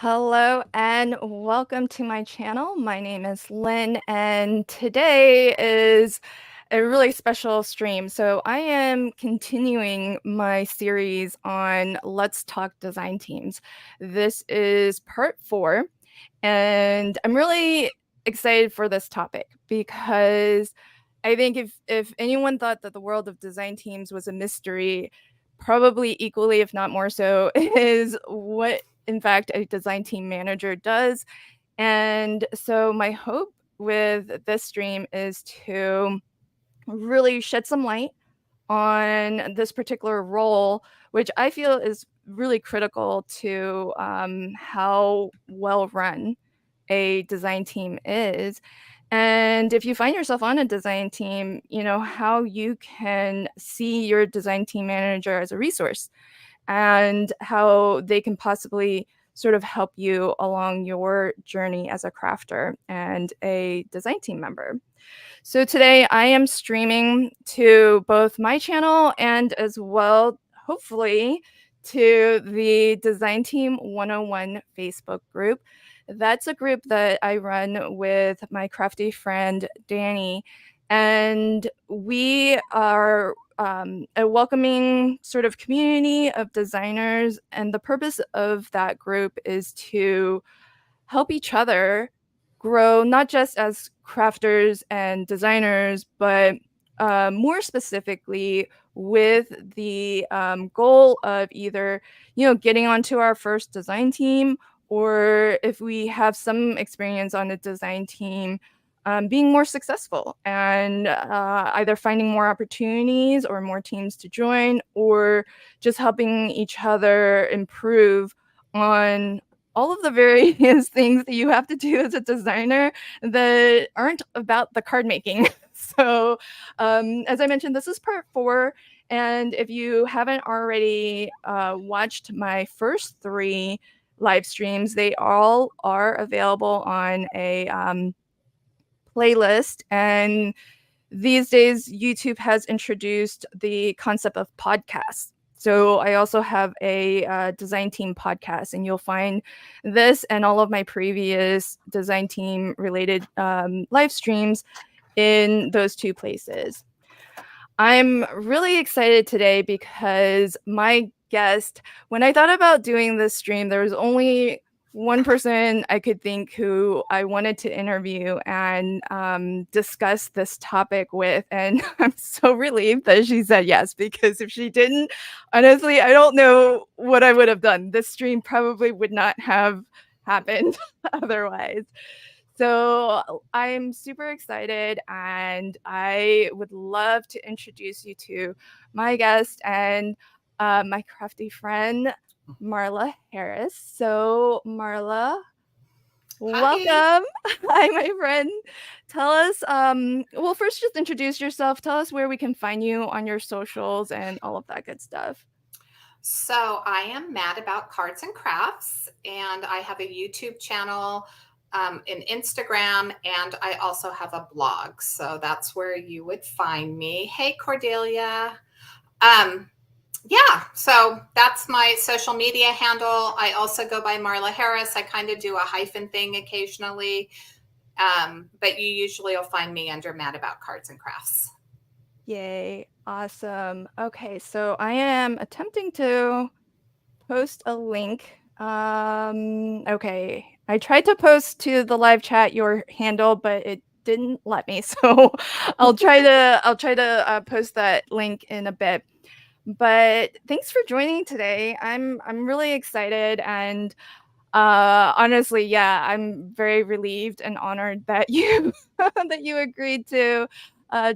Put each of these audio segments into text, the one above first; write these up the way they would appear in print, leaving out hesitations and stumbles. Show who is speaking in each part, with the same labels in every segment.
Speaker 1: Hello and welcome to my channel. My name is Lynn, and today is a really special stream. So I am continuing my series on Let's Talk Design Teams. This is part 4, and I'm really excited for this topic because I think if anyone thought that the world of design teams was a mystery, probably equally, if not more so, is what in fact a design team manager does. And so my hope with this stream is to really shed some light on this particular role, which I feel is really critical to how well run a design team is. And if you find yourself on a design team, how you can see your design team manager as a resource and how they can possibly sort of help you along your journey as a crafter and a design team member. So today I am streaming to both my channel and as well, hopefully, to the Design Team 101 Facebook group. That's a group that I run with my crafty friend, Danny. And we are a welcoming sort of community of designers. And the purpose of that group is to help each other grow, not just as crafters and designers, but more specifically with the goal of either, getting onto our first design team, or if we have some experience on a design team, being more successful and either finding more opportunities or more teams to join, or just helping each other improve on all of the various things that you have to do as a designer that aren't about the card making. So, as I mentioned, this is part 4. And if you haven't already watched my first 3 live streams, they all are available on a playlist. And these days, YouTube has introduced the concept of podcasts. So I also have a design team podcast, and you'll find this and all of my previous design team related live streams in those 2 places. I'm really excited today because my guest, when I thought about doing this stream, there was only one person I could think who I wanted to interview and discuss this topic with. And I'm so relieved that she said yes, because if she didn't, honestly, I don't know what I would have done. This stream probably would not have happened otherwise. So I'm super excited, and I would love to introduce you to my guest and my crafty friend, Marla Harris. So Marla,
Speaker 2: Hi.
Speaker 1: welcome. Hi, my friend. Tell us, well, first just introduce yourself. Tell us where we can find you on your socials and all of that good stuff.
Speaker 2: So I am mad about cards and crafts, and I have a YouTube channel, an Instagram, and I also have a blog. So that's where you would find me. Hey, Cordelia. Um, yeah, so that's my social media handle. I also go by Marla Harris. I kind of do a hyphen thing occasionally, but you usually will find me under Mad About Cards and Crafts.
Speaker 1: Yay. Awesome. Okay, so I am attempting to post a link. Okay. I tried to post to the live chat your handle, but it didn't let me. So I'll try to post that link in a bit. But thanks for joining today. I'm really excited, and honestly, yeah, I'm very relieved and honored that you that you agreed to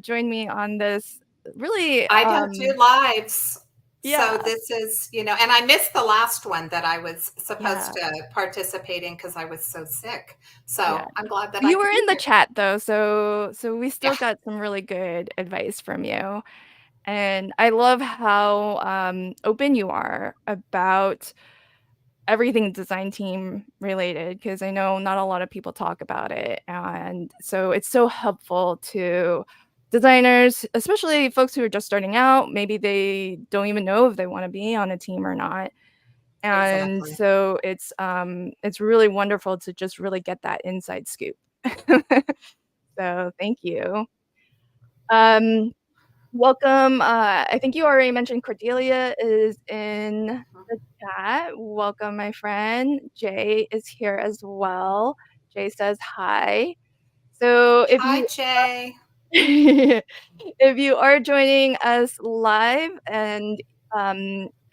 Speaker 1: join me on this really
Speaker 2: I don't do lives. So
Speaker 1: yeah,
Speaker 2: this is, and I missed the last one that I was supposed
Speaker 1: yeah.
Speaker 2: to participate in because I was so sick. So
Speaker 1: Yeah.
Speaker 2: I'm glad that I
Speaker 1: You were
Speaker 2: could be
Speaker 1: in the
Speaker 2: here.
Speaker 1: chat though, so we
Speaker 2: Yeah.
Speaker 1: still got some really good advice from you. And I love how open you are about everything design team related, because I know not a lot of people talk about it. And so it's so helpful to designers, especially folks who are just starting out. Maybe they don't even know if they want to be on a team or not. And
Speaker 2: Exactly.
Speaker 1: so it's really wonderful to just really get that inside scoop. So thank you. Um, welcome. I think you already mentioned Cordelia is in the chat. Welcome, my friend. Jay is here as well. Jay says hi. So if
Speaker 2: Hi,
Speaker 1: you
Speaker 2: Jay.
Speaker 1: if you are joining us live and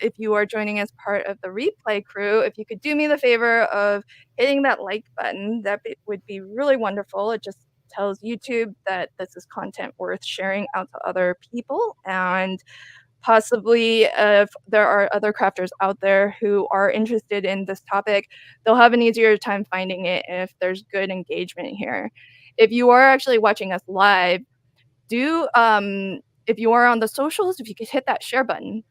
Speaker 1: if you are joining as part of the replay crew, if you could do me the favor of hitting that like button, would be really wonderful. It just tells YouTube that this is content worth sharing out to other people. And possibly if there are other crafters out there who are interested in this topic, they'll have an easier time finding it if there's good engagement here. If you are actually watching us live, do if you are on the socials, if you could hit that share button,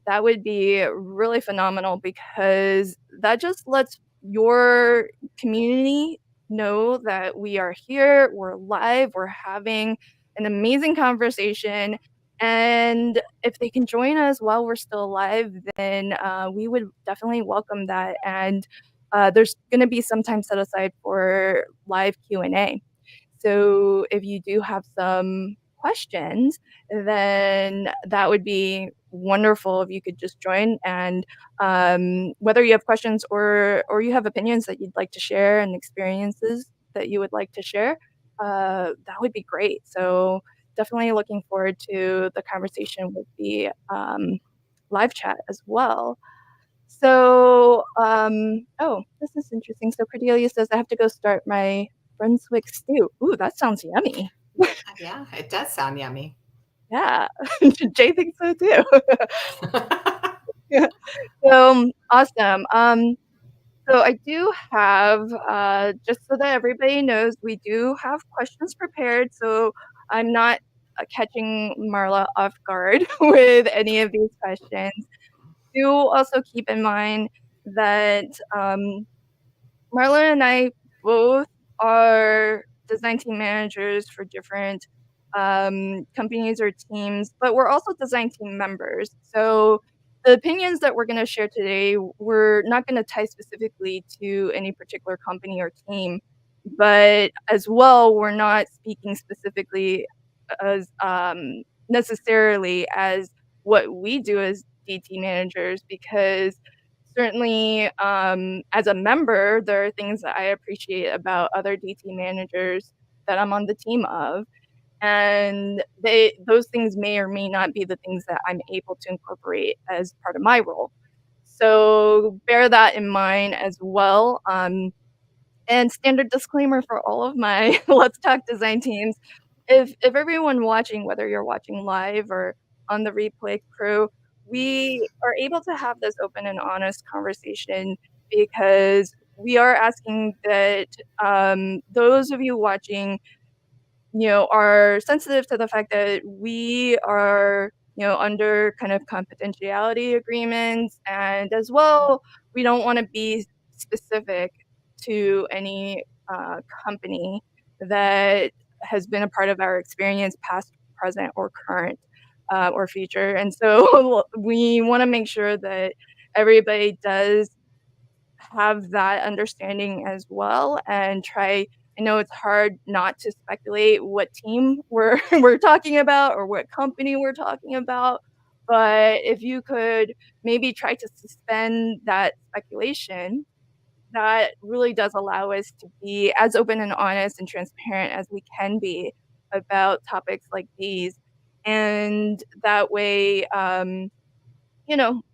Speaker 1: that would be really phenomenal because that just lets your community know that we are here, we're live, we're having an amazing conversation. And if they can join us while we're still alive, then we would definitely welcome that. And there's going to be some time set aside for live Q&A. So if you do have some questions, then that would be wonderful if you could just join. And whether you have questions or you have opinions that you'd like to share and experiences that you would like to share, that would be great. So definitely looking forward to the conversation with the live chat as well. So, oh, this is interesting. So Cordelia says, I have to go start my Brunswick stew. Ooh, that sounds yummy.
Speaker 2: Yeah, it does sound yummy.
Speaker 1: Yeah, Jay thinks so too. Yeah. So awesome. So I do have, just so that everybody knows, we do have questions prepared. So I'm not catching Marla off guard with any of these questions. Do also keep in mind that Marla and I both are design team managers for different companies or teams, but we're also design team members. So the opinions that we're going to share today, we're not going to tie specifically to any particular company or team, but as well, we're not speaking specifically as necessarily as what we do as DT managers because certainly as a member there are things that I appreciate about other DT managers that I'm on the team of, and those things may or may not be the things that I'm able to incorporate as part of my role, so bear that in mind as well. And standard disclaimer for all of my Let's Talk Design teams, if everyone watching, whether you're watching live or on the replay crew, we are able to have this open and honest conversation because we are asking that those of you watching, are sensitive to the fact that we are, under kind of confidentiality agreements. And as well, we don't want to be specific to any company that has been a part of our experience, past, present, or current, or future. And so we want to make sure that everybody does have that understanding as well and try. I know it's hard not to speculate what team we're we're talking about or what company we're talking about, but if you could maybe try to suspend that speculation, that really does allow us to be as open and honest and transparent as we can be about topics like these. And that way,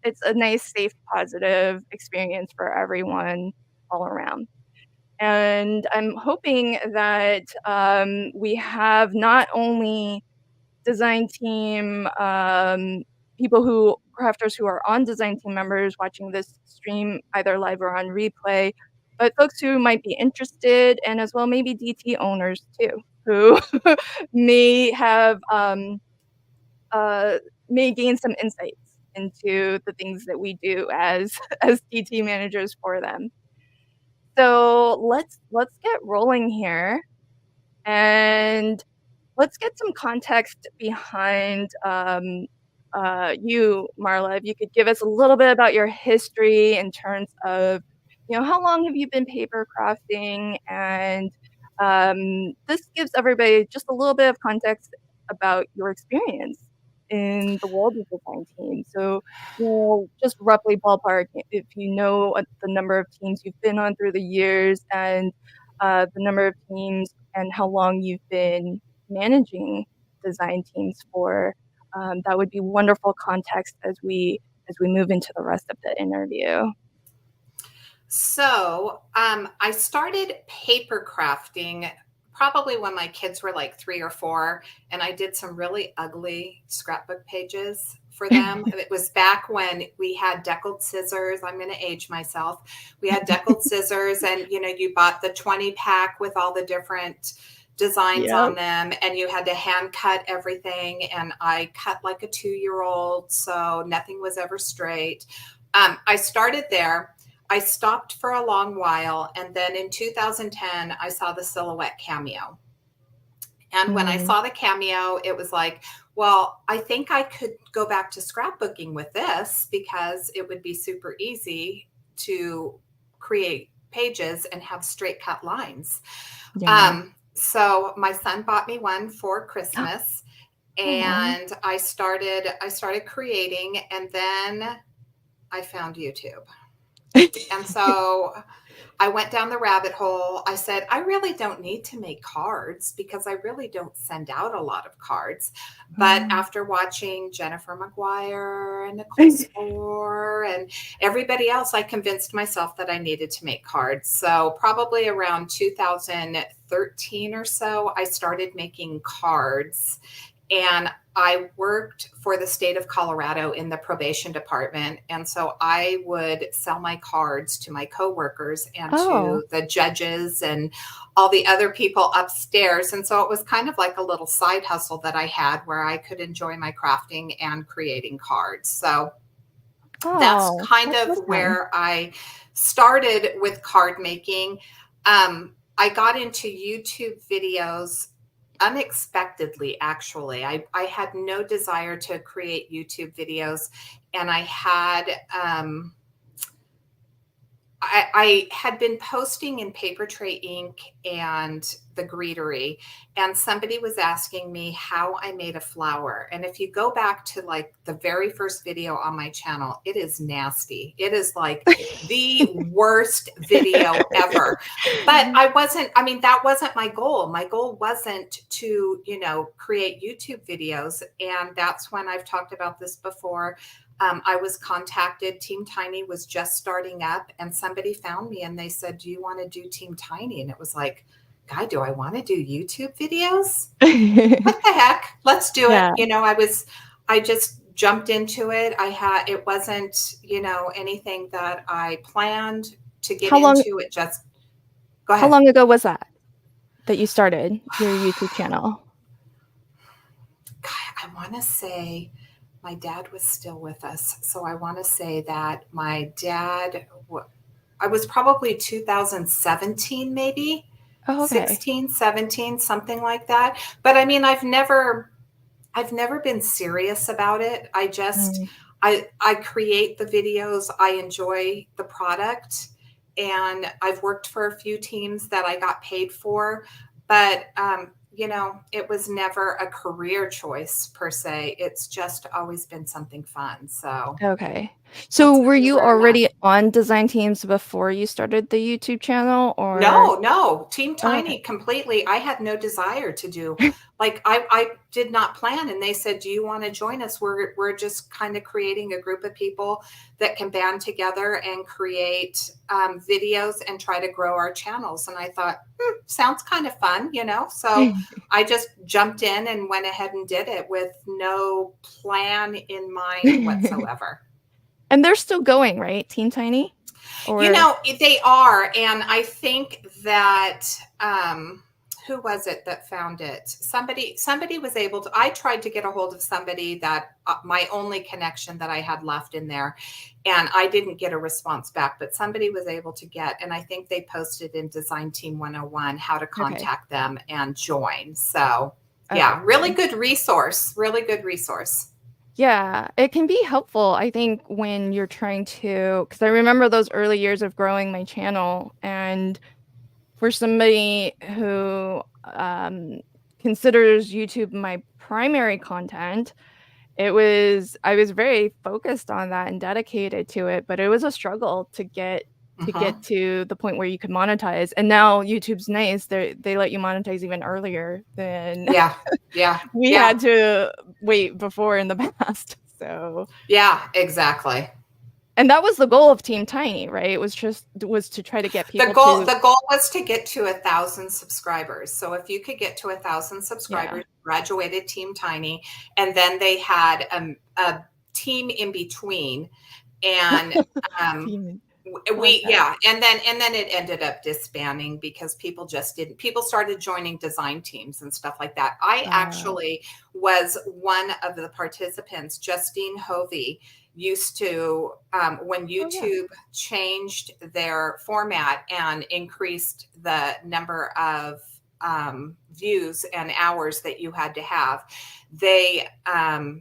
Speaker 1: it's a nice, safe, positive experience for everyone all around. And I'm hoping that we have not only design team people who crafters who are on design team members watching this stream either live or on replay, but folks who might be interested, and as well maybe DT owners too, who may have uh, may gain some insights into the things that we do as as DT managers for them. So let's get rolling here, and let's get some context behind you, Marla, if you could give us a little bit about your history in terms of, how long have you been paper crafting? And this gives everybody just a little bit of context about your experience in the world of design teams. So, just roughly ballpark, if you know the number of teams you've been on through the years and the number of teams and how long you've been managing design teams for. That would be wonderful context as we move into the rest of the interview.
Speaker 2: So I started paper crafting probably when my kids were like 3 or 4, and I did some really ugly scrapbook pages for them. It was back when we had deckled scissors. I'm going to age myself. We had deckled scissors, and you bought the 20 pack with all the different designs
Speaker 1: Yep.
Speaker 2: on them, and you had to hand cut everything. And I cut like a 2-year-old, so nothing was ever straight. I started there. I stopped for a long while, and then in 2010, I saw the Silhouette Cameo. And when I
Speaker 1: Mm,
Speaker 2: saw the Cameo, it was like, well, I think I could go back to scrapbooking with this because it would be super easy to create pages and have straight cut lines.
Speaker 1: yeah.
Speaker 2: So my son bought me one for Christmas,
Speaker 1: Aw.
Speaker 2: and I started creating, and then I found YouTube. And so I went down the rabbit hole. I said, I really don't need to make cards because I really don't send out a lot of cards. But
Speaker 1: Mm.
Speaker 2: after watching Jennifer McGuire and Nicole Spohr and everybody else, I convinced myself that I needed to make cards. So probably around 2013 or so, I started making cards. And I worked for the state of Colorado in the probation department. And so I would sell my cards to my coworkers and
Speaker 1: Oh,
Speaker 2: to the judges and all the other people upstairs. And so it was kind of like a little side hustle that I had where I could enjoy my crafting and creating cards. So that's
Speaker 1: oh,
Speaker 2: kind
Speaker 1: that's
Speaker 2: of
Speaker 1: awesome.
Speaker 2: where I started with card making. I got into YouTube videos unexpectedly, actually. I had no desire to create YouTube videos, and I had been posting in Paper Tray Ink and the Greetery, and somebody was asking me how I made a flower. And if you go back to like the very first video on my channel, it is nasty. It is like the worst video ever. But I mean, that wasn't my goal. My goal wasn't to, create YouTube videos. And that's when I've talked about this before. I was contacted. Team Tiny was just starting up, and somebody found me and they said, do you want to do Team Tiny? And it was like, God, do I want to do YouTube videos? What the heck? Let's do it.
Speaker 1: Yeah.
Speaker 2: I just jumped into it. It wasn't, anything that I planned to get
Speaker 1: How long
Speaker 2: into. It just, go
Speaker 1: how
Speaker 2: ahead.
Speaker 1: long ago was that you started your YouTube channel?
Speaker 2: God, I want to say my dad was still with us. So I want to say that I was probably 2017, maybe
Speaker 1: Oh, okay.
Speaker 2: 16, 17, something like that. But I mean, I've never been serious about it.
Speaker 1: Mm,
Speaker 2: I create the videos, I enjoy the product, and I've worked for a few teams that I got paid for, but it was never a career choice per se. It's just always been something fun. So
Speaker 1: okay. So
Speaker 2: that's
Speaker 1: were
Speaker 2: kind of
Speaker 1: you
Speaker 2: where I'm at.
Speaker 1: already on design teams before you started the YouTube channel or
Speaker 2: No, no, Team
Speaker 1: oh, okay.
Speaker 2: Tiny completely. I had no desire to do like I did not plan, and they said, "Do you want to join us? We're just kind of creating a group of people that can band together and create videos and try to grow our channels." And I thought, sounds kind of fun. So I just jumped in and went ahead and did it with no plan in mind whatsoever.
Speaker 1: And they're still going, right? Team Tiny? Or
Speaker 2: They are, and I think that who was it that found it? Somebody was able to. I tried to get a hold of somebody that my only connection that I had left in there, and I didn't get a response back. But somebody was able to get, and I think they posted in Design Team 101 how to
Speaker 1: okay.
Speaker 2: contact them and join. So yeah,
Speaker 1: Okay,
Speaker 2: really
Speaker 1: good.
Speaker 2: good resource. Really good resource.
Speaker 1: Yeah, it can be helpful, I think, when you're trying to, because I remember those early years of growing my channel, and for somebody who considers YouTube my primary content, I was very focused on that and dedicated to it, but it was a struggle to
Speaker 2: Hmm.
Speaker 1: get to the point where you could monetize. And now YouTube's nice. They let you monetize even earlier than
Speaker 2: Yeah, yeah,
Speaker 1: we
Speaker 2: yeah,
Speaker 1: had to wait before in the past. So,
Speaker 2: yeah, exactly.
Speaker 1: and that was the goal of Team Tiny, right? It was to try to get
Speaker 2: The
Speaker 1: people
Speaker 2: goal
Speaker 1: to,
Speaker 2: the goal was to get to 1,000 subscribers. So if you could get to 1,000
Speaker 1: yeah.
Speaker 2: subscribers, graduated Team Tiny, and then they had a team in between, and um,
Speaker 1: Team. I like
Speaker 2: we
Speaker 1: that.
Speaker 2: yeah, and then it ended up disbanding because people just didn't. People started joining design teams and stuff like that. I
Speaker 1: Uh,
Speaker 2: actually was one of the participants. Justine Hovey used to, when
Speaker 1: oh yeah.
Speaker 2: YouTube changed their format and increased the number of views and hours that you had to have,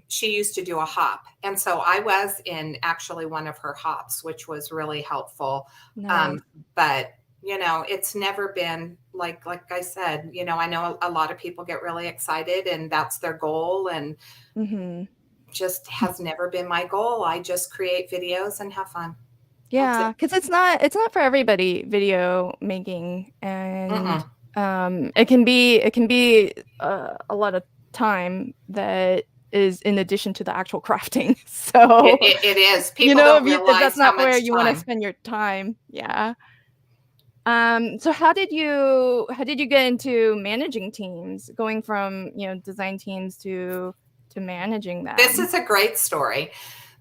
Speaker 2: she used to do a hop, and so I was in actually one of her hops, which was really helpful.
Speaker 1: Nice.
Speaker 2: um, but it's never been like I said, I know a lot of people get really excited and that's their goal, and
Speaker 1: Mhm.
Speaker 2: just has never been my goal. I just create videos and have fun. That's
Speaker 1: Yeah,
Speaker 2: it.
Speaker 1: because it's not for everybody, video making, and
Speaker 2: Mm-mm.
Speaker 1: it can be a lot of time that is in addition to the actual crafting.
Speaker 2: It,
Speaker 1: So,
Speaker 2: it, it is. People don't
Speaker 1: if that's
Speaker 2: realize how
Speaker 1: not where
Speaker 2: much
Speaker 1: you want to
Speaker 2: time.
Speaker 1: spend your time, yeah. So how did you get into managing teams, going from, design teams to managing
Speaker 2: This
Speaker 1: them?
Speaker 2: is a great story.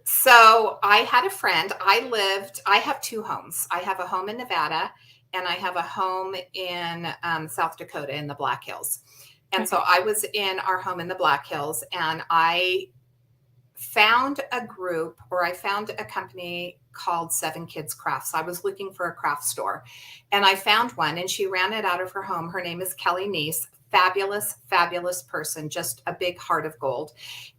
Speaker 2: So I had a friend. I have two homes. I have a home in Nevada and I have a home in South Dakota in the Black Hills. And so
Speaker 1: Okay.
Speaker 2: I was in our home in the Black Hills, and I found a group, or I found a company called Seven Kids Crafts. I was looking for a craft store and I found one, and she ran it out of her home. Her name is Kelly Neese. Fabulous, fabulous person, just a big heart of gold.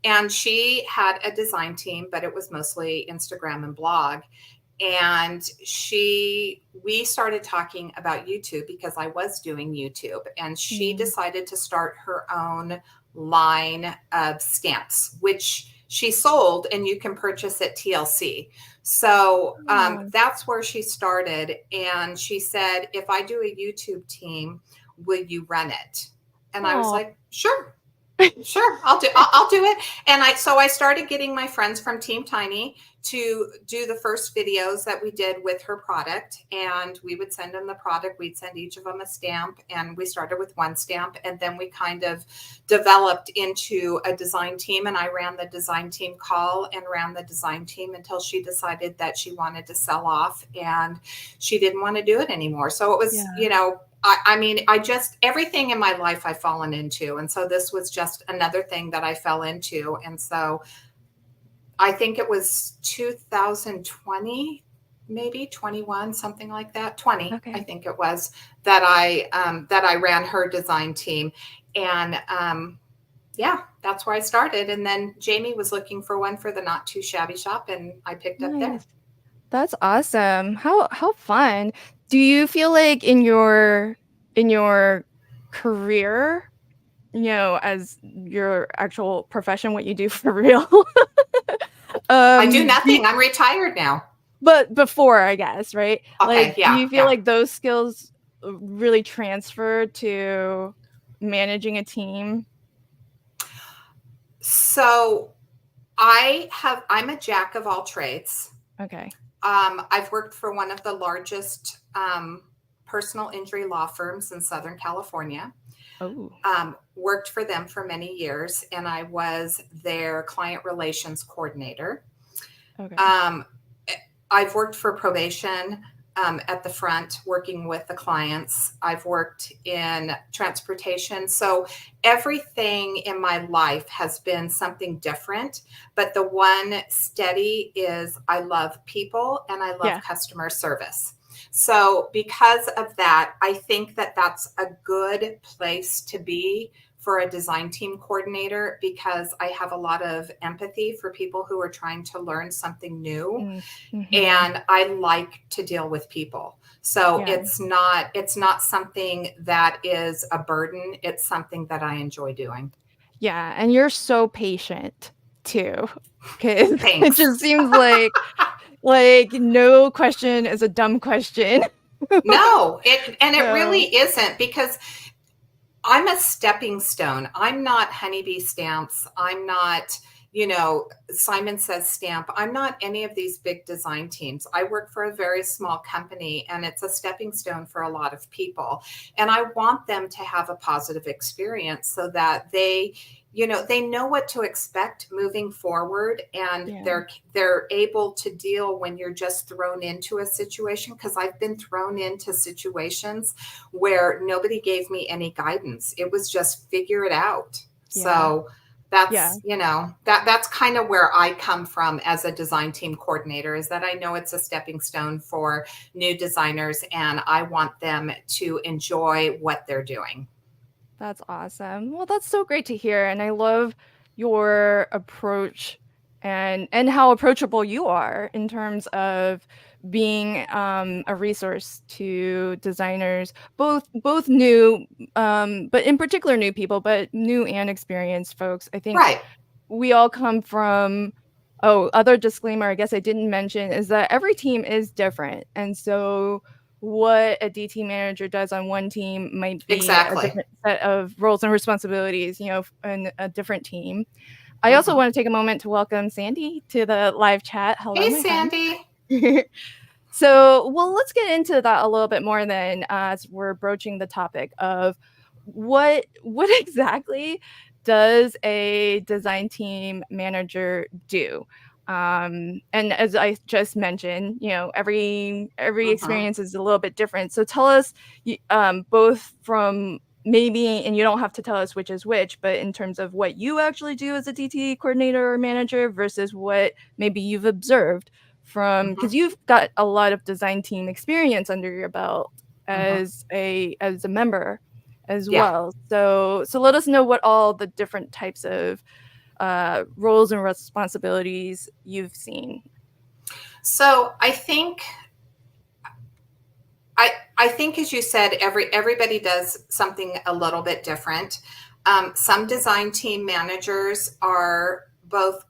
Speaker 2: And she had a design team, but it was mostly Instagram and blog. And we started talking about YouTube because I was doing YouTube, and she
Speaker 1: Mm.
Speaker 2: decided to start her own line of stamps, which she sold and you can purchase at TLC. So
Speaker 1: Oh.
Speaker 2: that's where she started. And she said, if I do a YouTube team, will you run it? And I was
Speaker 1: Oh.
Speaker 2: like, sure. Sure, I'll do it. And I started getting my friends from Team Tiny to do the first videos that we did with her product, and we would send them the product. We'd send each of them a stamp, and we started with one stamp, and then we kind of developed into a design team, and I ran the design team call and ran the design team until she decided that she wanted to sell off and she didn't want to do it anymore. So it was,
Speaker 1: Yeah.
Speaker 2: I mean, I just, everything in my life I've fallen into. And so this was just another thing that I fell into. And so I think it was 2020, maybe 21, something like that. 20, I
Speaker 1: Okay.
Speaker 2: think it was, that I ran her design team. And yeah, that's where I started. And then Jamie was looking for one for the Not Too Shabby shop, and I picked up there.
Speaker 1: Nice. That's awesome. How fun. Do you feel like in your career, as your actual profession, what you do for real?
Speaker 2: I do
Speaker 1: Do you,
Speaker 2: nothing. I'm retired now.
Speaker 1: but before, I guess, right?
Speaker 2: Okay.
Speaker 1: Like, do
Speaker 2: Yeah.
Speaker 1: you feel
Speaker 2: Yeah.
Speaker 1: like those skills really transfer to managing a team?
Speaker 2: So I'm a jack of all trades.
Speaker 1: Okay.
Speaker 2: I've worked for one of the largest personal injury law firms in Southern California.
Speaker 1: Oh,
Speaker 2: Worked for them for many years, and I was their client relations coordinator.
Speaker 1: okay.
Speaker 2: Um, I've worked for probation at the front, working with the clients. I've worked in transportation. So everything in my life has been something different. But the one steady is I love people and I love
Speaker 1: Yeah.
Speaker 2: customer service. So, because of that, I think that that's a good place to be for a design team coordinator because I have a lot of empathy for people who are trying to learn something new,
Speaker 1: Mm-hmm.
Speaker 2: and I like to deal with people. So
Speaker 1: Yeah.
Speaker 2: it's not something that is a burden. It's something that I enjoy doing.
Speaker 1: Yeah, and you're so patient too, because it
Speaker 2: Thanks.
Speaker 1: just seems like no question is a dumb question.
Speaker 2: No, it
Speaker 1: So,
Speaker 2: really isn't because I'm a stepping stone. I'm not honeybee stamps. I'm not, Simon Says stamp. I'm not any of these big design teams. I work for a very small company and it's a stepping stone for a lot of people. And I want them to have a positive experience so that they know what to expect moving forward, and
Speaker 1: yeah.
Speaker 2: they're able to deal when you're just thrown into a situation, because I've been thrown into situations where nobody gave me any guidance. It was just figure it out.
Speaker 1: Yeah.
Speaker 2: So
Speaker 1: Yeah.
Speaker 2: that's kind of where I come from as a design team coordinator, is that I know it's a stepping stone for new designers and I want them to enjoy what they're doing.
Speaker 1: That's awesome. Well, that's so great to hear, and I love your approach and how approachable you are in terms of being a resource to designers, both new, but in particular new people, but new and experienced folks. I think
Speaker 2: Right.
Speaker 1: we all come from other disclaimer I guess I didn't mention is that every team is different. And so what a DT manager does on one team might be a
Speaker 2: Exactly.
Speaker 1: different set of roles and responsibilities, in a different team. I also
Speaker 2: Hmm.
Speaker 1: want to take a moment to welcome Sandy to the live chat. Hello,
Speaker 2: Hey,
Speaker 1: my friend.
Speaker 2: Sandy.
Speaker 1: So, well, let's get into that a little bit more then, as we're broaching the topic of what exactly does a design team manager do? And as I just mentioned, every
Speaker 2: Hmm.
Speaker 1: experience is a little bit different. So tell us, both from maybe, and you don't have to tell us which is which, but in terms of what you actually do as a DT coordinator or manager versus what maybe you've observed from,
Speaker 2: Hmm.
Speaker 1: because you've got a lot of design team experience under your belt
Speaker 2: Hmm.
Speaker 1: as a member as
Speaker 2: Yeah.
Speaker 1: well. So let us know what all the different types of roles and responsibilities you've seen.
Speaker 2: So I think as you said, everybody does something a little bit different. Some design team managers are both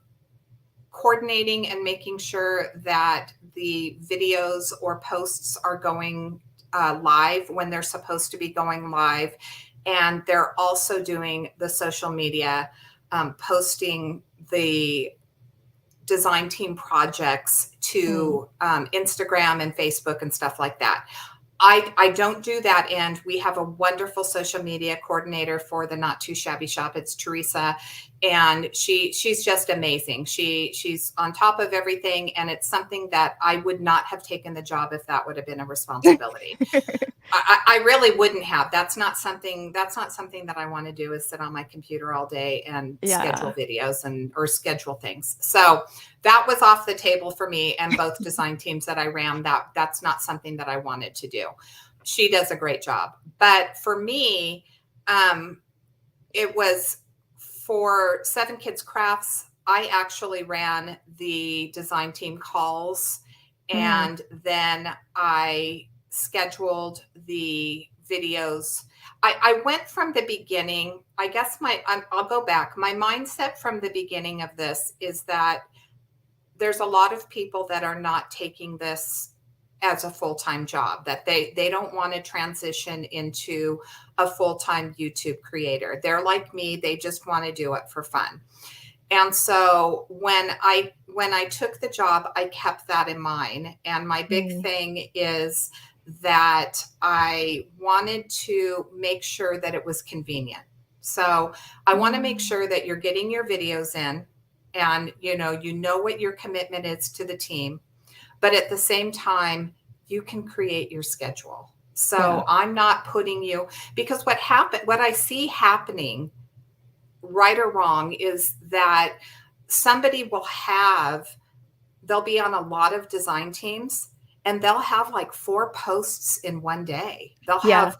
Speaker 2: coordinating and making sure that the videos or posts are going live when they're supposed to be going live, and they're also doing the social media, posting the design team projects
Speaker 1: Mm,
Speaker 2: to Instagram and Facebook and stuff like that. I don't do that end. We have a wonderful social media coordinator for the Not Too Shabby Shop. It's Teresa, and she's just amazing. She's on top of everything, and it's something that I would not have taken the job if that would have been a responsibility. I really wouldn't have. That's not something that I want to do, is sit on my computer all day and schedule
Speaker 1: yeah,
Speaker 2: videos or schedule things. So that was off the table for me, and both design teams that I ran, that's not something that I wanted to do. She does a great job. But for me, um, it was for Seven Kids Crafts. I actually ran the design team calls,
Speaker 1: mm,
Speaker 2: and then I scheduled the videos. I went from the beginning. I guess I'll go back. My mindset from the beginning of this is that there's a lot of people that are not taking this as a full-time job, that they don't want to transition into a full-time YouTube creator. They're like me, they just want to do it for fun. And so when I took the job, I kept that in mind. And my big
Speaker 1: mm,
Speaker 2: thing is that I wanted to make sure that it was convenient. So I want to make
Speaker 1: mm,
Speaker 2: sure that you're getting your videos in, and you know what your commitment is to the team, but at the same time you can create your schedule.
Speaker 1: yeah,
Speaker 2: So I'm not putting you, because what I see happening, right or wrong, is that somebody they'll be on a lot of design teams, and they'll have like 4 posts in one day. They'll
Speaker 1: Yeah.
Speaker 2: have,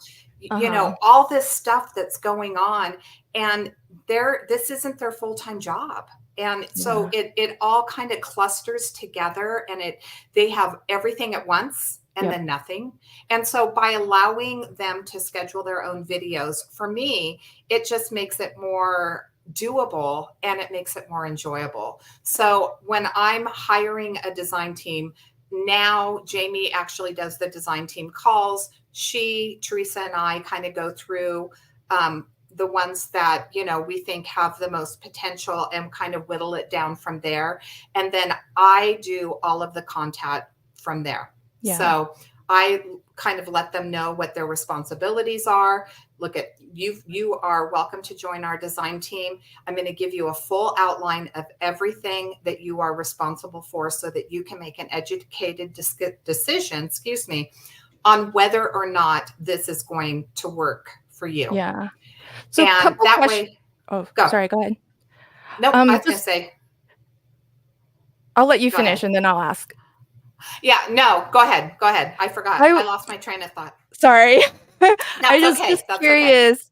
Speaker 1: Uh-huh.
Speaker 2: all this stuff that's going on, and this isn't their full-time job. And so
Speaker 1: Yeah.
Speaker 2: it all kind of clusters together, and they have everything at once and
Speaker 1: Yep.
Speaker 2: then nothing. And so by allowing them to schedule their own videos, for me, it just makes it more doable and it makes it more enjoyable. So when I'm hiring a design team, now Jamie actually does the design team calls. Teresa, and I kind of go through the ones that we think have the most potential and kind of whittle it down from there. And then I do all of the content from there.
Speaker 1: Yeah.
Speaker 2: So I kind of let them know what their responsibilities are. Look, at you are welcome to join our design team. I'm going to give you a full outline of everything that you are responsible for so that you can make an educated decision, on whether or not this is going to work for you.
Speaker 1: Yeah. So
Speaker 2: And
Speaker 1: couple
Speaker 2: that
Speaker 1: questions.
Speaker 2: way,
Speaker 1: Oh,
Speaker 2: go.
Speaker 1: sorry, go ahead.
Speaker 2: Nope, I was going to
Speaker 1: Just
Speaker 2: say,
Speaker 1: I'll let you
Speaker 2: go ahead.
Speaker 1: finish and then I'll ask.
Speaker 2: Yeah, no, go ahead. Go ahead. I forgot.
Speaker 1: I
Speaker 2: I lost my train of thought.
Speaker 1: Sorry. I
Speaker 2: That's
Speaker 1: just
Speaker 2: okay. That's okay.
Speaker 1: curious.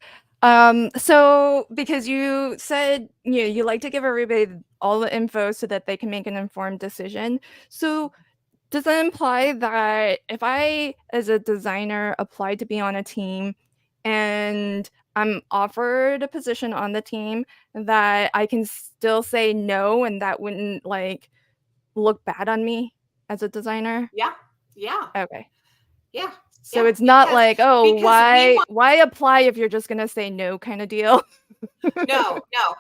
Speaker 1: So because you said, you like to give everybody all the info so that they can make an informed decision. So does that imply that if I, as a designer, apply to be on a team and I'm offered a position on the team, that I can still say no and that wouldn't like look bad on me as a designer?
Speaker 2: Yeah. Yeah.
Speaker 1: Okay.
Speaker 2: Yeah.
Speaker 1: So
Speaker 2: Yeah.
Speaker 1: it's not
Speaker 2: Because
Speaker 1: like, "Oh,
Speaker 2: because we want
Speaker 1: why apply if you're just gonna say no," kinda deal?
Speaker 2: no, no.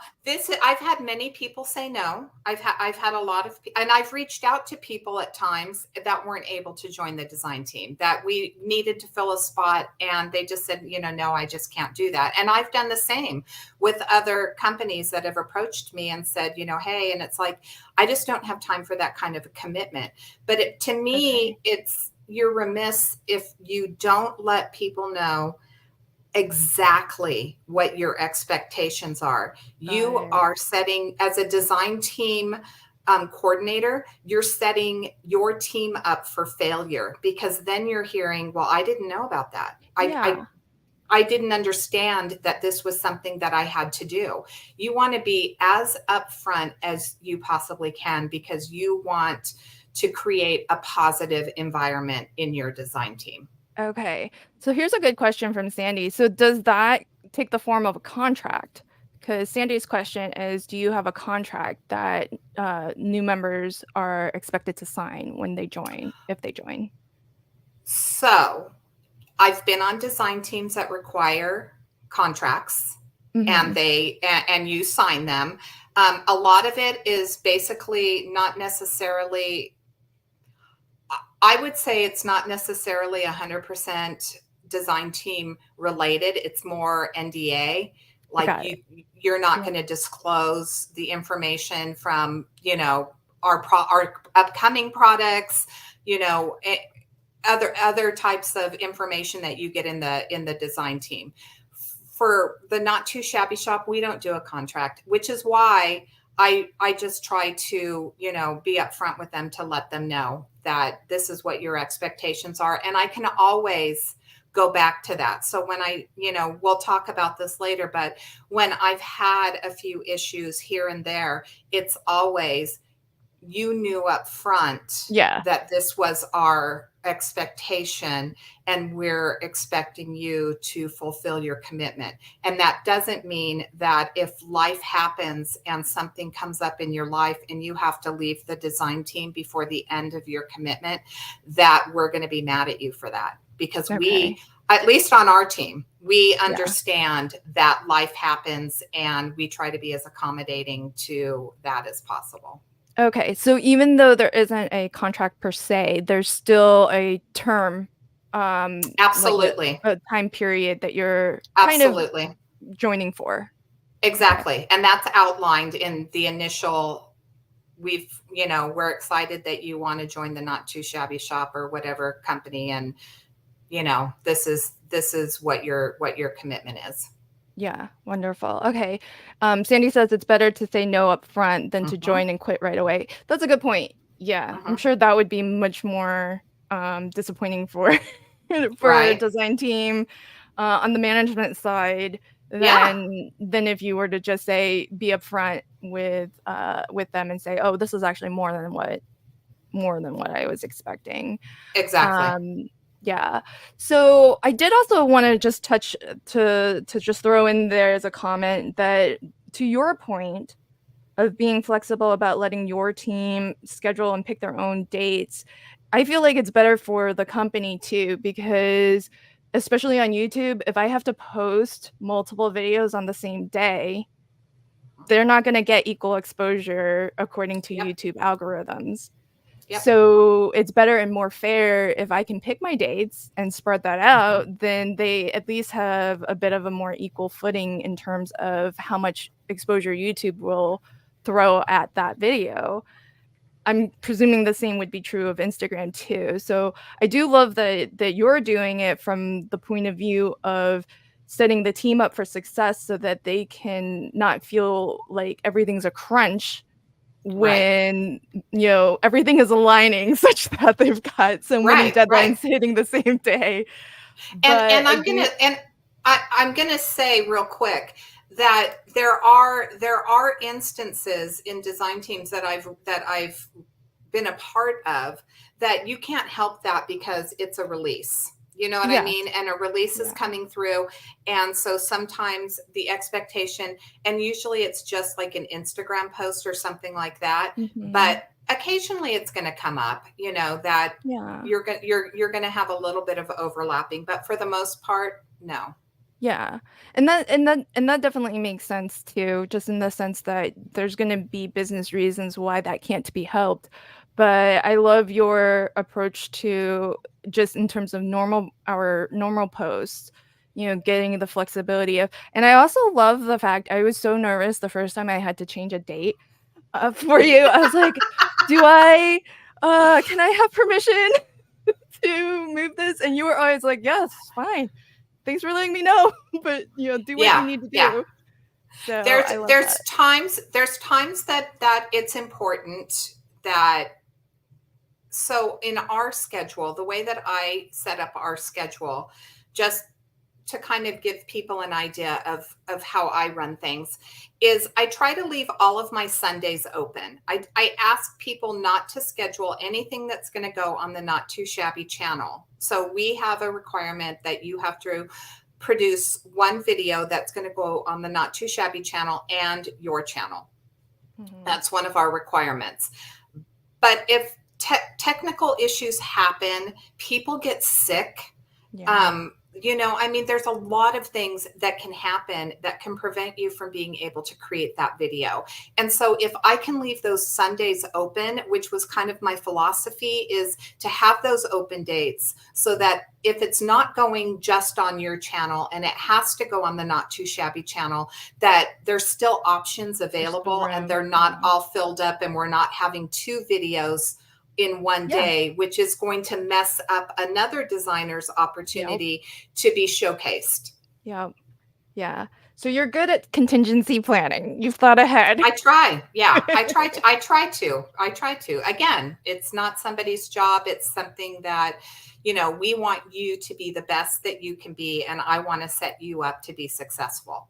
Speaker 2: I've had many people say no. I've had a lot of and I've reached out to people at times that weren't able to join the design team, that we needed to fill a spot and they just said, no, I just can't do that. And I've done the same with other companies that have approached me and said, hey, and it's like I just don't have time for that kind of a commitment. But to
Speaker 1: Okay.
Speaker 2: me, you're remiss if you don't let people know exactly what your expectations are.
Speaker 1: Got
Speaker 2: You
Speaker 1: it.
Speaker 2: are setting, as a design team coordinator, you're setting your team up for failure, because then you're hearing, well, I didn't know about that.
Speaker 1: Yeah.
Speaker 2: I didn't understand that this was something that I had to do. You want to be as upfront as you possibly can, because you want to create a positive environment in your design team.
Speaker 1: Okay. So here's a good question from Sandy. So does that take the form of a contract? Because Sandy's question is, do you have a contract that new members are expected to sign when they join, if they join?
Speaker 2: So I've been on design teams that require contracts, and
Speaker 1: Mhm.
Speaker 2: you sign them. A lot of it is basically not necessarily. I would say it's not necessarily 100% design team related. It's more NDA. Like
Speaker 1: Got it.
Speaker 2: you're not
Speaker 1: Yeah.
Speaker 2: going to disclose the information from our upcoming products. You know, other types of information that you get in the design team. For the Not Too Shabby Shop, we don't do a contract, which is why I just try to be upfront with them to let them know that this is what your expectations are, and I can always go back to that. So when we'll talk about this later, but when I've had a few issues here and there, it's always, you knew up front
Speaker 1: Yeah.
Speaker 2: that this was our expectation, and we're expecting you to fulfill your commitment. And that doesn't mean that if life happens and something comes up in your life and you have to leave the design team before the end of your commitment, that we're going to be mad at you for that. Because we,
Speaker 1: Okay.
Speaker 2: at least on our team, we
Speaker 1: Yeah.
Speaker 2: understand that life happens, and we try to be as accommodating to that as possible.
Speaker 1: Okay, so even though there isn't a contract per se, there's still a term, like
Speaker 2: Absolutely.
Speaker 1: a time period that you're kind of
Speaker 2: Absolutely.
Speaker 1: joining for. Okay.
Speaker 2: Exactly. And that's outlined in the initial. We're excited that you want to join the Not Too Shabby Shop or whatever company. And, this is what your commitment is.
Speaker 1: Yeah, wonderful. Okay. Sandy says it's better to say no up front than to
Speaker 2: Mm-hmm.
Speaker 1: join and quit right away. That's a good point. Yeah, I'm
Speaker 2: Mm-hmm.
Speaker 1: sure that would be much more disappointing for for a
Speaker 2: Right.
Speaker 1: design team on the management side
Speaker 2: Yeah,
Speaker 1: than if you were to just say be upfront with them and say, oh, this is actually more than what I was expecting.
Speaker 2: exactly.
Speaker 1: Um, yeah. So I did also want to just touch to just throw in there as a comment that to your point of being flexible about letting your team schedule and pick their own dates, I feel like it's better for the company too, because especially on YouTube, if I have to post multiple videos on the same day, they're not going to get equal exposure according to
Speaker 2: Yep.
Speaker 1: YouTube algorithms.
Speaker 2: Yep.
Speaker 1: So it's better and more fair if I can pick my dates and spread that
Speaker 2: Mhm.
Speaker 1: out, then they at least have a bit of a more equal footing in terms of how much exposure YouTube will throw at that video. I'm presuming the same would be true of Instagram too. So I do love that you're doing it from the point of view of setting the team up for success so that they can not feel like everything's a crunch
Speaker 2: Right.
Speaker 1: when everything is aligning such that they've got so many
Speaker 2: Right. Right.
Speaker 1: deadlines hitting the same day. But
Speaker 2: And
Speaker 1: I
Speaker 2: I'm
Speaker 1: do.
Speaker 2: gonna and I'm gonna say real quick that there are instances in design teams that I've been a part of that you can't help that because it's a release. You know what I
Speaker 1: Yes.
Speaker 2: mean? And a release is
Speaker 1: Yeah.
Speaker 2: coming through. And so sometimes the expectation, and usually it's just like an Instagram post or something like that.
Speaker 1: Hmm.
Speaker 2: But occasionally it's going to come up, you know, that
Speaker 1: Yeah.
Speaker 2: you're going to have a little bit of overlapping, but for the most part, no.
Speaker 1: Yeah. And that definitely makes sense too, just in the sense that there's going to be business reasons why that can't be helped. But I love your approach to just in terms of our normal posts, getting the flexibility of, and I also love the fact I was so nervous the first time I had to change a date for you. I was like, can I have permission to move this? And you were always like, yes, fine. Thanks for letting me know, but do what you
Speaker 2: Yeah,
Speaker 1: need to
Speaker 2: yeah.
Speaker 1: do. So I love that.
Speaker 2: There's times that it's important that, so in our schedule, the way that I set up our schedule, just to kind of give people an idea of how I run things, is I try to leave all of my Sundays open. I ask people not to schedule anything that's going to go on the Not Too Shabby channel. So we have a requirement that you have to produce one video that's going to go on the Not Too Shabby channel and your channel.
Speaker 1: Hmm.
Speaker 2: That's one of our requirements. But if technical issues happen, people get sick.
Speaker 1: Yeah.
Speaker 2: You know, I mean, there's a lot of things that can happen that can prevent you from being able to create that video. And so if I can leave those Sundays open, which was kind of my philosophy, is to have those open dates so that if it's not going just on your channel and it has to go on the Not Too Shabby channel, that there's still options
Speaker 1: There's still
Speaker 2: available and
Speaker 1: room.
Speaker 2: they're not
Speaker 1: Yeah.
Speaker 2: all filled up and we're not having two videos in one
Speaker 1: Yeah.
Speaker 2: day, which is going to mess up another designer's
Speaker 1: Yep.
Speaker 2: opportunity to be showcased.
Speaker 1: Yep. Yeah. So you're good at contingency planning. You've thought ahead.
Speaker 2: I try. Yeah, I try to. Again, it's not somebody's job. It's something that, you know, we want you to be the best that you can be. And I want to set you up to be successful.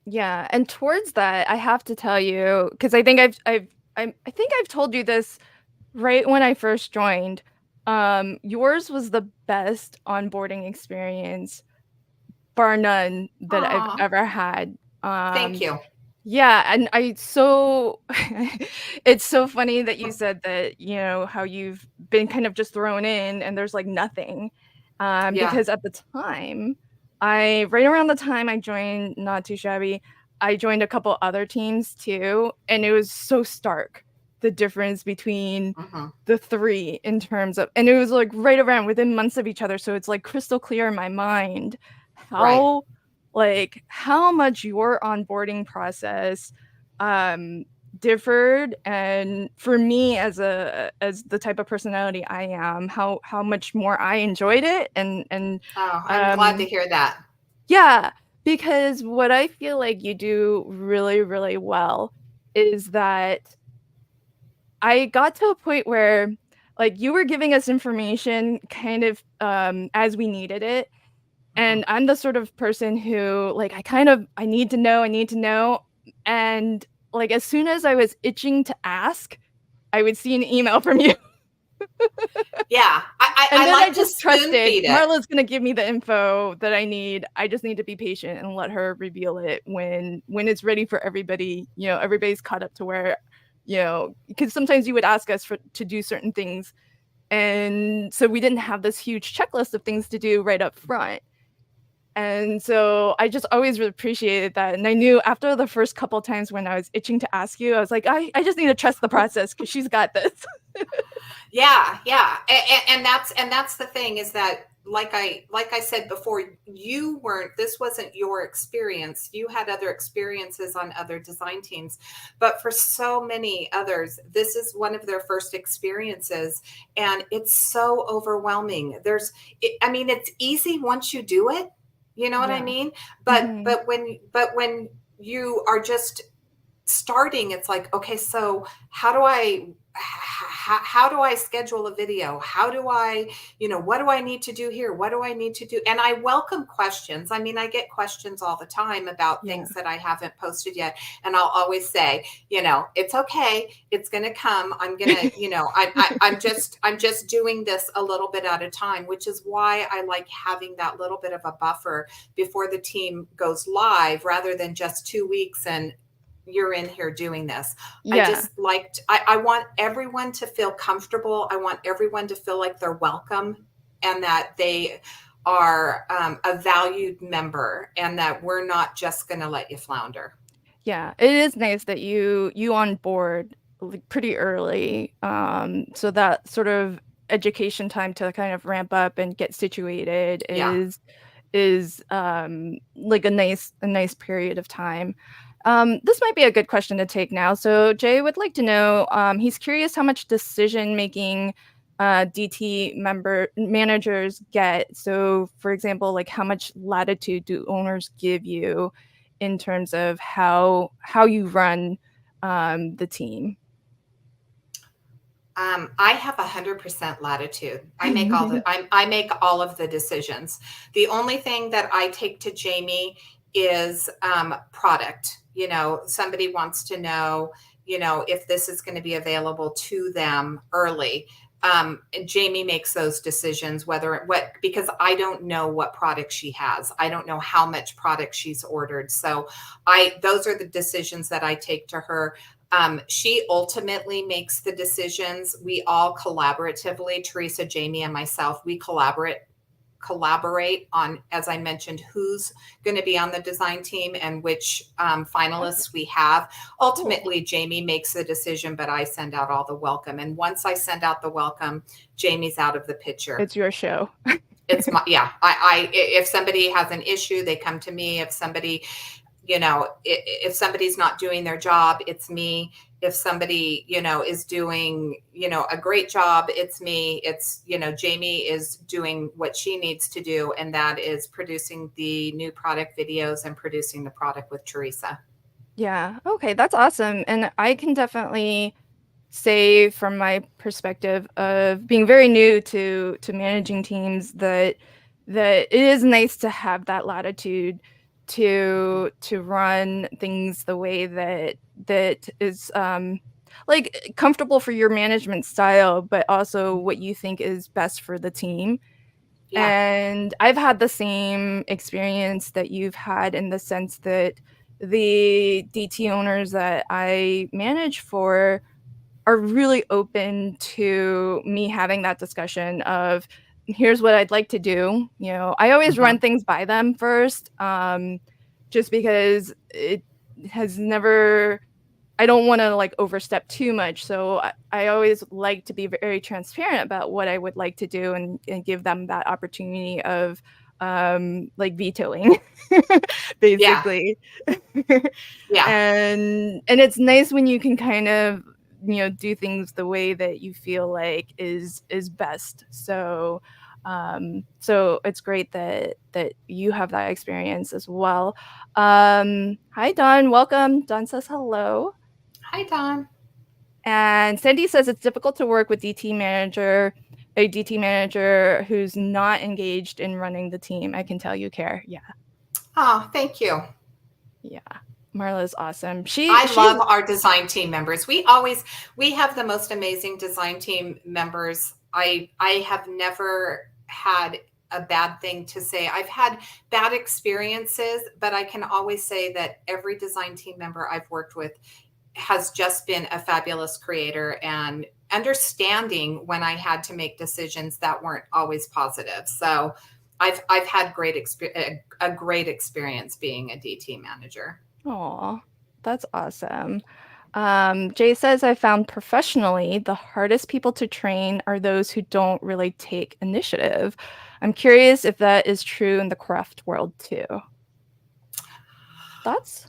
Speaker 1: Yeah, and towards that, I have to tell you because I think I've told you this right when I first joined. Yours was the best onboarding experience, bar none, that I've
Speaker 2: Aw,
Speaker 1: ever had.
Speaker 2: thank you.
Speaker 1: Yeah, and it's so funny that you said that, how you've been kind of just thrown in and there's like nothing.
Speaker 2: Yeah.
Speaker 1: Because at the time, right around the time I joined Not Too Shabby, I joined a couple other teams too, and it was so stark the difference between
Speaker 2: Hmm.
Speaker 1: the three in terms of, and it was like right around within months of each other. So it's like crystal clear in my mind
Speaker 2: Right.
Speaker 1: how how much your onboarding process um differed, and for me as the type of personality I am, how much more I enjoyed it, and
Speaker 2: Oh, I'm glad to
Speaker 1: um
Speaker 2: hear that.
Speaker 1: yeah, because what I feel like you do really really well is that I got to a point where like you were giving us information kind of as we needed it.
Speaker 2: Mhm.
Speaker 1: And I'm the sort of person who like I need to know. And like as soon as I was itching to ask, I would see an email from you.
Speaker 2: Yeah,
Speaker 1: And
Speaker 2: I
Speaker 1: then I
Speaker 2: like to
Speaker 1: just
Speaker 2: spoon
Speaker 1: trusted
Speaker 2: feed it.
Speaker 1: Marla's gonna give me the info that I need. I just need to be patient and let her reveal it when it's ready for everybody. Everybody's caught up to where, because sometimes you would ask us to do certain things, and so we didn't have this huge checklist of things to do right up front. And so I just always really appreciated that. And I knew after the first couple times when I was itching to ask you, I was like, I just need to trust the process because she's got this.
Speaker 2: Yeah, yeah, and that's the thing is that like I said before, you weren't. This wasn't your experience. You had other experiences on other design teams, but for so many others, this is one of their first experiences, and it's so overwhelming. I mean, it's easy once you do it. You know what I
Speaker 1: Yeah.
Speaker 2: mean? But
Speaker 1: Hmm.
Speaker 2: when you are just starting, it's like, okay, so how do I schedule a video? How do I, what do I need to do here? What do I need to do? And I welcome questions. I mean, I get questions all the time about
Speaker 1: Yeah.
Speaker 2: things that I haven't posted yet. And I'll always say, it's okay. It's going to come. I'm going to, I'm just doing this a little bit at a time, which is why I like having that little bit of a buffer before the team goes live rather than just 2 weeks and you're in here doing this.
Speaker 1: Yeah.
Speaker 2: I want everyone to feel comfortable. I want everyone to feel like they're welcome and that they are a valued member and that we're not just going to let you flounder.
Speaker 1: Yeah, it is nice that you on board like pretty early. So that sort of education time to kind of ramp up and get situated
Speaker 2: Yeah.
Speaker 1: is like a nice period of time. This might be a good question to take now. So Jay would like to know, he's curious how much decision making DT member managers get. So for example, like how much latitude do owners give you in terms of how you run the team?
Speaker 2: I have 100% latitude. I make all of the decisions. The only thing that I take to Jamie is product. Somebody wants to know, if this is going to be available to them early. And Jamie makes those decisions because I don't know what product she has. I don't know how much product she's ordered. So those are the decisions that I take to her. She ultimately makes the decisions. We all collaboratively, Teresa, Jamie, and myself, we collaborate on, as I mentioned, who's going to be on the design team and which
Speaker 1: Awesome.
Speaker 2: finalists we have.
Speaker 1: Cool.
Speaker 2: Ultimately, Jamie makes the decision, but I send out all the welcome. And once I send out the welcome, Jamie's out of the picture.
Speaker 1: It's your show.
Speaker 2: It's my, yeah. If somebody has an issue, they come to me. If somebody's not doing their job, it's me. If somebody, is doing, a great job, it's me. It's, Jamie is doing what she needs to do, and that is producing the new product videos and producing the product with Teresa.
Speaker 1: Yeah. Okay, that's awesome. And I can definitely say from my perspective of being very new to managing teams that it is nice to have that latitude to run things the way that is like comfortable for your management style, but also what you think is best for the team.
Speaker 2: Yeah.
Speaker 1: And I've had the same experience that you've had in the sense that the DT owners that I manage for are really open to me having that discussion of here's what I'd like to do. I always run
Speaker 2: Mhm.
Speaker 1: things by them first, just because it has never I don't want to like overstep too much. So I always like to be very transparent about what I would like to do and give them that opportunity of like vetoing
Speaker 2: Yeah.
Speaker 1: basically.
Speaker 2: Yeah.
Speaker 1: And it's nice when you can kind of do things the way that you feel like is best. So it's great that you have that experience as well. Hi Don, welcome. Don says hello.
Speaker 2: Hi, Don.
Speaker 1: And Sandy says it's difficult to work with a DT manager who's not engaged in running the team. I can tell you care. Yeah.
Speaker 2: Oh, thank you.
Speaker 1: Yeah. Marla is awesome.
Speaker 2: I love our design team members. We have the most amazing design team members. I have never had a bad thing to say. I've had bad experiences, but I can always say that every design team member I've worked with has just been a fabulous creator and understanding when I had to make decisions that weren't always positive. So I've had a great experience being a DT manager.
Speaker 1: Aw, that's awesome. Jay says, I found professionally the hardest people to train are those who don't really take initiative. I'm curious if that is true in the craft world too. Thoughts?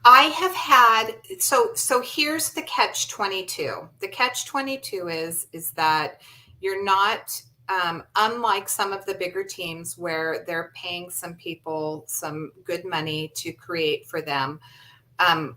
Speaker 2: I have had so here's the catch 22. The catch 22 is that you're not unlike some of the bigger teams where they're paying some people some good money to create for them. Um,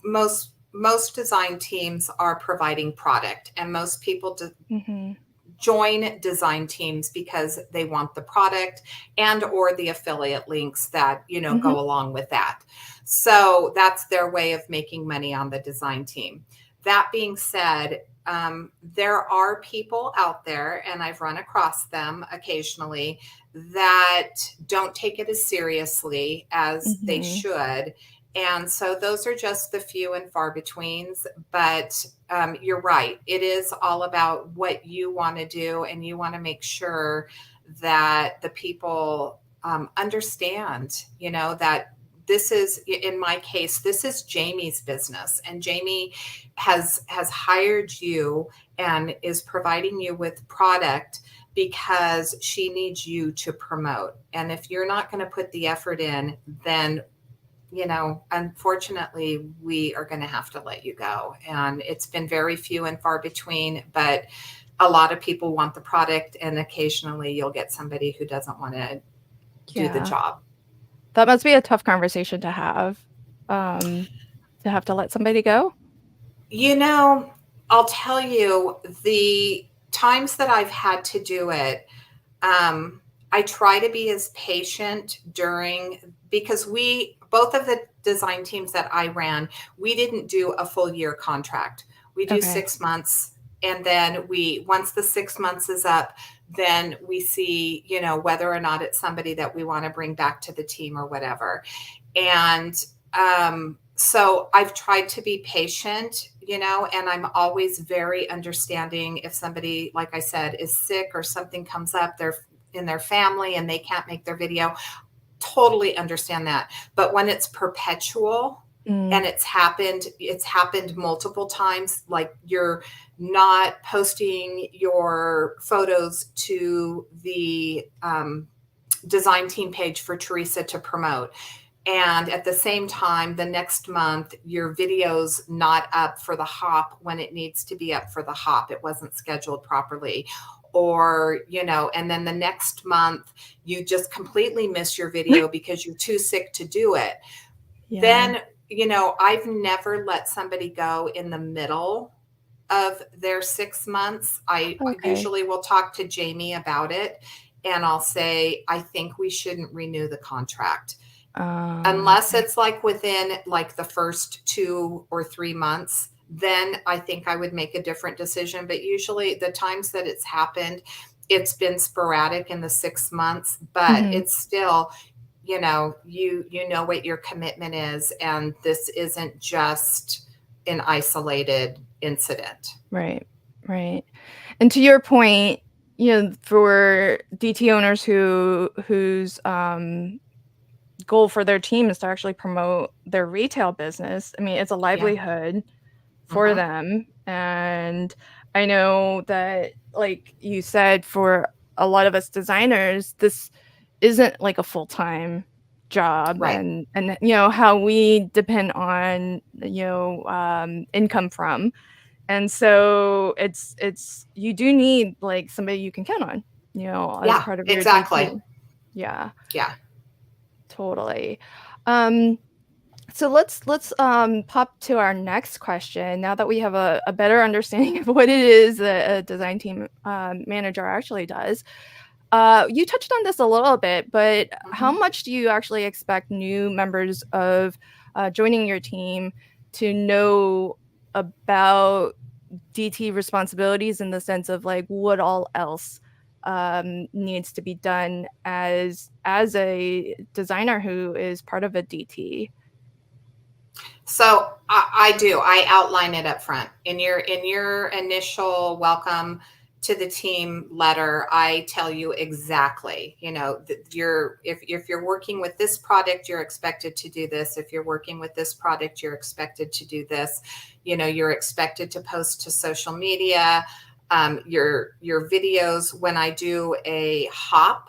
Speaker 2: most design teams are providing product, and most people
Speaker 1: Mm-hmm.
Speaker 2: join design teams because they want the product and or the affiliate links that
Speaker 1: Mm-hmm.
Speaker 2: go along with that. So that's their way of making money on the design team. That being said, there are people out there, and I've run across them occasionally, that don't take it as seriously as they
Speaker 1: Mm-hmm.
Speaker 2: should. And so those are just the few and far betweens. But you're right. It is all about what you want to do, and you want to make sure that the people understand, that this is, in my case, this is Jamie's business, and Jamie has hired you and is providing you with product because she needs you to promote. And if you're not going to put the effort in, then unfortunately, we are going to have to let you go. And it's been very few and far between, but a lot of people want the product, and occasionally you'll get somebody who doesn't want to do the
Speaker 1: Yeah.
Speaker 2: job.
Speaker 1: That must be a tough conversation to have to let somebody go.
Speaker 2: You know, I'll tell you, the times that I've had to do it, I try to be as patient during, because both of the design teams that I ran, we didn't do a full year contract. We do
Speaker 1: Okay.
Speaker 2: 6 months. And then once the 6 months is up, then we see, whether or not it's somebody that we want to bring back to the team or whatever. And so I've tried to be patient, and I'm always very understanding if somebody, like I said, is sick or something comes up, they're in their family and they can't make their video. Totally understand that. But when it's perpetual
Speaker 1: Mm,
Speaker 2: and it's happened multiple times, like you're not posting your photos to the design team page for Teresa to promote, and at the same time the next month your video's not up for the hop when it needs to be up for the hop, it wasn't scheduled properly, or and then the next month you just completely miss your video because you're too sick to do it,
Speaker 1: yeah.
Speaker 2: then I've never let somebody go in the middle of their 6 months. I
Speaker 1: Okay.
Speaker 2: usually will talk to Jamie about it, and I'll say, I think we shouldn't renew the contract unless
Speaker 1: Okay.
Speaker 2: it's like within like the first 2 or 3 months. Then I think I would make a different decision. But usually the times that it's happened, it's been sporadic in the 6 months, but
Speaker 1: Mhm.
Speaker 2: it's still, you know what your commitment is, and this isn't just an isolated incident.
Speaker 1: Right. Right. And to your point, for DT owners whose goal for their team is to actually promote their retail business. I mean, it's a
Speaker 2: Yeah.
Speaker 1: livelihood for
Speaker 2: Hmm.
Speaker 1: them. And I know that, like you said, for a lot of us designers, this isn't like a full-time job,
Speaker 2: Right.
Speaker 1: and how we depend on income from. And so it's you do need like somebody you can count on, as
Speaker 2: Yeah,
Speaker 1: part of your
Speaker 2: exactly.
Speaker 1: DT. Yeah,
Speaker 2: Yeah.
Speaker 1: totally. Um So let's pop to our next question. Now that we have a better understanding of what it is that a design team manager actually does, you touched on this a little bit, but how
Speaker 2: Mhm.
Speaker 1: much do you actually expect new members of joining your team to know about DT responsibilities in the sense of like what all else needs to be done as a designer who is part of a DT?
Speaker 2: So I do. I outline it up front in your initial welcome to the team letter. I tell you exactly. You know, you're if you're working with this product, you're expected to do this. If you're working with this product, you're expected to do this. You know, you're expected to post to social media. Your videos. When I do a hop,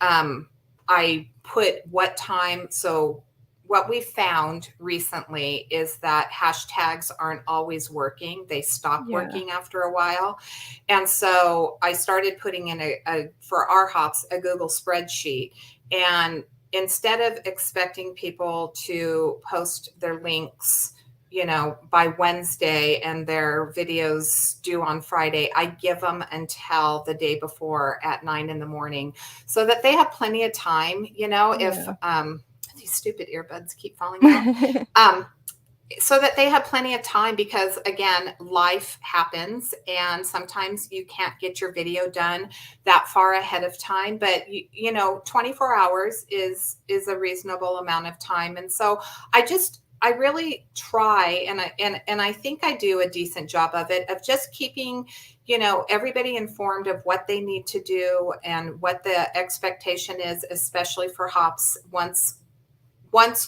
Speaker 2: um, I put what time. So what we found recently is that hashtags aren't always working. They stop
Speaker 1: Yeah,
Speaker 2: working after a while. And so I started putting in for our hops, a Google spreadsheet. And instead of expecting people to post their links, you know, by Wednesday and their videos due on Friday, I give them until the day before at 9 in the morning so that they have plenty of time, you know, if
Speaker 1: yeah.
Speaker 2: these stupid earbuds keep falling out. Um, so that they have plenty of time because again life happens and sometimes you can't get your video done that far ahead of time, but you know 24 hours is a reasonable amount of time. And so I really try and I think I do a decent job of it, of just keeping, you know, everybody informed of what they need to do and what the expectation is, especially for hops once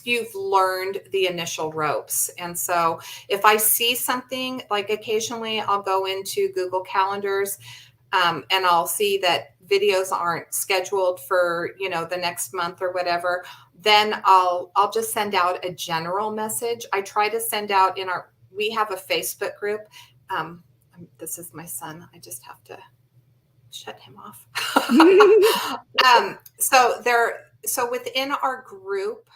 Speaker 2: you've learned the initial ropes. And so if I see something, like occasionally I'll go into Google Calendars, and I'll see that videos aren't scheduled for, you know, the next month or whatever, then I'll just send out a general message. I try to send out we have a Facebook group. Um, this is my son. I just have to shut him off. So within our group,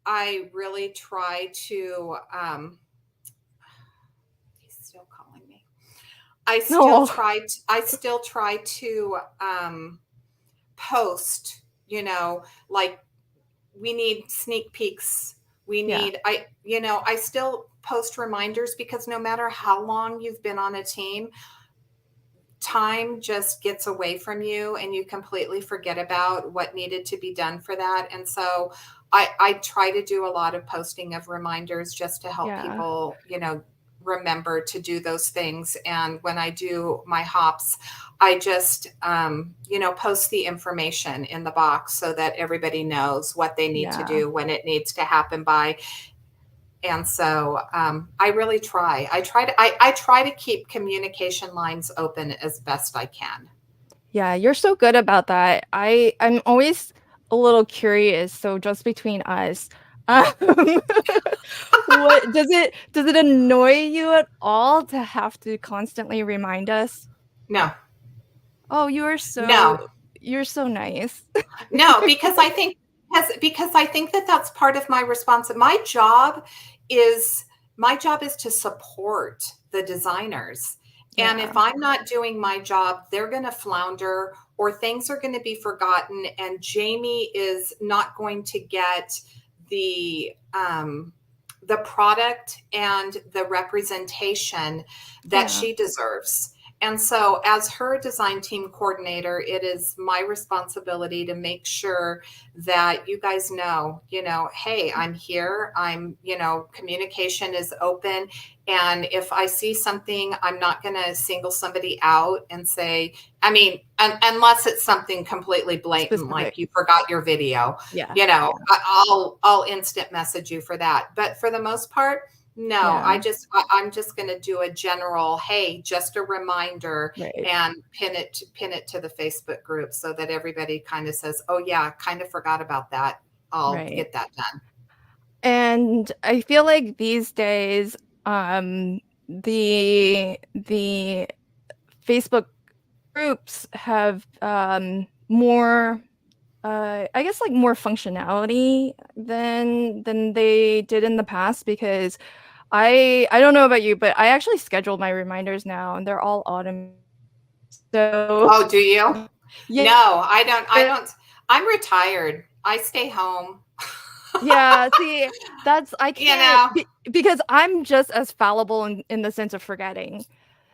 Speaker 2: I really try to, he's still calling me.
Speaker 1: No.
Speaker 2: I still try to post, you know, like we need sneak peeks.
Speaker 1: Yeah,
Speaker 2: You know, I still post reminders because no matter how long you've been on a team, time just gets away from you and you completely forget about what needed to be done for that. And so I try to do a lot of posting of reminders just to help
Speaker 1: yeah,
Speaker 2: people, you know, remember to do those things. And when I do my hops, I just, you know, post the information in the box so that everybody knows what they need to
Speaker 1: yeah,
Speaker 2: do, when it needs to happen by. And so I really try. I try to keep communication lines open as best I can.
Speaker 1: yeah. You're so good about that. I'm always a little curious. So just between us, um, what does it annoy you at all to have to constantly remind us?
Speaker 2: No,
Speaker 1: Oh,
Speaker 2: no,
Speaker 1: you're so nice.
Speaker 2: no, because I think that that's part of my response. Is my job is to support the designers. And
Speaker 1: Yeah,
Speaker 2: if I'm not doing my job, they're going to flounder or things are going to be forgotten. And Jamie is not going to get the product and the representation that
Speaker 1: yeah,
Speaker 2: she deserves. And so, as her design team coordinator, it is my responsibility to make sure that you guys know, you know, hey, I'm here. You know, communication is open. And if I see something, I'm not going to single somebody out and say, I mean, unless it's something completely blatant,
Speaker 1: specific.
Speaker 2: like you forgot your video,
Speaker 1: Yeah,
Speaker 2: you know,
Speaker 1: yeah,
Speaker 2: I'll instant message you for that. But for the most part, no,
Speaker 1: yeah.
Speaker 2: I'm just going to do a general, hey, just a reminder,
Speaker 1: Right,
Speaker 2: and pin it to the Facebook group so that everybody kind of says, "Oh yeah, kind of forgot about that. I'll
Speaker 1: right.
Speaker 2: get that done."
Speaker 1: And I feel like these days, the Facebook groups have more. I guess like more functionality than they did in the past because I don't know about you, but I actually schedule my reminders now and they're all automated. So
Speaker 2: Oh, do you?
Speaker 1: yeah,
Speaker 2: No, I don't. I'm retired. I stay home.
Speaker 1: yeah, see, that's I
Speaker 2: You
Speaker 1: can't
Speaker 2: know?
Speaker 1: because I'm just as fallible in the sense of forgetting.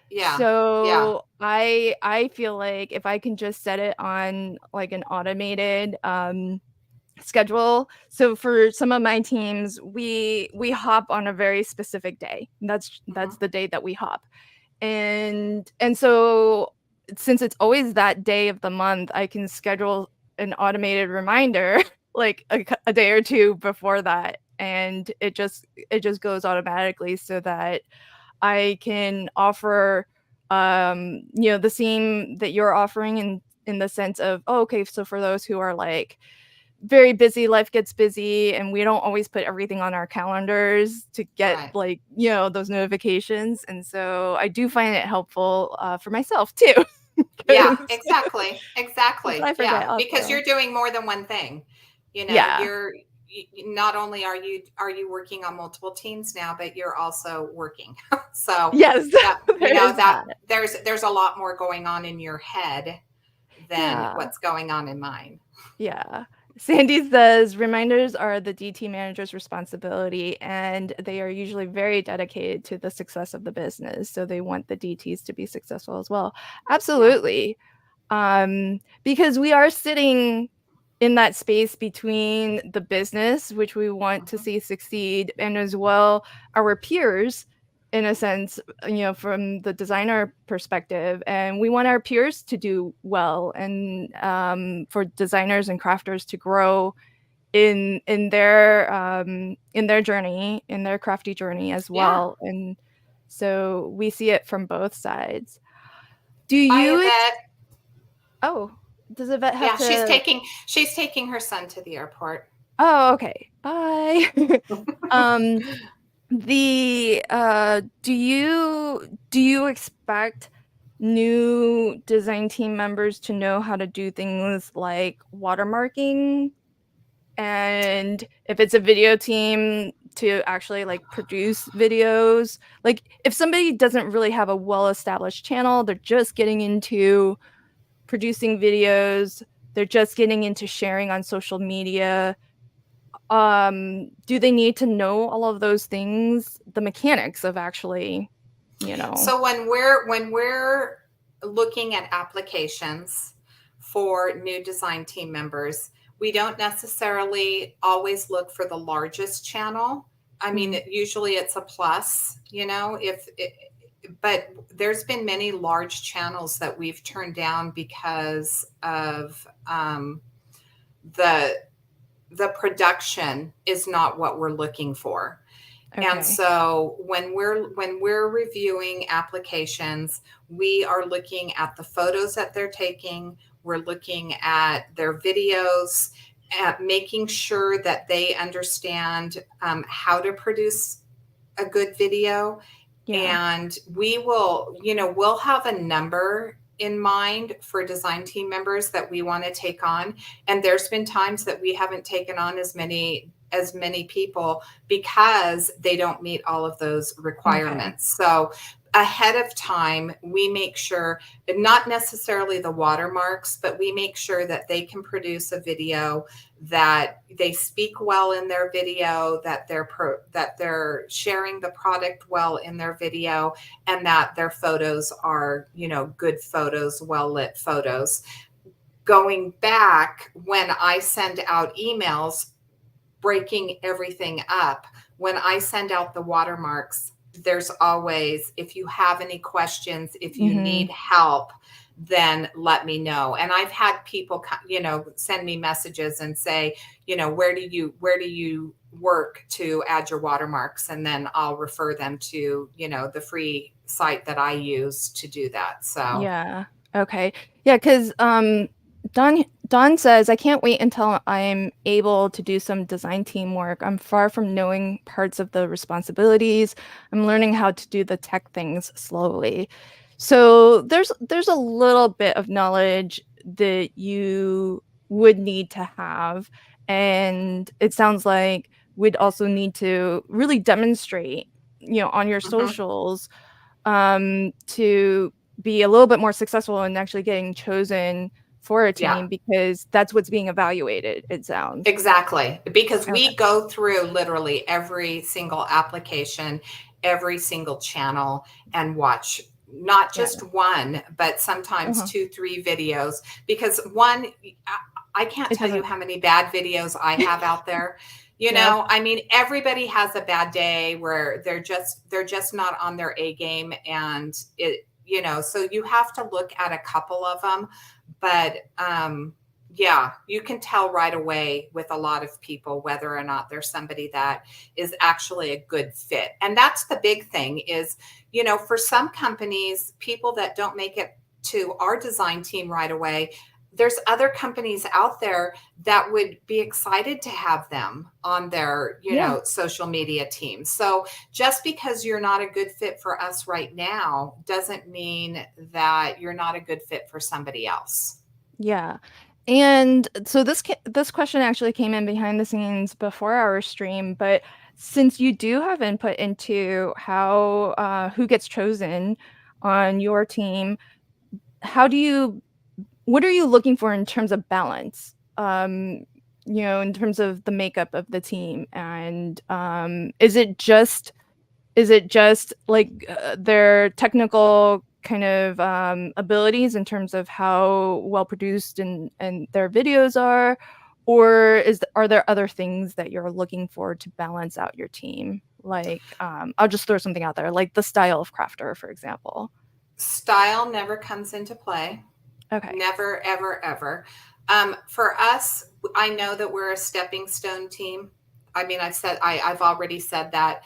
Speaker 2: Yeah. Yeah.
Speaker 1: So I feel like if I can just set it on like an automated schedule. So for some of my teams, we hop on a very specific day. That's
Speaker 2: Hmm.
Speaker 1: the day that we hop. And so since it's always that day of the month, I can schedule an automated reminder like a day or two before that and it just goes automatically so that I can offer the same that you're offering in the sense of, oh, okay, so for those who are like very busy, life gets busy, and we don't always put everything on our calendars to get
Speaker 2: Right.
Speaker 1: like, those notifications. And so I do find it helpful for myself too,
Speaker 2: Yeah,
Speaker 1: because
Speaker 2: exactly. Exactly.
Speaker 1: I
Speaker 2: Yeah,
Speaker 1: forget
Speaker 2: because
Speaker 1: also.
Speaker 2: you're doing more than one thing. You know,
Speaker 1: Yeah.
Speaker 2: not only are you working on multiple teams now, but you're also working. So
Speaker 1: Yes,
Speaker 2: that
Speaker 1: there is
Speaker 2: that
Speaker 1: that.
Speaker 2: there's a lot more going on in your head than
Speaker 1: Yeah.
Speaker 2: what's going on in mine.
Speaker 1: Yeah. Sandy says reminders are the DT manager's responsibility, and they are usually very dedicated to the success of the business. So they want the DTs to be successful as well.
Speaker 2: Yeah.
Speaker 1: Absolutely. Because we are sitting in that space between the business, which we want to
Speaker 2: Mhm.
Speaker 1: see succeed, and as well our peers, in a sense, from the designer perspective. And we want our peers to do well and for designers and crafters to grow in their journey, in their crafty journey as
Speaker 2: Yeah.
Speaker 1: well. And so we see it from both sides. Do
Speaker 2: Bye,
Speaker 1: you
Speaker 2: Yvette.
Speaker 1: Oh, does Yvette have
Speaker 2: Yeah, she's
Speaker 1: to
Speaker 2: taking she's taking her son to the airport.
Speaker 1: Oh, okay. Bye. Um, do you expect new design team members to know how to do things like watermarking? And if it's a video team, to actually like produce videos? Like if somebody doesn't really have a well-established channel, they're just getting into producing videos, they're just getting into sharing on social media, do they need to know all of those things, the mechanics of actually, you know
Speaker 2: So when we're looking at applications for new design team members, we don't necessarily always look for the largest channel. I mean,
Speaker 1: mm,
Speaker 2: usually it's a plus, if it, but there's been many large channels that we've turned down because of the the production is not what we're looking for. And
Speaker 1: okay.
Speaker 2: so when we're reviewing applications, we are looking at the photos that they're taking, we're looking at their videos, at making sure that they understand how to produce a good video.
Speaker 1: Yeah.
Speaker 2: And we'll have a number in mind for design team members that we want to take on. And there's been times that we haven't taken on as many people because they don't meet all of those
Speaker 1: Okay.
Speaker 2: requirements. So ahead of time, we make sure, not necessarily the watermarks, but we make sure that they can produce a video, that they speak well in their video, that they're sharing the product well in their video, and that their photos are, good photos, well lit photos. Going back, when I send out emails breaking everything up, when I send out the watermarks, there's always, if you have any questions, if you need
Speaker 1: Mhm.
Speaker 2: help, then let me know. And I've had people, send me messages and say, where do you work to add your watermarks? And then I'll refer them to, the free site that I use to do that. So,
Speaker 1: Yeah. Okay. Yeah, 'cause, Don says, "I can't wait until I'm able to do some design teamwork. I'm far from knowing parts of the responsibilities. I'm learning how to do the tech things slowly." So there's a little bit of knowledge that would need to have. And it sounds like we'd also need to really demonstrate, on your
Speaker 2: Mm-hmm.
Speaker 1: socials, to be a little bit more successful in actually getting chosen for a
Speaker 2: Yeah.
Speaker 1: team, because that's what's being evaluated, it sounds.
Speaker 2: Exactly, because
Speaker 1: Okay.
Speaker 2: we go through literally every single application, every single channel, and watch not
Speaker 1: Yeah.
Speaker 2: just one, but sometimes
Speaker 1: Uh-huh.
Speaker 2: two, three videos. Because one, I can't
Speaker 1: It
Speaker 2: tell you
Speaker 1: doesn't.
Speaker 2: how many bad videos I have out there.
Speaker 1: Yep.
Speaker 2: I mean, everybody has a bad day where they're just not on their A game, and so you have to look at a couple of them, but yeah, you can tell right away with a lot of people whether or not there's somebody that is actually a good fit. And that's the big thing is, for some companies, people that don't make it to our design team right away, there's other companies out there that would be excited to have them on their,
Speaker 1: Yeah.
Speaker 2: social media team. So just because you're not a good fit for us right now doesn't mean that you're not a good fit for somebody else.
Speaker 1: Yeah. And so this question actually came in behind the scenes before our stream, but since you do have input into how who gets chosen on your team, how do you what are you looking for in terms of balance? In terms of the makeup of the team, and is it just like, their technical kind of, abilities in terms of how well produced and their videos are? Or are there other things that you're looking for to balance out your team? Like, I'll just throw something out there, like the style of crafter, for example.
Speaker 2: Style never comes into play.
Speaker 1: Okay.
Speaker 2: Never, ever, ever. For us, I know that we're a stepping stone team. I mean, I've already said that.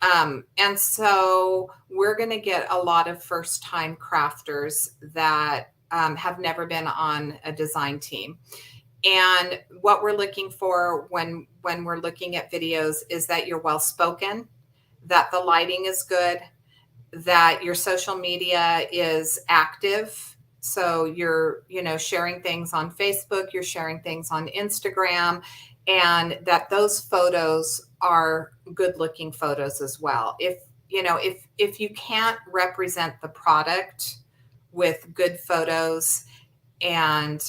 Speaker 2: And so we're going to get a lot of first time crafters that have never been on a design team. And what we're looking for when we're looking at videos is that you're well spoken, that the lighting is good, that your social media is active. So you're, sharing things on Facebook, you're sharing things on Instagram, and that those photos are good looking photos as well. If you can't represent the product with good photos and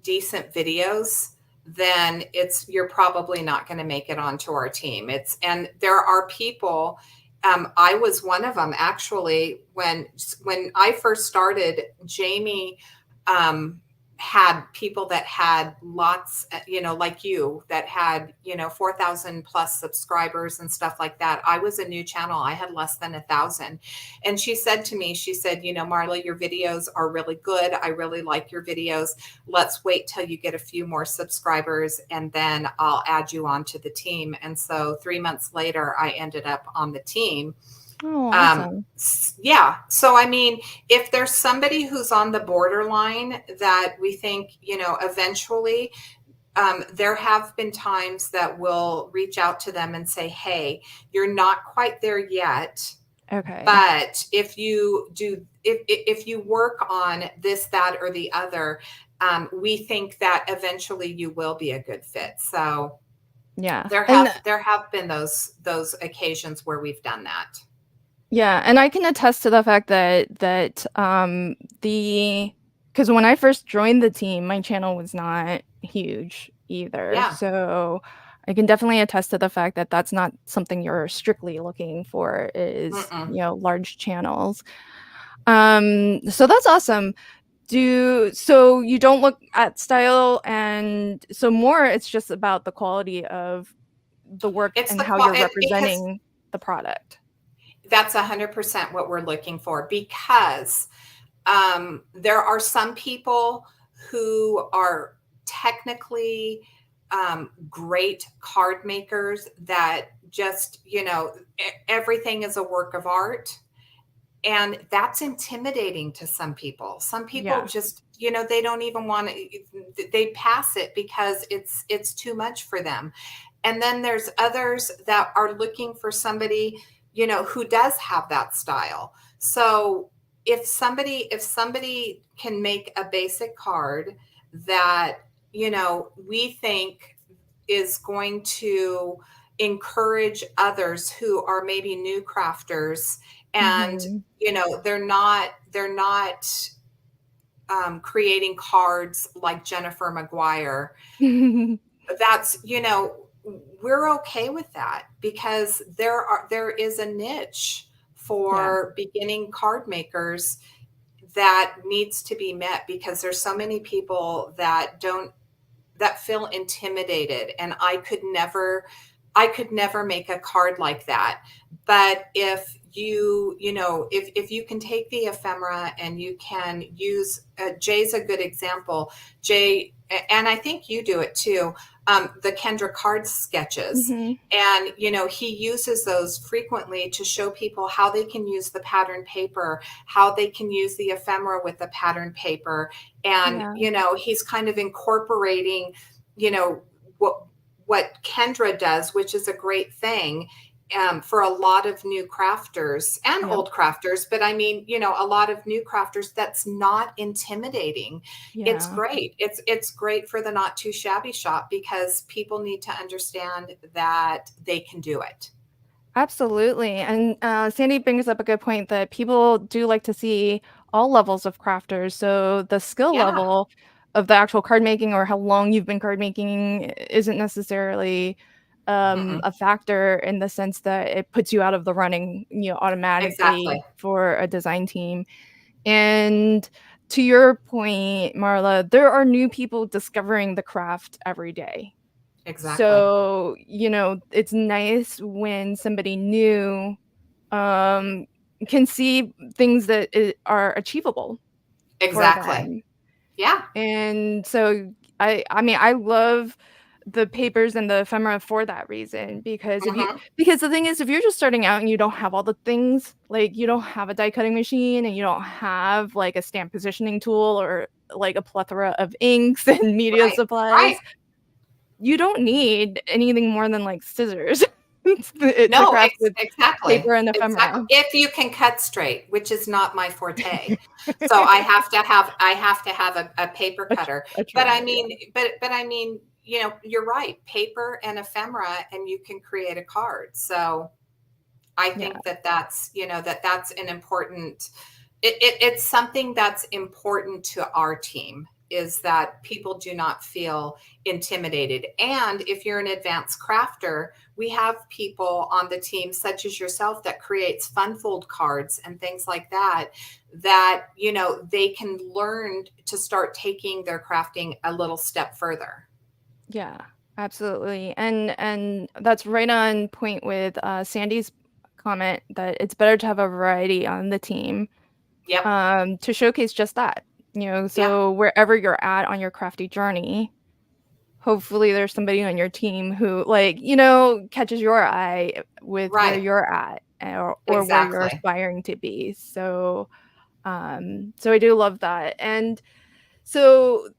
Speaker 2: decent videos, then you're probably not going to make it onto our team. And there are people. I was one of them actually when I first started. Jamie um, had people that had lots, like you, that had 4,000 plus subscribers and stuff like that. I was a new channel. I had less than 1,000, and she said to me, she said, Marla, your videos are really good. I really like your videos. Let's wait till you get a few more subscribers and then I'll add you onto the team. And so 3 months later, I ended up on the team.
Speaker 1: Oh,
Speaker 2: Um,
Speaker 1: awesome.
Speaker 2: yeah. So, I mean, if there's somebody who's on the borderline that we think, eventually, there have been times that we'll reach out to them and say, hey, you're not quite there yet,
Speaker 1: Okay.
Speaker 2: but if you work on this, that, or the other, we think that eventually you will be a good fit. So
Speaker 1: Yeah.
Speaker 2: there
Speaker 1: And
Speaker 2: have been those occasions where we've done that.
Speaker 1: yeah, and I can attest to the fact that the because when I first joined the team, my channel was not huge either.
Speaker 2: Yeah.
Speaker 1: So I can definitely attest to the fact that that's not something you're strictly looking for, is,
Speaker 2: Mm-mm.
Speaker 1: large channels. So that's awesome. So you don't look at style, and so more it's just about the quality of the work
Speaker 2: It's
Speaker 1: and
Speaker 2: the
Speaker 1: how
Speaker 2: qual
Speaker 1: you're
Speaker 2: and because
Speaker 1: representing the product.
Speaker 2: that's 100% what we're looking for, because there are some people who are technically great card makers that just, everything is a work of art. And that's intimidating to some people. Some people
Speaker 1: Yeah.
Speaker 2: just, they don't even want to, they pass it because it's too much for them. And then there's others that are looking for somebody, who does have that style. So if somebody can make a basic card that we think is going to encourage others who are maybe new crafters, and
Speaker 1: Mhm.
Speaker 2: they're not creating cards like Jennifer McGuire. That's, we're okay with that, because there is a niche
Speaker 1: Yeah,
Speaker 2: for beginning card makers that needs to be met, because there's so many people that feel intimidated, and I could never make a card like that. But if if you can take the ephemera and you can use, Jay's a good example. Jay, and I think you do it too, the Kendra card sketches.
Speaker 1: mhm,
Speaker 2: And he uses those frequently to show people how they can use the pattern paper, how they can use the ephemera with the pattern paper. And
Speaker 1: yeah,
Speaker 2: he's kind of incorporating you know what Kendra does, which is a great thing, for a lot of new crafters and
Speaker 1: yep,
Speaker 2: old crafters. But I mean, a lot of new crafters, that's not intimidating. It's
Speaker 1: yeah.
Speaker 2: great. It's great for the not too shabby shop, because people need to understand that they can do it.
Speaker 1: Absolutely. And Sandy brings up a good point that people do like to see all levels of crafters. So the skill
Speaker 2: Yeah.
Speaker 1: level of the actual card making or how long you've been card making isn't necessarily
Speaker 2: Mm-mm.
Speaker 1: a factor in the sense that it puts you out of the running,
Speaker 2: Exactly.
Speaker 1: automatically for a design team. And to your point, Marla, there are new people discovering the craft every day.
Speaker 2: Exactly.
Speaker 1: So, it's nice when somebody new, um, can see things that are achievable for
Speaker 2: Exactly.
Speaker 1: them.
Speaker 2: Yeah.
Speaker 1: And so I mean, I love the papers and the ephemera for that reason because
Speaker 2: Hmm.
Speaker 1: because the thing is if you're just starting out and you don't have all the things, like you don't have a die cutting machine and you don't have like a stamp positioning tool or like a plethora of inks and media
Speaker 2: Right. Right.
Speaker 1: supplies, you don't need anything more than, like, scissors to
Speaker 2: No,
Speaker 1: craft with
Speaker 2: exactly.
Speaker 1: paper and
Speaker 2: Exactly.
Speaker 1: ephemera.
Speaker 2: If you can cut straight, which is not my forte. So I have to have a paper
Speaker 1: A
Speaker 2: cutter.
Speaker 1: a
Speaker 2: But I
Speaker 1: trimmer, yeah.
Speaker 2: mean, but I mean, you're right. Paper and ephemera, and you can create a card. So I
Speaker 1: Yeah,
Speaker 2: think that's an important, it's something that's important to our team, is that people do not feel intimidated. And if you're an advanced crafter, we have people on the team such as yourself that creates fun fold cards and things like that they can learn to start taking their crafting a little step further.
Speaker 1: yeah, absolutely, and that's right on point with, Sandy's comment that it's better to have a variety on the team,
Speaker 2: Yep.
Speaker 1: to showcase just that,
Speaker 2: Yeah.
Speaker 1: so wherever you're at on your crafty journey, hopefully there's somebody on your team who, like, catches your eye with where
Speaker 2: Right.
Speaker 1: you're at, or where you're
Speaker 2: Exactly.
Speaker 1: aspiring to be, so I do love that, and so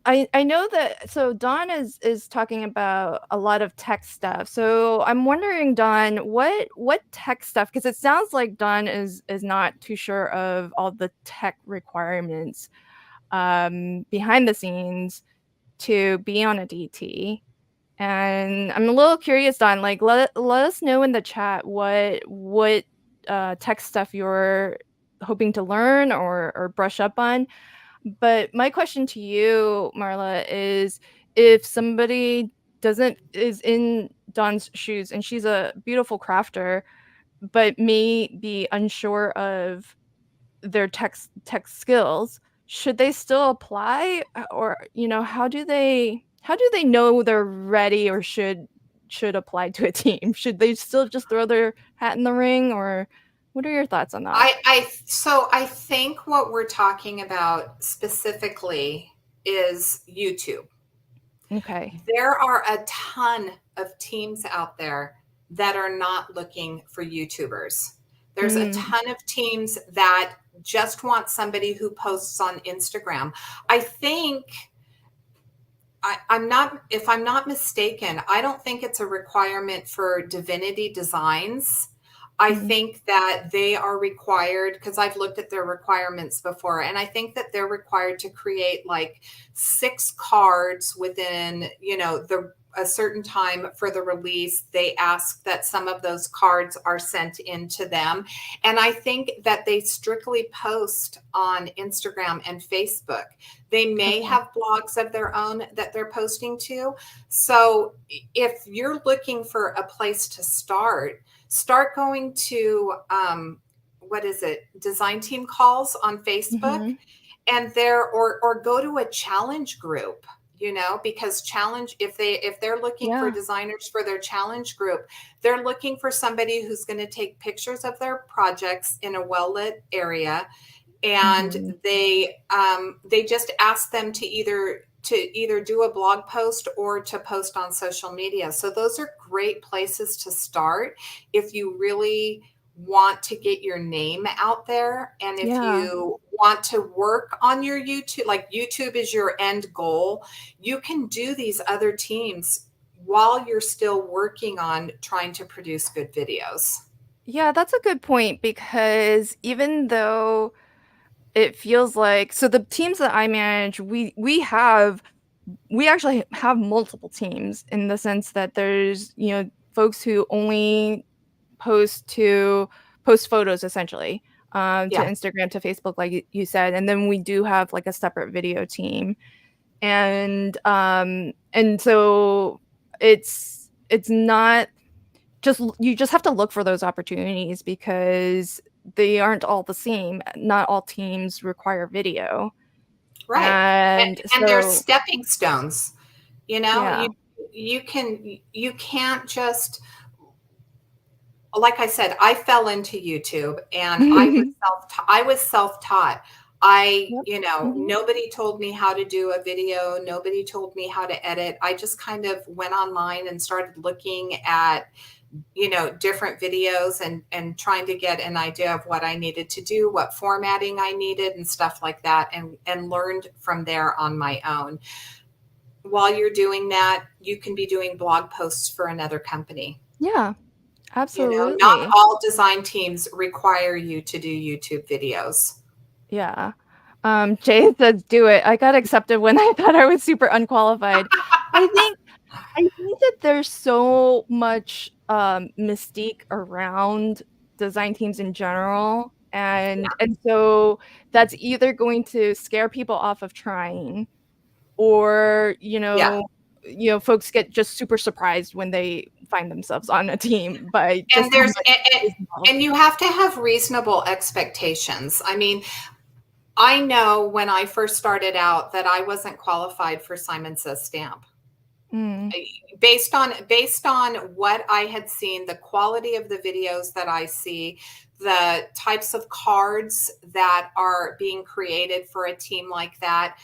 Speaker 1: I know that so Dawn is talking about a lot of tech stuff. So I'm wondering, Dawn, what tech stuff? Because it sounds like Dawn is not too sure of all the tech requirements behind the scenes to be on a DT. And I'm a little curious, Don, like let us know in the chat what tech stuff you're hoping to learn or brush up on. But my question to you, Marla, is if somebody doesn't is in Dawn's shoes and she's a beautiful crafter, but may be unsure of their tech skills, should they still apply? Or, how do they know they're ready or should apply to a team? Should they still just throw their hat in the ring, or what are your thoughts on that?
Speaker 2: I think what we're talking about specifically is YouTube.
Speaker 1: Okay.
Speaker 2: There are a ton of teams out there that are not looking for YouTubers. There's a
Speaker 1: Mm,
Speaker 2: ton of teams that just want somebody who posts on Instagram. I think I'm not, if I'm not mistaken, I don't think it's a requirement for Divinity Designs. I
Speaker 1: Mm.
Speaker 2: think that they are required, because I've looked at their requirements before, and I think that they're required to create like 6 cards within, the a certain time for the release. They ask that some of those cards are sent in to them. And I think that they strictly post on Instagram and Facebook. They may
Speaker 1: Okay.
Speaker 2: have blogs of their own that they're posting to. So if you're looking for a place to start going to what is it, design team calls on Facebook,
Speaker 1: Mhm.
Speaker 2: and or go to a challenge group, because challenge, if they're looking for
Speaker 1: Yeah.
Speaker 2: designers for their challenge group, they're looking for somebody who's going to take pictures of their projects in a well lit area, and
Speaker 1: Mhm.
Speaker 2: they just ask them to either do a blog post or to post on social media. So those are great places to start if you really want to get your name out there, and if
Speaker 1: Yeah.
Speaker 2: you want to work on your YouTube, like YouTube is your end goal, you can do these other teams while you're still working on trying to produce good videos.
Speaker 1: Yeah, that's a good point because even though it feels like so the teams that I manage, we actually have multiple teams in the sense that there's, folks who only post to post photos essentially, to
Speaker 2: Yeah,
Speaker 1: Instagram, to Facebook, like you said, and then we do have like a separate video team. And so it's not just you just have to look for those opportunities because they aren't all the same. Not all teams require video.
Speaker 2: right.
Speaker 1: And
Speaker 2: And there's
Speaker 1: so
Speaker 2: stepping stones. You know,
Speaker 1: yeah.
Speaker 2: you you can't just, like I said, I fell into YouTube, and I was self-taught.
Speaker 1: Yep. Mhm.
Speaker 2: Nobody told me how to do a video, nobody told me how to edit. I just kind of went online and started looking at, different videos, and trying to get an idea of what I needed to do, what formatting I needed and stuff like that, and learned from there on my own. While you're doing that, you can be doing blog posts for another company.
Speaker 1: Yeah,
Speaker 2: Not
Speaker 1: absolutely.
Speaker 2: all design teams require you to do YouTube videos.
Speaker 1: Yeah. Jay says, "Do it." I got accepted when I thought I was super unqualified. I think I think that there's so much, mystique around design teams in general, and so that's either going to scare people off of trying or,
Speaker 2: Yeah.
Speaker 1: folks get just super surprised when they find themselves on a team by
Speaker 2: And
Speaker 1: just how
Speaker 2: there's
Speaker 1: much is involved.
Speaker 2: and you have to have reasonable expectations. I mean, I know when I first started out that I wasn't qualified for Simon Says Stamp.
Speaker 1: Mm,
Speaker 2: Based on what I had seen, the quality of the videos that I see, the types of cards that are being created for a team like that,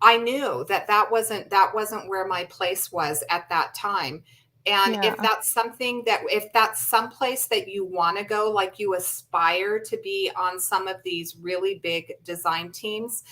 Speaker 2: I knew that that wasn't where my place was at that time. And
Speaker 1: yeah,
Speaker 2: if that's someplace that you want to go, like you aspire to be on some of these really big design teams,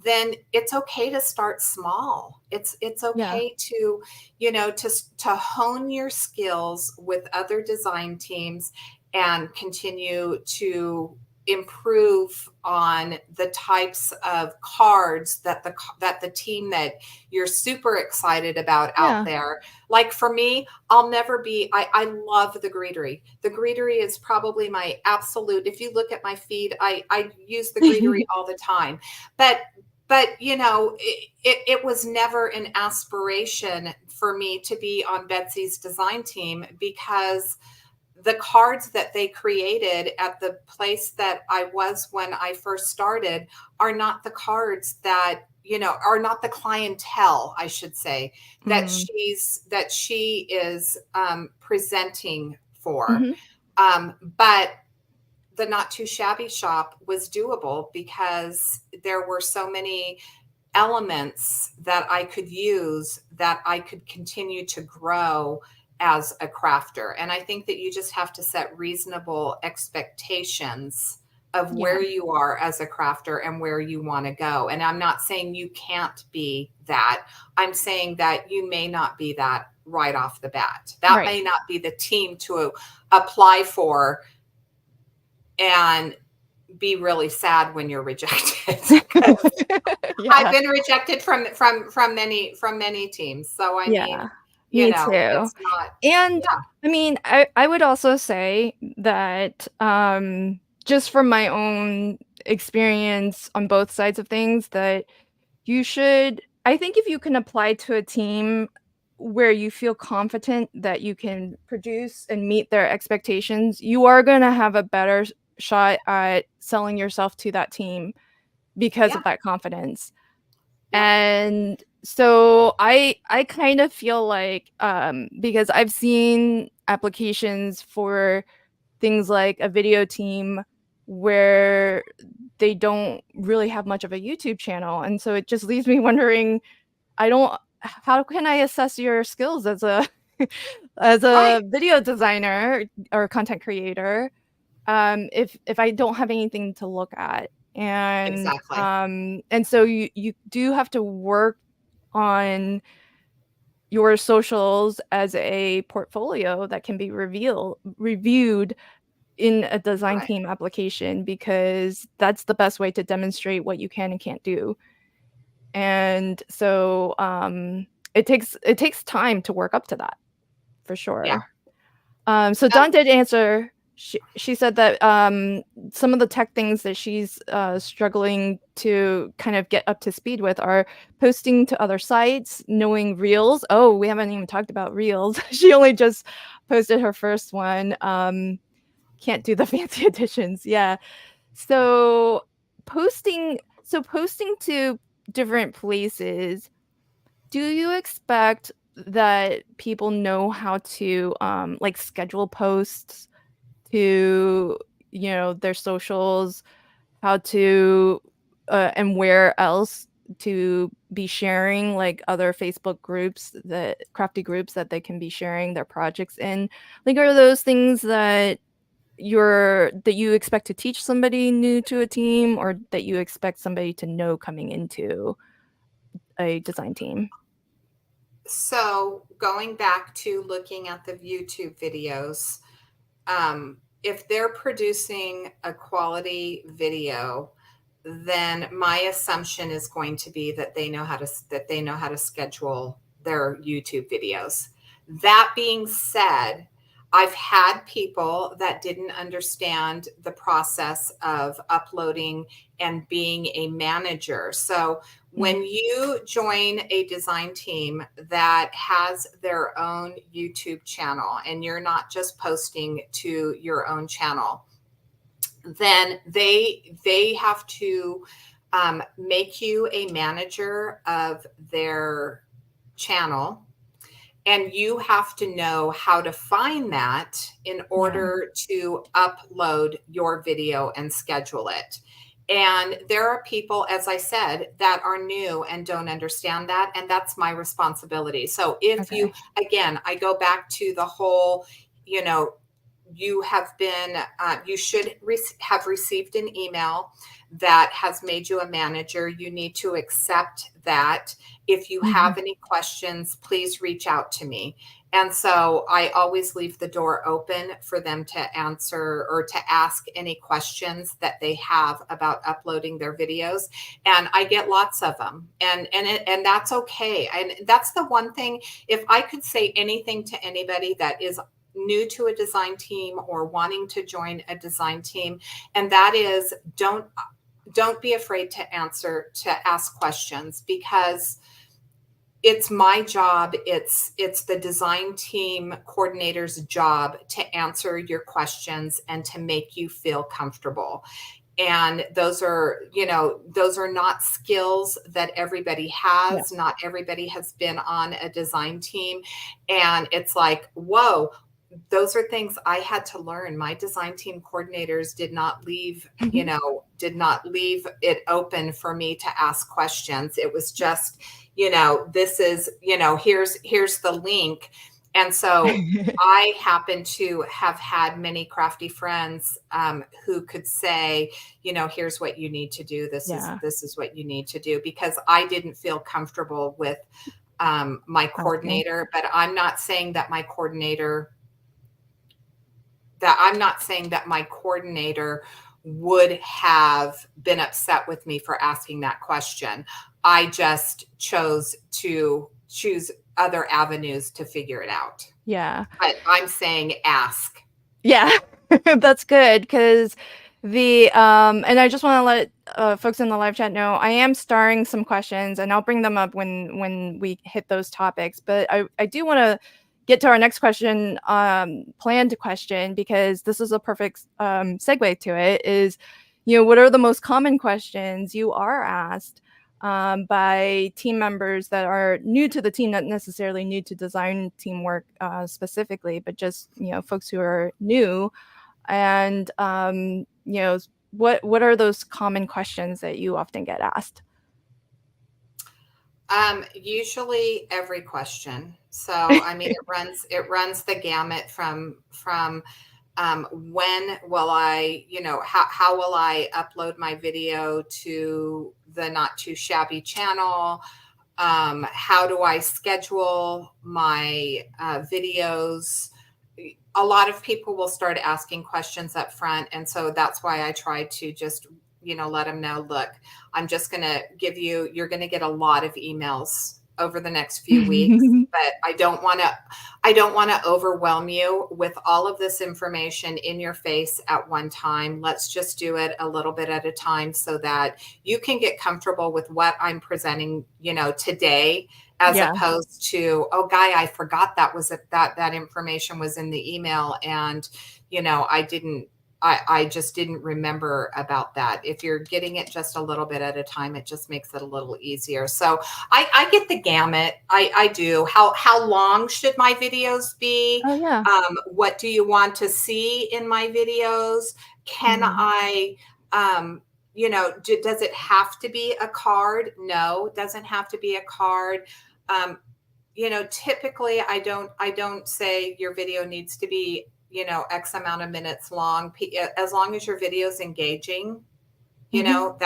Speaker 2: then it's okay to start small. It's
Speaker 1: yeah,
Speaker 2: okay to, to hone your skills with other design teams and continue to improve on the types of cards that the team that you're super excited about out
Speaker 1: yeah.
Speaker 2: there. Like for me, I love the greetery. The greetery is probably my absolute, if you look at my feed, I use the greetery all the time. But it was never an aspiration for me to be on Betsy's design team, because the cards that they created at the place that I was when I first started are not the cards that, are not the clientele, I should say, that
Speaker 1: Mm,
Speaker 2: she is presenting for.
Speaker 1: mhm,
Speaker 2: But the Not Too Shabby shop was doable because there were so many elements that I could use, that I could continue to grow as a crafter. And I think that you just have to set reasonable expectations of
Speaker 1: yeah,
Speaker 2: where you are as a crafter and where you want to go. And I'm not saying you can't be that. I'm saying that you may not be that right off the bat. That
Speaker 1: right.
Speaker 2: may not be the team to apply for, and be really sad when you're rejected. 'Cause I've
Speaker 1: Yeah.
Speaker 2: been rejected from many teams. So I
Speaker 1: Yeah.
Speaker 2: mean,
Speaker 1: Me too.
Speaker 2: it's not.
Speaker 1: And,
Speaker 2: Yeah,
Speaker 1: I mean, I would also say that, just from my own experience on both sides of things, that you should I think if you can apply to a team where you feel confident that you can produce and meet their expectations, you are gonna have a better shot at selling yourself to that team because
Speaker 2: yeah,
Speaker 1: of that confidence.
Speaker 2: yep,
Speaker 1: And so I kind of feel like, because I've seen applications for things like a video team where they don't really have much of a YouTube channel, and so it just leaves me wondering, I don't how can I assess your skills as a as
Speaker 2: right,
Speaker 1: a video designer or content creator, if I don't have anything to look at?
Speaker 2: exactly,
Speaker 1: And so you do have to work on your socials as a portfolio that can be reviewed in a design
Speaker 2: right,
Speaker 1: team application, because that's the best way to demonstrate what you can and can't do. And so, it takes time to work up to that, for
Speaker 2: yeah.
Speaker 1: sure. So
Speaker 2: That,
Speaker 1: Dawn did answer. She said that, some of the tech things that she's, struggling to kind of get up to speed with are posting to other sites, knowing Reels. Oh, we haven't even talked about Reels. She only just posted her first one. Can't do the fancy editions. Yeah. So posting to different places, do you expect that people know how to, like, schedule posts to, their socials, how to, and where else to be sharing, like, other Facebook groups, that crafty groups that they can be sharing their projects in? Like, are those things that you expect to teach somebody new to a team, or that you expect somebody to know coming into a design team?
Speaker 2: so going back to looking at the YouTube videos, if they're producing a quality video, then my assumption is going to be that they know how to schedule their YouTube videos. That being said, I've had people that didn't understand the process of uploading and being a manager. So
Speaker 1: Mhm.
Speaker 2: when you join a design team that has their own YouTube channel and you're not just posting to your own channel, then they have to make you a manager of their channel, and you have to know how to find that in
Speaker 1: Yeah.
Speaker 2: order to upload your video and schedule it. And there are people, as I said, that are new and don't understand that. And that's my responsibility. So if you,
Speaker 1: Okay.
Speaker 2: again, I go back to the whole, you know, you have been, you should have received an email that has made you a manager. You need to accept that. If you
Speaker 1: Mhm.
Speaker 2: have any questions, please reach out to me. And so I always leave the door open for them to answer or to ask any questions that they have about uploading their videos. And I get lots of them. And that's okay. And that's the one thing, if I could say anything to anybody that is new to a design team or wanting to join a design team, and that is, don't be afraid to ask questions, because it's my job, it's the design team coordinator's job to answer your questions and to make you feel comfortable. And those are not skills that everybody
Speaker 1: Yeah.
Speaker 2: has. Not everybody has been on a design team, and it's like, whoa, those are things I had to learn. My design team coordinators did not leave it open for me to ask questions. It was just, this is, here's the link. And so I happen to have had many crafty friends who could say, here's what you need to do.
Speaker 1: Yeah.
Speaker 2: This is what you need to do, because I didn't feel comfortable with my
Speaker 1: Asking.
Speaker 2: coordinator. But I'm not saying that my coordinator I'm not saying that my coordinator would have been upset with me for asking that question. I just chose to choose other avenues to figure it out.
Speaker 1: Yeah.
Speaker 2: But I'm saying ask.
Speaker 1: Yeah, that's good because and I just want to let folks in the live chat know I am starring some questions and I'll bring them up when we hit those topics. But I do want to get to our next question, planned question, because this is a perfect segue to it. Is, what are the most common questions you are asked by team members that are new to the team, not necessarily new to design teamwork specifically, but just folks who are new, and what are those common questions that you often get asked?
Speaker 2: Usually every question. So I mean, it runs the gamut from when will I, how will I upload my video to the Not Too Shabby channel? How do I schedule my videos? A lot of people will start asking questions up front. And so that's why I try to just, let them know, look, I'm just going to you're going to get a lot of emails over the next few weeks, but I don't want to overwhelm you with all of this information in your face at one time. Let's just do it a little bit at a time so that you can get comfortable with what I'm presenting, today, as
Speaker 1: Yeah.
Speaker 2: opposed to, oh, Guy, I forgot that information was in the email, and I just didn't remember about that. If you're getting it just a little bit at a time, it just makes it a little easier. So I get the gamut. I do. How long should my videos be?
Speaker 1: Oh yeah.
Speaker 2: What do you want to see in my videos? Can
Speaker 1: Mhm.
Speaker 2: I, does it have to be a card? No, it doesn't have to be a card. Um, typically I don't say your video needs to be, X amount of minutes long. As long as your video is engaging,
Speaker 1: Mhm.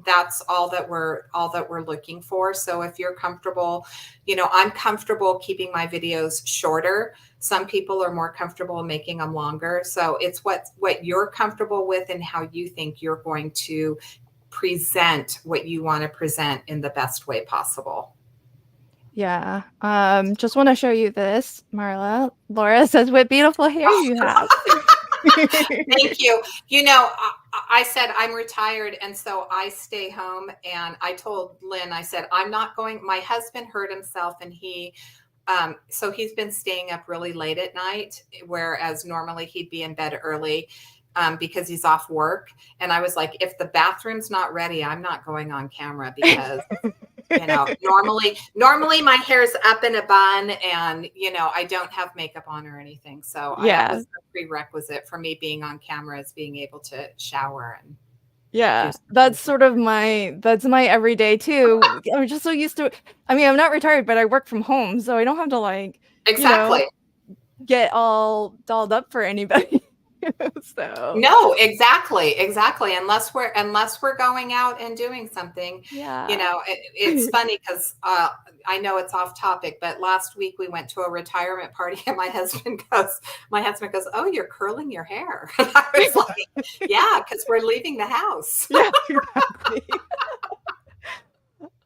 Speaker 2: that's all that we're looking for. So if you're comfortable, I'm comfortable keeping my videos shorter. Some people are more comfortable making them longer. So it's what you're comfortable with and how you think you're going to present what you want to present in the best way possible.
Speaker 1: Yeah. Just want to show you this, Marla. Laura says, "What beautiful hair you have."
Speaker 2: Thank you. I said I'm retired, and so I stay home. And I told Lynn, I said, I'm not going. My husband hurt himself, and so he's been staying up really late at night, whereas normally he'd be in bed early, because he's off work. And I was like, if the bathroom's not ready, I'm not going on camera, because normally my hair's up in a bun, and I don't have makeup on or anything. So that
Speaker 1: Yeah.
Speaker 2: was a prerequisite for me being on camera, is being able to shower and do
Speaker 1: Yeah,
Speaker 2: something.
Speaker 1: that's my everyday too. I'm just so used to, I mean, I'm not retired, but I work from home, so I don't have to you know,
Speaker 2: Exactly.
Speaker 1: get all dolled up for anybody. So,
Speaker 2: No, exactly. Unless we're going out and doing something,
Speaker 1: yeah.
Speaker 2: it's funny because I know it's off topic, but last week we went to a retirement party, and my husband goes, "Oh, you're curling your hair." And I was like, "Yeah, because we're leaving the house."
Speaker 1: Yeah, exactly.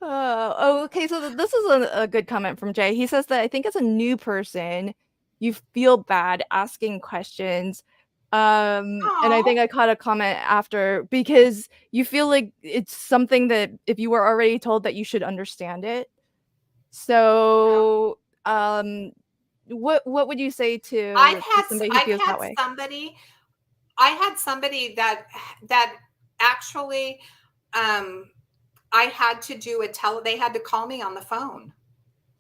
Speaker 1: Okay, so this is a good comment from Jay. He says that I think as a new person, you feel bad asking questions. And I think
Speaker 2: Oh,
Speaker 1: I caught a comment after because you feel like it's something that if you were already told that you should understand it. So, what would you say
Speaker 2: I've
Speaker 1: to
Speaker 2: had
Speaker 1: somebody who
Speaker 2: I've
Speaker 1: feels
Speaker 2: had
Speaker 1: that way?
Speaker 2: somebody I had somebody that actually, um I had to do they had to call me on the phone.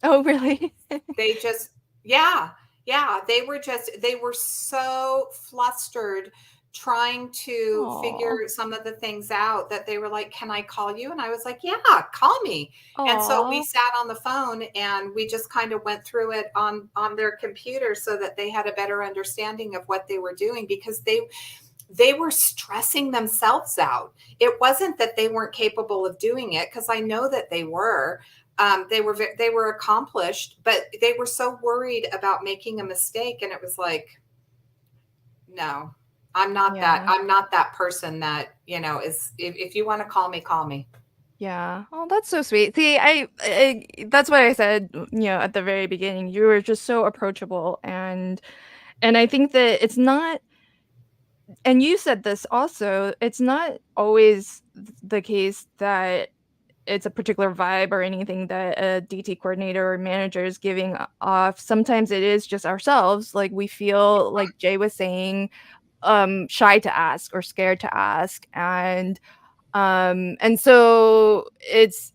Speaker 1: Oh, really?
Speaker 2: They just, yeah, yeah, they were so flustered trying to
Speaker 1: Aw.
Speaker 2: figure some of the things out, that they were like, "Can I call you?" And I was like, "Yeah, call me." And so we
Speaker 1: Aw.
Speaker 2: sat on the phone, and we just kind of went through it on their computer, so that they had a better understanding of what they were doing, because they were stressing themselves out. It wasn't that they weren't capable of doing it, because I know that they were. They were accomplished, but they were so worried about making a mistake, and it was like, no. I'm
Speaker 1: Yeah.
Speaker 2: not that person that, is, if you want to call me.
Speaker 1: Yeah. Oh, that's so sweet. See, that's why I said, at the very beginning, you were just so approachable, and I think that it's not, and you said this also, it's not always the case that it's a particular vibe or anything that a DT coordinator or manager is giving off. Sometimes it is just ourselves. Like we feel like Jay was saying, shy to ask or scared to ask. And so it's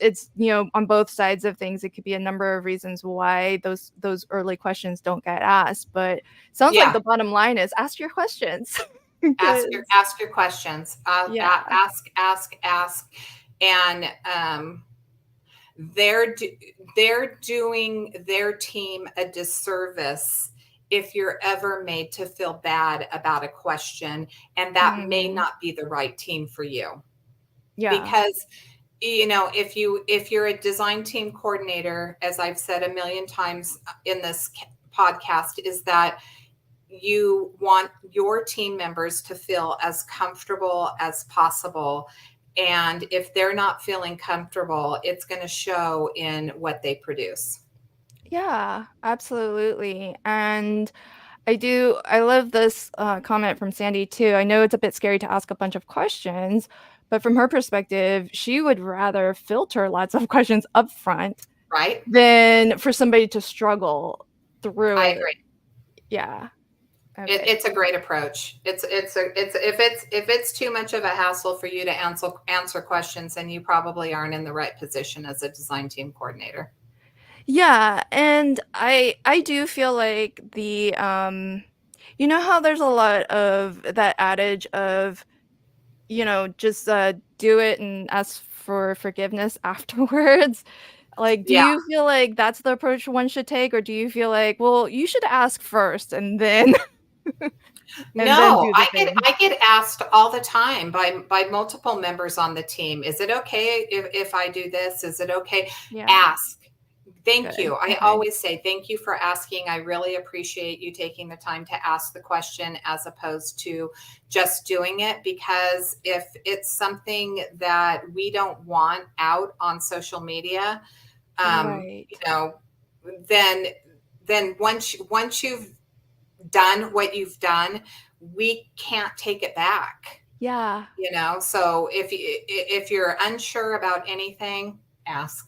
Speaker 1: on both sides of things. It could be a number of reasons why those early questions don't get asked. But sounds like
Speaker 2: Yeah.
Speaker 1: the bottom line is ask your questions. Because
Speaker 2: Ask your questions.
Speaker 1: yeah.
Speaker 2: Ask, and they're do, they're doing their team a disservice if you're ever made to feel bad about a question, and that may
Speaker 1: Mhm.
Speaker 2: not be the right team for you.
Speaker 1: Yeah.
Speaker 2: Because if you're a design team coordinator, as I've said a million times in this podcast, is that you want your team members to feel as comfortable as possible. And if they're not feeling comfortable, it's going to show in what they produce.
Speaker 1: Yeah, absolutely. And I love this comment from Sandy too. I know it's a bit scary to ask a bunch of questions, but from her perspective, she would rather filter lots of questions up front
Speaker 2: Right?
Speaker 1: than for somebody to struggle through
Speaker 2: I
Speaker 1: it.
Speaker 2: agree.
Speaker 1: Yeah. Okay.
Speaker 2: It's a great approach. It's if it's too much of a hassle for you to answer questions, then you probably aren't in the right position as a design team coordinator.
Speaker 1: Yeah, and I do feel like you know how there's a lot of that adage of, just do it and ask for forgiveness afterwards. Like, do
Speaker 2: Yeah.
Speaker 1: you feel like that's the approach one should take, or do you feel like, well, you should ask first and then and then
Speaker 2: No,
Speaker 1: do the thing?
Speaker 2: I get asked all the time by multiple members on the team, is it okay if I do this? Is it okay?
Speaker 1: Yeah,
Speaker 2: Ask. Thank
Speaker 1: good.
Speaker 2: you. I
Speaker 1: Okay.
Speaker 2: always say thank you for asking. I really appreciate you taking the time to ask the question as opposed to just doing it, because if it's something that we don't want out on social media, you
Speaker 1: Right.
Speaker 2: know, then once you've done what you've done, we can't take it back.
Speaker 1: Yeah.
Speaker 2: So if you're unsure about anything, ask.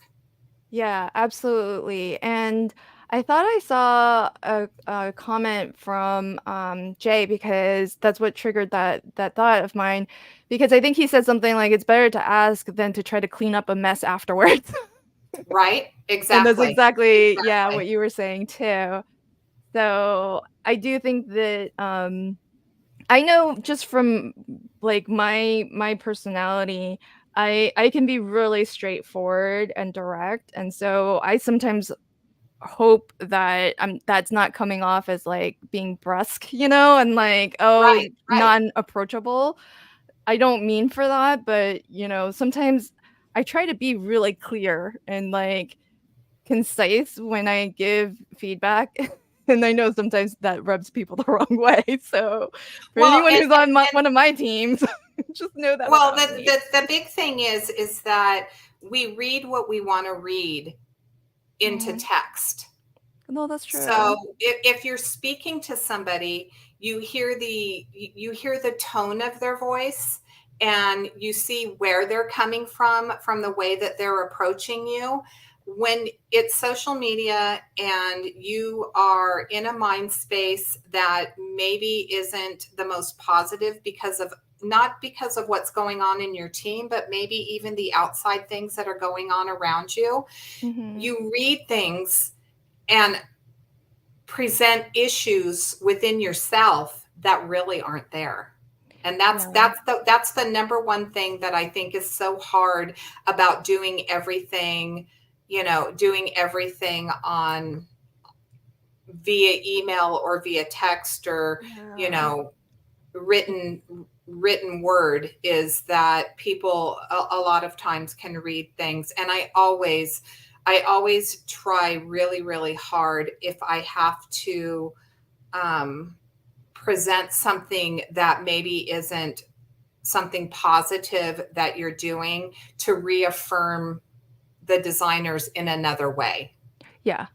Speaker 1: Yeah, absolutely. And I thought I saw a comment from Jay, because that's what triggered that thought of mine. Because I think he said something like it's better to ask than to try to clean up a mess afterwards.
Speaker 2: Right?
Speaker 1: And that's
Speaker 2: Exactly.
Speaker 1: exactly, yeah,
Speaker 2: Exactly.
Speaker 1: what you were saying too. So I do think that I know just from like my personality, I can be really straightforward and direct, and so I sometimes hope that that's not coming off as like being brusque, and like, oh,
Speaker 2: Right. Right.
Speaker 1: non-approachable. I don't mean for that, but sometimes I try to be really clear and like concise when I give feedback. And I know sometimes that rubs people the wrong way. So for
Speaker 2: Well,
Speaker 1: anyone
Speaker 2: and,
Speaker 1: who's on
Speaker 2: and
Speaker 1: one of my teams, just know that
Speaker 2: well,
Speaker 1: about me.
Speaker 2: the big thing is that we read what we want to read into
Speaker 1: Mhm.
Speaker 2: text.
Speaker 1: No, that's
Speaker 2: So
Speaker 1: true.
Speaker 2: if you're speaking to somebody, you hear the tone of their voice, and you see where they're coming from the way that they're approaching you. When it's social media and you are in a mind space that maybe isn't the most positive, because of not because of what's going on in your team, but maybe even the outside things that are going on around you,
Speaker 1: Mhm.
Speaker 2: you read things and present issues within yourself that really aren't there. And
Speaker 1: Yeah.
Speaker 2: that's the number one thing that I think is so hard about doing everything on via email or via text, or you
Speaker 1: Yeah.
Speaker 2: know written word, is that people a lot of times can read things. And I always try really hard, if I have to um, present something that maybe isn't something positive that you're doing, to reaffirm the designers in another way.
Speaker 1: Yeah.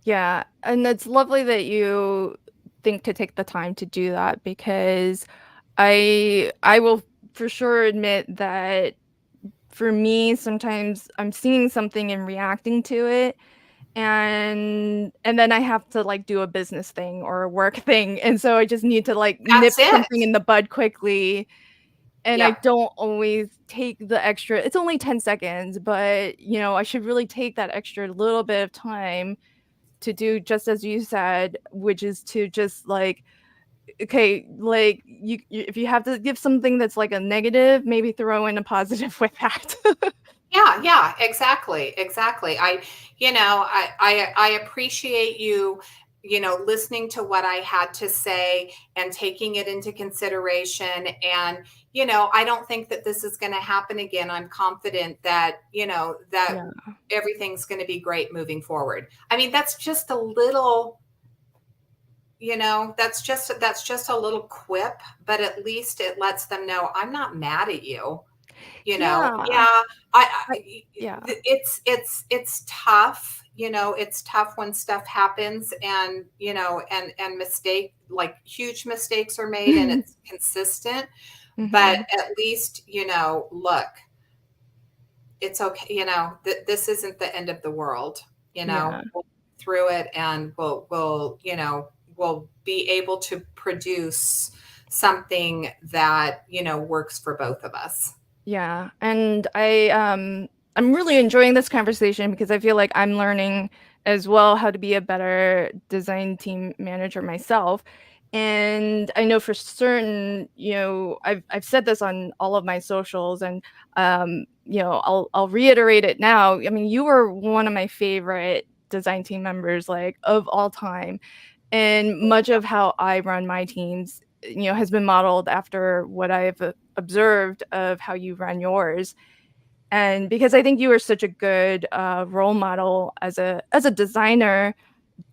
Speaker 1: Yeah, and it's lovely that you think to take the time to do that because I will for sure admit that for me, sometimes I'm seeing something and reacting to it, and then I have to, like, do a business thing or a work thing, and so I just need to, like, nip
Speaker 2: That's it.
Speaker 1: something in the bud quickly, and I
Speaker 2: Yeah.
Speaker 1: don't always take the extra it's only 10 seconds, but, I should really take that extra little bit of time to do just as you said, which is to just, like, okay, like, you if you have to give something that's, like, a negative, maybe throw in a positive with that.
Speaker 2: Yeah, yeah, exactly, exactly. I appreciate you, listening to what I had to say and taking it into consideration. And I don't think that this is going to happen again. I'm confident that that
Speaker 1: Yeah.
Speaker 2: everything's going to be great moving forward. I mean, that's just a little. That's just a little quip, but at least it lets them know I'm not mad at you.
Speaker 1: Yeah.
Speaker 2: Yeah,
Speaker 1: I yeah.
Speaker 2: it's tough. It's tough when stuff happens, and mistake, like, huge mistakes are made, and it's consistent. But
Speaker 1: Mhm.
Speaker 2: at least, look, it's okay. This isn't the end of the world.
Speaker 1: Yeah.
Speaker 2: We'll get through it, and we'll be able to produce something that works for both of us.
Speaker 1: Yeah, and I'm really enjoying this conversation because I feel like I'm learning as well how to be a better design team manager myself. And I know for certain, I've said this on all of my socials and I'll reiterate it now. I mean, you were one of my favorite design team members like of all time. And much of how I run my teams, has been modeled after what I've observed of how you run yours. And because I think you are such a good role model as a designer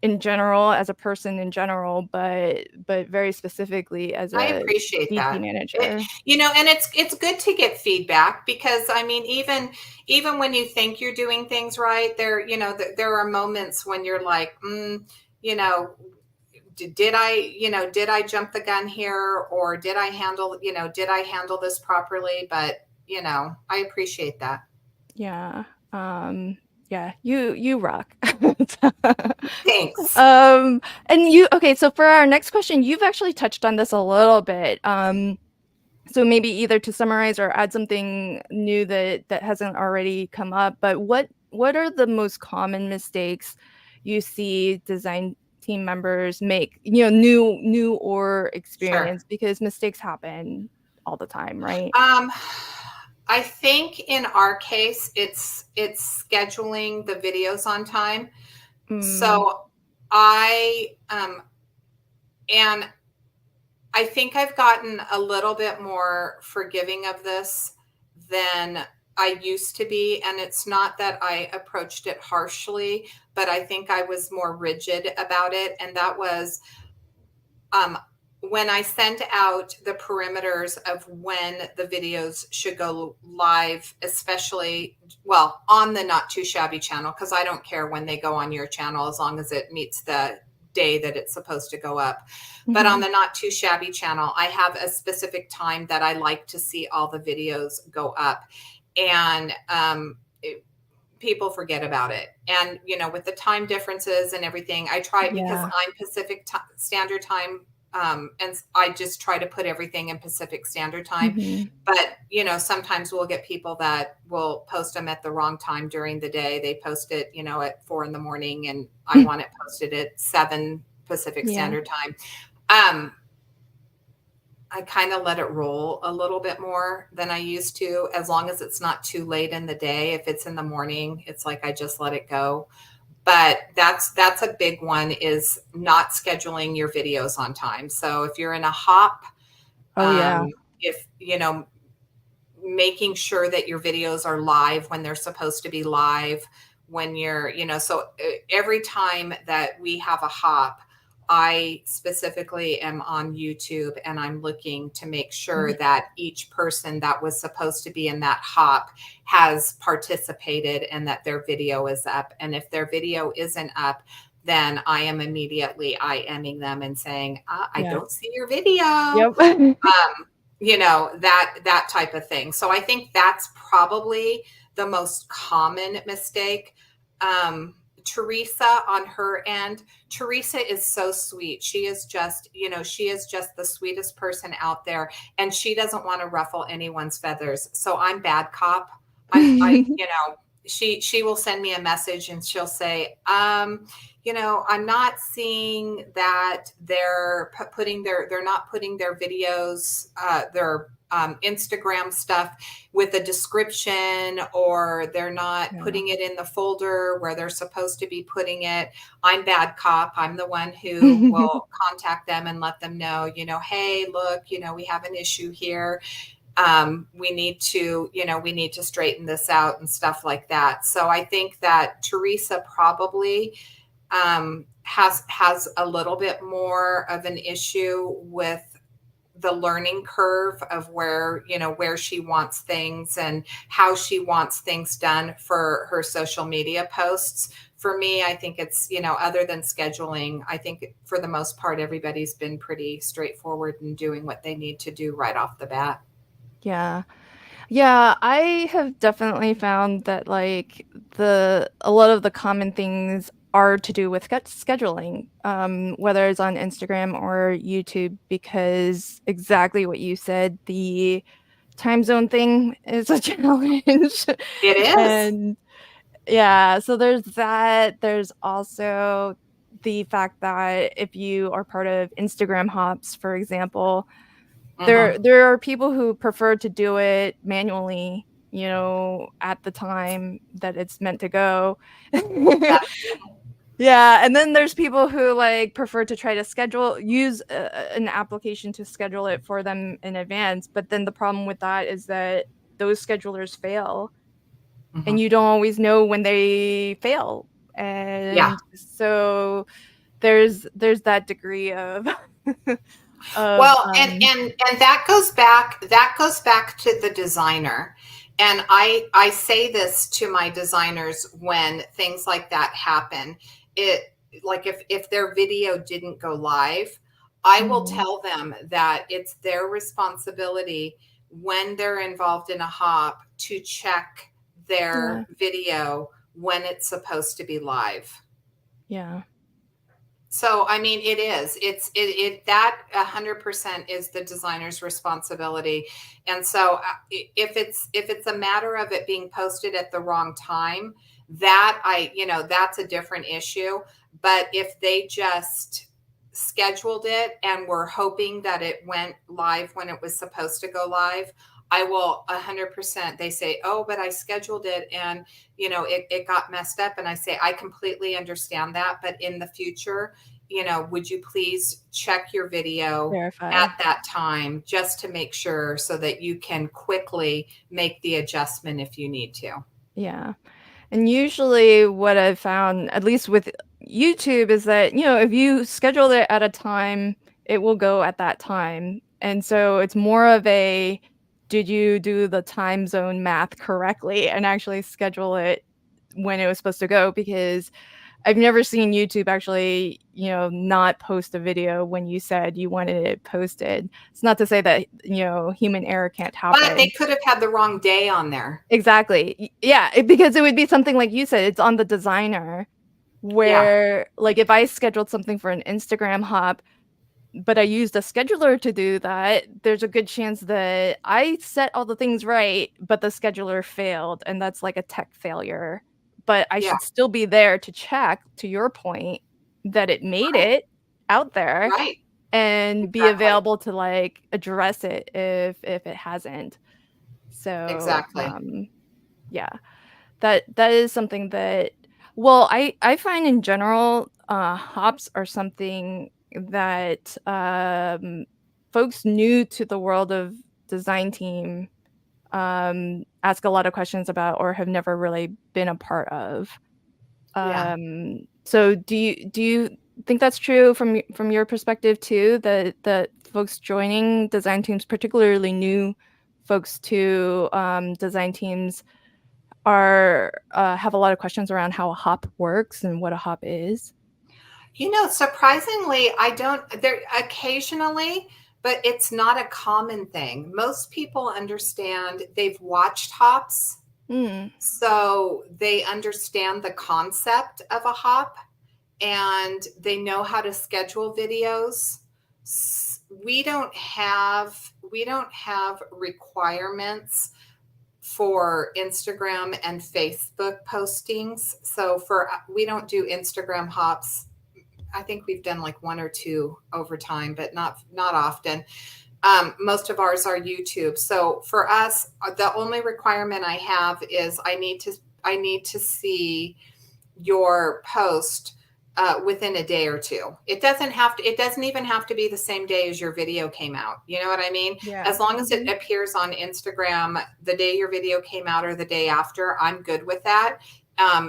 Speaker 1: in general, as a person in general, but very specifically as
Speaker 2: I
Speaker 1: a
Speaker 2: appreciate
Speaker 1: DT
Speaker 2: that. It,
Speaker 1: manager.
Speaker 2: and it's good to get feedback, because I mean, even when you think you're doing things right, there are moments when you're like, you know, did I jump the gun here, or did I handle this properly? But I appreciate that.
Speaker 1: Yeah. Yeah, you rock.
Speaker 2: Thanks.
Speaker 1: And you okay, so for our next question, you've actually touched on this a little bit. So maybe either to summarize or add something new that hasn't already come up, but what are the most common mistakes you see design team members make? New or
Speaker 2: Sure.
Speaker 1: experienced because mistakes happen all the time, right?
Speaker 2: Um, I think in our case, it's scheduling the videos on time.
Speaker 1: Mm,
Speaker 2: So I and I think I've gotten a little bit more forgiving of this than I used to be. And it's not that I approached it harshly, but I think I was more rigid about it. And that was, um, when I sent out the perimeters of when the videos should go live, especially, well, on the Not Too Shabby channel, because I don't care when they go on your channel as long as it meets the day that it's supposed to go up. But on
Speaker 1: mhm.
Speaker 2: the Not Too Shabby channel, I have a specific time that I like to see all the videos go up. And people forget about it. And with the time differences and everything, I try, because
Speaker 1: Yeah.
Speaker 2: I'm Standard Time, and I just try to put everything in Pacific Standard Time.
Speaker 1: Mhm.
Speaker 2: But sometimes we'll get people that will post them at the wrong time during the day. They post it at 4 in the morning, and I want it posted at 7 Pacific
Speaker 1: Yeah.
Speaker 2: Standard Time. um I kind of let it roll a little bit more than I used to, as long as it's not too late in the day. If it's in the morning, it's like I just let it go. But that's a big one, is not scheduling your videos on time. So if you're in a hop,
Speaker 1: Oh, yeah.
Speaker 2: if making sure that your videos are live when they're supposed to be live, when you're, so every time that we have a hop, I specifically am on YouTube, and I'm looking to make sure that each person that was supposed to be in that hop has participated and that their video is up. And if their video isn't up, then I am immediately IMing them and saying, I
Speaker 1: Yeah.
Speaker 2: don't see your video.
Speaker 1: Yep.
Speaker 2: That type of thing. So I think that's probably the most common mistake. Teresa, on her end, Teresa is so sweet. She is just, she is just the sweetest person out there, and she doesn't want to ruffle anyone's feathers. So I'm bad cop. She will send me a message and she'll say, I'm not seeing that they're not putting their videos, their Instagram stuff with a description, or they're not
Speaker 1: Yeah.
Speaker 2: putting it in the folder where they're supposed to be putting it. I'm bad cop. I'm the one who will contact them and let them know, hey, look, we have an issue here. We need to straighten this out and stuff like that. So I think that Teresa probably has a little bit more of an issue with the learning curve of where she wants things and how she wants things done for her social media posts. For me, I think it's, other than scheduling, I think for the most part, everybody's been pretty straightforward in doing what they need to do right off the bat.
Speaker 1: Yeah. Yeah, I have definitely found that like a lot of the common things are to do with scheduling, whether it's on Instagram or YouTube, because exactly what you said, the time zone thing is a challenge.
Speaker 2: It is.
Speaker 1: And yeah, so there's that. There's also the fact that if you are part of Instagram hops, for example,
Speaker 2: Mm-hmm.
Speaker 1: there are people who prefer to do it manually, at the time that it's meant to go. Yeah, and then there's people who, like, prefer to try to use an application to schedule it for them in advance, but then the problem with that is that those schedulers fail,
Speaker 2: Mm-hmm.
Speaker 1: and you don't always know when they fail,
Speaker 2: Yeah.
Speaker 1: and so there's that degree of of,
Speaker 2: Well, and that goes back to the designer. And I say this to my designers when things like that happen. It like if their video didn't go live, I will
Speaker 1: Mhm.
Speaker 2: tell them that it's their responsibility when they're involved in a hop to check
Speaker 1: Yeah,
Speaker 2: their video when it's supposed to be live.
Speaker 1: yeah,
Speaker 2: So, I mean, it is. It that 100% is the designer's responsibility. And so, if it's a matter of it being posted at the wrong time, that's a different issue. But if they just scheduled it and were hoping that it went live when it was supposed to go live, I will 100%. They say, "Oh, but I scheduled it and it got messed up." And I say, "I completely understand that, but in the future, would you please check your video
Speaker 1: verify.
Speaker 2: at that time just to make sure so that you can quickly make the adjustment if you need to."
Speaker 1: Yeah. And usually what I've found, at least with YouTube, is that, if you schedule it at a time, it will go at that time. And so it's more of a, did you do the time zone math correctly and actually schedule it when it was supposed to go? Because I've never seen YouTube actually, not post a video when you said you wanted it posted. It's not to say that, human error can't
Speaker 2: But they
Speaker 1: happen.
Speaker 2: could have had the wrong day on there.
Speaker 1: Exactly. Yeah, because it would be something like you said, it's on the designer,
Speaker 2: Yeah,
Speaker 1: where, like, if I scheduled something for an Instagram hop, but I used a scheduler to do that, there's a good chance that I set all the things right, but the scheduler failed, and that's like a tech failure. But I
Speaker 2: yeah,
Speaker 1: should still be there to check, to your point, that it made
Speaker 2: right,
Speaker 1: it out there
Speaker 2: right,
Speaker 1: and be
Speaker 2: exactly,
Speaker 1: available to, like, address it if it hasn't. So,
Speaker 2: exactly.
Speaker 1: yeah. That is something that, well, I find in general, hops are something that, folks new to the world of design team, ask a lot of questions about or have never really been a part of.
Speaker 2: Yeah.
Speaker 1: So do you think that's true from your perspective too, that folks joining design teams, particularly new folks to design teams, are have a lot of questions around how a hop works and what a hop is?
Speaker 2: Surprisingly, I don't, there occasionally, but it's not a common thing. Most people understand, they've watched hops,
Speaker 1: Mm,
Speaker 2: so they understand the concept of a hop and they know how to schedule videos. We don't have requirements for Instagram and Facebook postings. So for we don't do Instagram hops. I think we've done like one or two over time, but not often. Most of ours are YouTube. So for us, the only requirement I have is I need to see your post within a day or two. It doesn't have to. It doesn't even have to be the same day as your video came out. You know what I mean?
Speaker 1: yeah.
Speaker 2: As long as it
Speaker 1: Mhm.
Speaker 2: appears on Instagram the day your video came out or the day after, I'm good with that.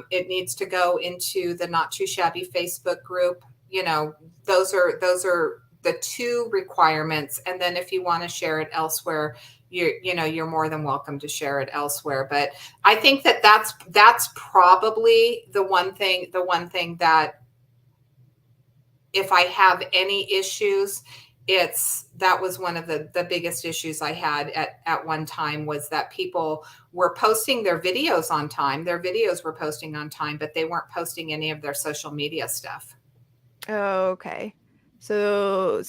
Speaker 2: It needs to go into the Not Too Shabby Facebook group. Those are the two requirements. And then if you want to share it elsewhere, you're more than welcome to share it elsewhere. But I think that's probably the one thing that if I have any issues, that was one of the biggest issues I had at one time, was that people were posting their videos on time. Their videos were posting on time, but they weren't posting any of their social media stuff.
Speaker 1: Oh, okay. So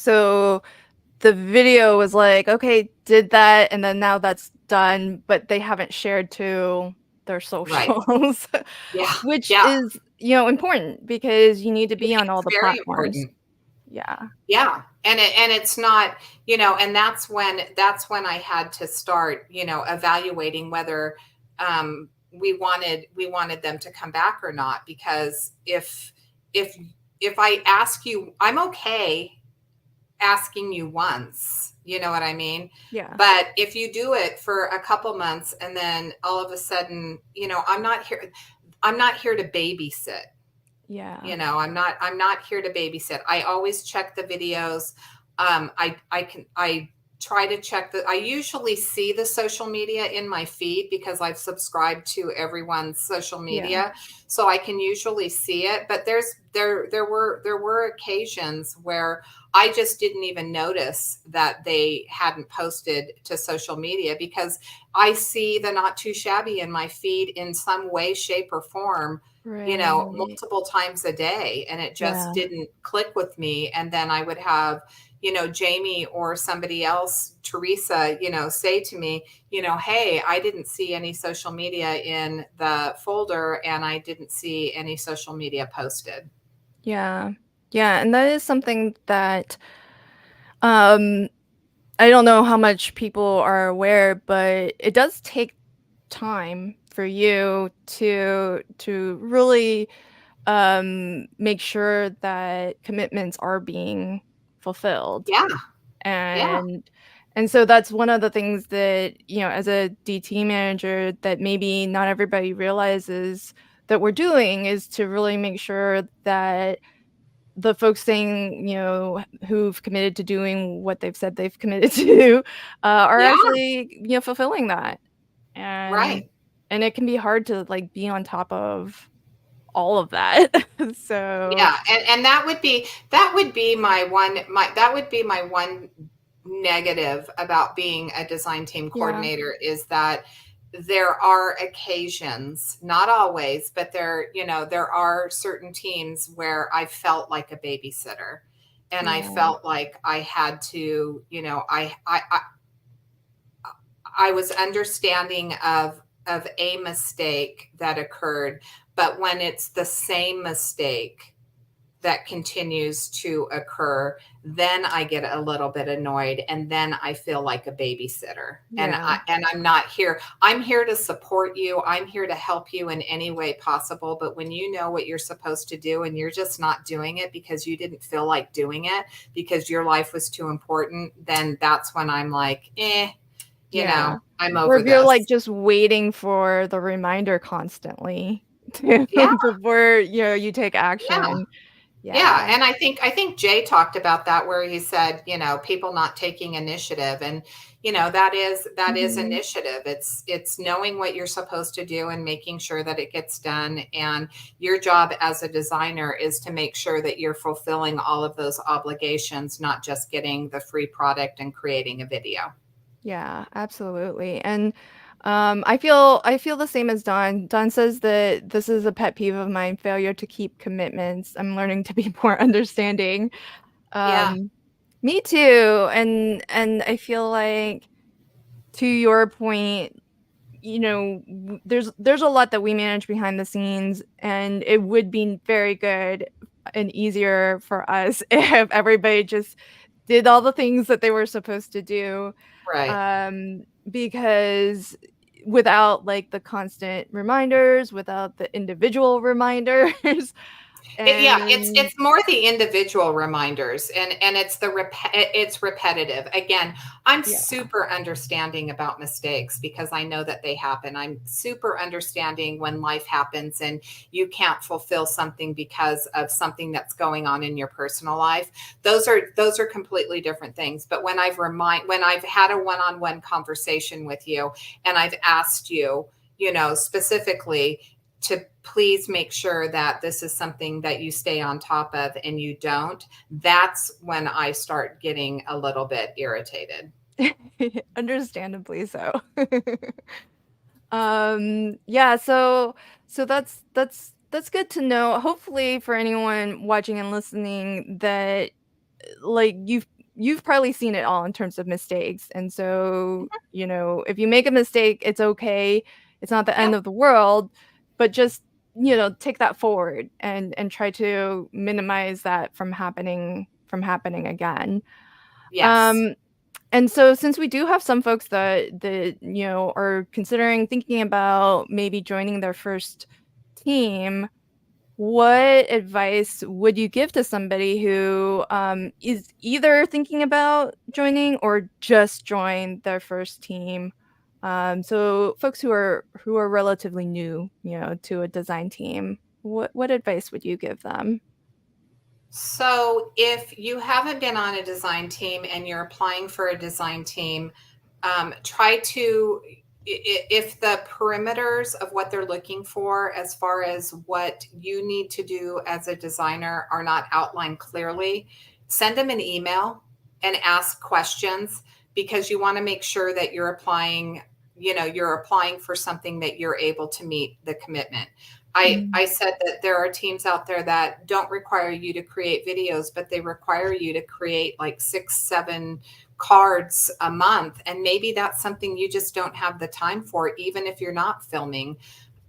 Speaker 1: the video was like, okay, did that, and then now that's done, but they haven't shared to their
Speaker 2: Right.
Speaker 1: socials,
Speaker 2: Yeah.
Speaker 1: which
Speaker 2: Yeah.
Speaker 1: is, important because you need to be on all
Speaker 2: It's
Speaker 1: the
Speaker 2: very
Speaker 1: platforms.
Speaker 2: important.
Speaker 1: Yeah.
Speaker 2: Yeah. And it's not, and that's when I had to start, evaluating whether we wanted them to come back or not. Because if if I ask you, I'm okay asking you once, you know what I mean?
Speaker 1: Yeah.
Speaker 2: But if you do it for a couple months and then all of a sudden, I'm not here to babysit.
Speaker 1: Yeah.
Speaker 2: I'm not here to babysit. I always check the videos. I try to check I usually see the social media in my feed because I've subscribed to everyone's social
Speaker 1: Yeah.
Speaker 2: media, so I can usually see it. But there were occasions where I just didn't even notice that they hadn't posted to social media, because I see the Not Too Shabby in my feed in some way, shape, or form,
Speaker 1: Right.
Speaker 2: multiple times a day, and it just
Speaker 1: Yeah.
Speaker 2: didn't click with me. And then I would have, Jamie or somebody else, Teresa, say to me, hey, I didn't see any social media in the folder and I didn't see any social media posted.
Speaker 1: Yeah. Yeah, and that is something that, um, I don't know how much people are aware, but it does take time for you to really make sure that commitments are being fulfilled.
Speaker 2: Yeah. Yeah.
Speaker 1: And so that's one of the things that, as a DT manager, that maybe not everybody realizes that we're doing, is to really make sure that the folks saying, who've committed to doing what they've said they've committed to, are
Speaker 2: Yeah.
Speaker 1: actually, fulfilling that. And
Speaker 2: Right.
Speaker 1: and it can be hard to, like, be on top of all of that. So,
Speaker 2: Yeah. And that would be my one negative about being a design team
Speaker 1: yeah,
Speaker 2: coordinator, is that there are occasions, not always, but there are certain teams where I felt like a babysitter, and I
Speaker 1: yeah,
Speaker 2: felt like I had to, I was understanding of a mistake that occurred, but when it's the same mistake that continues to occur, then I get a little bit annoyed, and then I feel like a babysitter. And
Speaker 1: yeah,
Speaker 2: I'm not here. I'm here to support you. I'm here to help you in any way possible. But when you know what you're supposed to do and you're just not doing it because you didn't feel like doing it because your life was too important, then that's when I'm like,
Speaker 1: yeah.
Speaker 2: I'm
Speaker 1: Or
Speaker 2: over
Speaker 1: if you're, like,
Speaker 2: this.
Speaker 1: just waiting for the reminder constantly to
Speaker 2: Yeah,
Speaker 1: before, you take
Speaker 2: yeah.
Speaker 1: action.
Speaker 2: Yeah,
Speaker 1: Yeah.
Speaker 2: and I think Jay talked about that where he said, people not taking initiative, and that is
Speaker 1: Mhm.
Speaker 2: initiative. It's knowing what you're supposed to do and making sure that it gets done, and your job as a designer is to make sure that you're fulfilling all of those obligations, not just getting the free product and creating a video.
Speaker 1: Yeah, absolutely. And I feel the same as Don. Don says that this is a pet peeve of mine, failure to keep commitments. I'm learning to be more understanding.
Speaker 2: Yeah,
Speaker 1: Um, Me too. And I feel like to your point, there's a lot that we manage behind the scenes, and it would be very good and easier for us if everybody just did all the things that they were supposed to do,
Speaker 2: right.
Speaker 1: because without, like, the constant reminders, without the individual reminders,
Speaker 2: Yeah, it's
Speaker 1: and
Speaker 2: it's more the individual reminders, and it's repetitive. Again, I'm
Speaker 1: yeah,
Speaker 2: super understanding about mistakes because I know that they happen. I'm super understanding when life happens and you can't fulfill something because of something that's going on in your personal life. Those are completely different things. But when I've had a one-on-one conversation with you and I've asked you, specifically to please make sure that this is something that you stay on top of and you don't, that's when I start getting a little bit irritated.
Speaker 1: understandably so. Yeah, so that's good to know. Hopefully for anyone watching and listening that, like, you've probably seen it all in terms of mistakes, and so, if you make a mistake, it's okay. It's not the end
Speaker 2: Yep.
Speaker 1: of the world, but just, take that forward and try to minimize that from happening again.
Speaker 2: Yes.
Speaker 1: Um and so since we do have some folks that, are considering thinking about maybe joining their first team, what advice would you give to somebody who, is either thinking about joining or just joined their first team? So folks who are relatively new, to a design team, what advice would you give them?
Speaker 2: So, if you haven't been on a design team and you're applying for a design team, try to, if the perimeters of what they're looking for, as far as what you need to do as a designer, are not outlined clearly, send them an email and ask questions because you want to make sure that you're applying for something that you're able to meet the commitment. I
Speaker 1: Mm,
Speaker 2: said that there are teams out there that don't require you to create videos, but they require you to create like 6, 7 cards a month. And maybe that's something you just don't have the time for, even if you're not filming.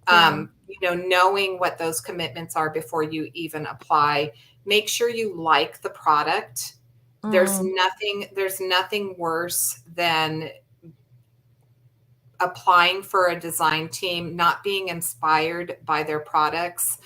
Speaker 1: yeah.
Speaker 2: Knowing what those commitments are before you even apply. Make sure you like the product.
Speaker 1: Mm,
Speaker 2: There's nothing worse than applying for a design team, not being inspired by their products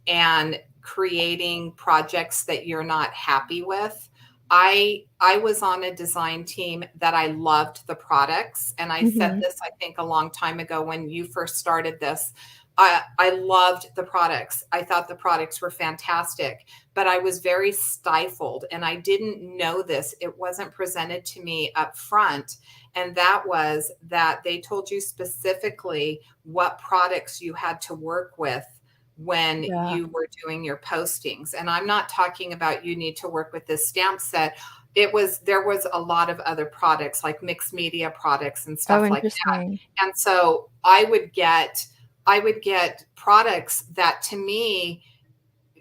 Speaker 2: and creating projects that you're not happy with. I was on a design team that I loved the products, and I said
Speaker 1: mhm,
Speaker 2: this I think a long time ago when you first started this. I loved the products. I thought the products were fantastic, but I was very stifled and I didn't know this. It wasn't presented to me up front. And that was that they told you specifically what products you had to work with when
Speaker 1: yeah.
Speaker 2: you were doing your postings. And I'm not talking about you need to work with this stamp set. There was a lot of other products like mixed media products and
Speaker 1: Oh,
Speaker 2: stuff like that.
Speaker 1: interesting.
Speaker 2: And so I would get products that to me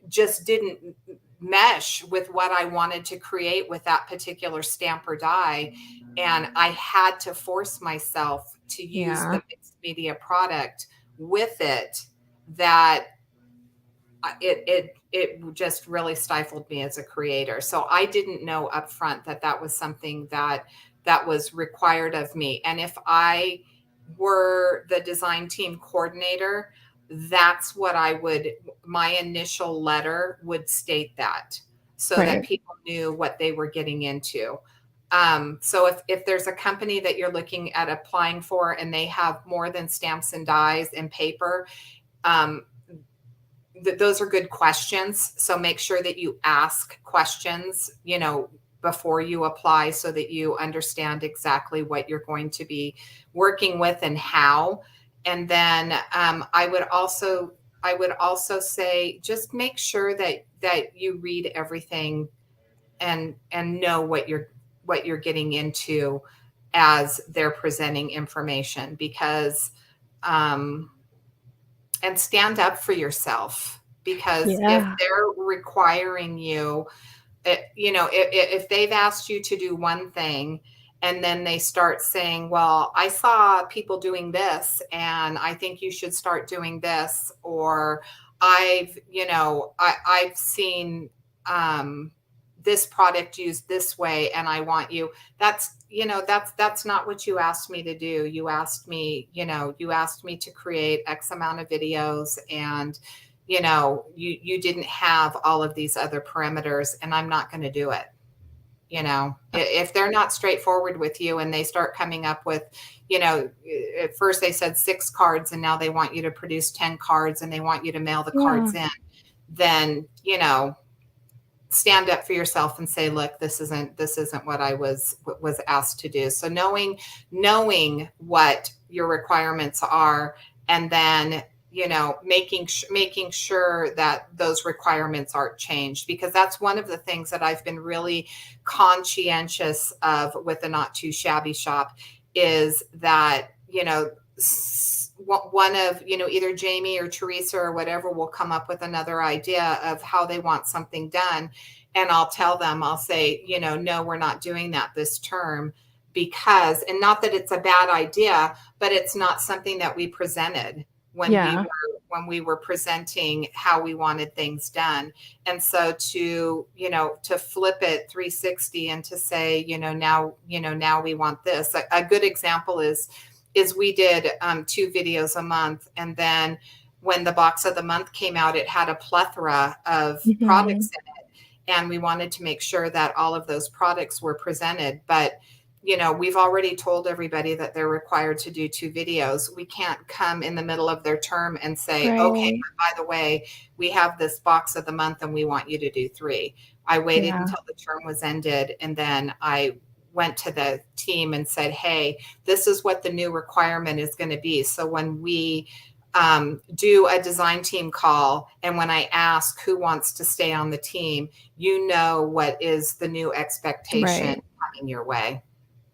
Speaker 2: just didn't mesh with what I wanted to create with that particular stamp or die. And I had to force myself to use
Speaker 1: Yeah.
Speaker 2: the mixed media product with it, that it just really stifled me as a creator. So I didn't know upfront that that was something that was required of me. And if I were the design team coordinator, that's what I would, my initial letter would state that, so that
Speaker 1: Right.
Speaker 2: people knew what they were getting into. So if there's a company that you're looking at applying for and they have more than stamps and dies and paper, um, those are good questions. So make sure that you ask questions, before you apply, so that you understand exactly what you're going to be working with and how. And then I would also say, just make sure that you read everything and know what you're getting into as they're presenting information, because um, and stand up for yourself, because if
Speaker 1: Yeah.
Speaker 2: they're requiring you, if they've asked you to do one thing, and then they start saying, well, I saw people doing this and I think you should start doing this, or I've seen um, this product used this way and I want you, that's not what you asked me to do. You asked me to create X amount of videos, and you didn't have all of these other parameters, and I'm not going to do it. If they're not straightforward with you and they start coming up with, at first they said 6 cards and now they want you to produce 10 cards and they want you to mail the
Speaker 1: Yeah.
Speaker 2: cards in, then, stand up for yourself and say, look, this isn't what I was asked to do. So knowing what your requirements are, and then making sure that those requirements aren't changed, because that's one of the things that I've been really conscientious of with the Not Too Shabby Shop, is that one of either Jamie or Teresa or whatever will come up with another idea of how they want something done, and I'll say, no, we're not doing that this term, because, and not that it's a bad idea, but it's not something that we presented when we
Speaker 1: Yeah.
Speaker 2: were presenting how we wanted things done. And so to flip it 360 and to say, now we want this. A good example is we did 2 videos a month, and then when the box of the month came out, it had a plethora of
Speaker 1: Mhm.
Speaker 2: products in it, and we wanted to make sure that all of those products were presented. But we've already told everybody that they're required to do 2 videos. We can't come in the middle of their term and say, okay,
Speaker 1: Right.
Speaker 2: but by the way, we have this box of the month and we want you to do 3. I waited
Speaker 1: Yeah.
Speaker 2: until the term was ended, and then I went to the team and said, hey, this is what the new requirement is going to be. So when we do a design team call, and when I ask who wants to stay on the team, what is the new expectation
Speaker 1: Right.
Speaker 2: coming your way.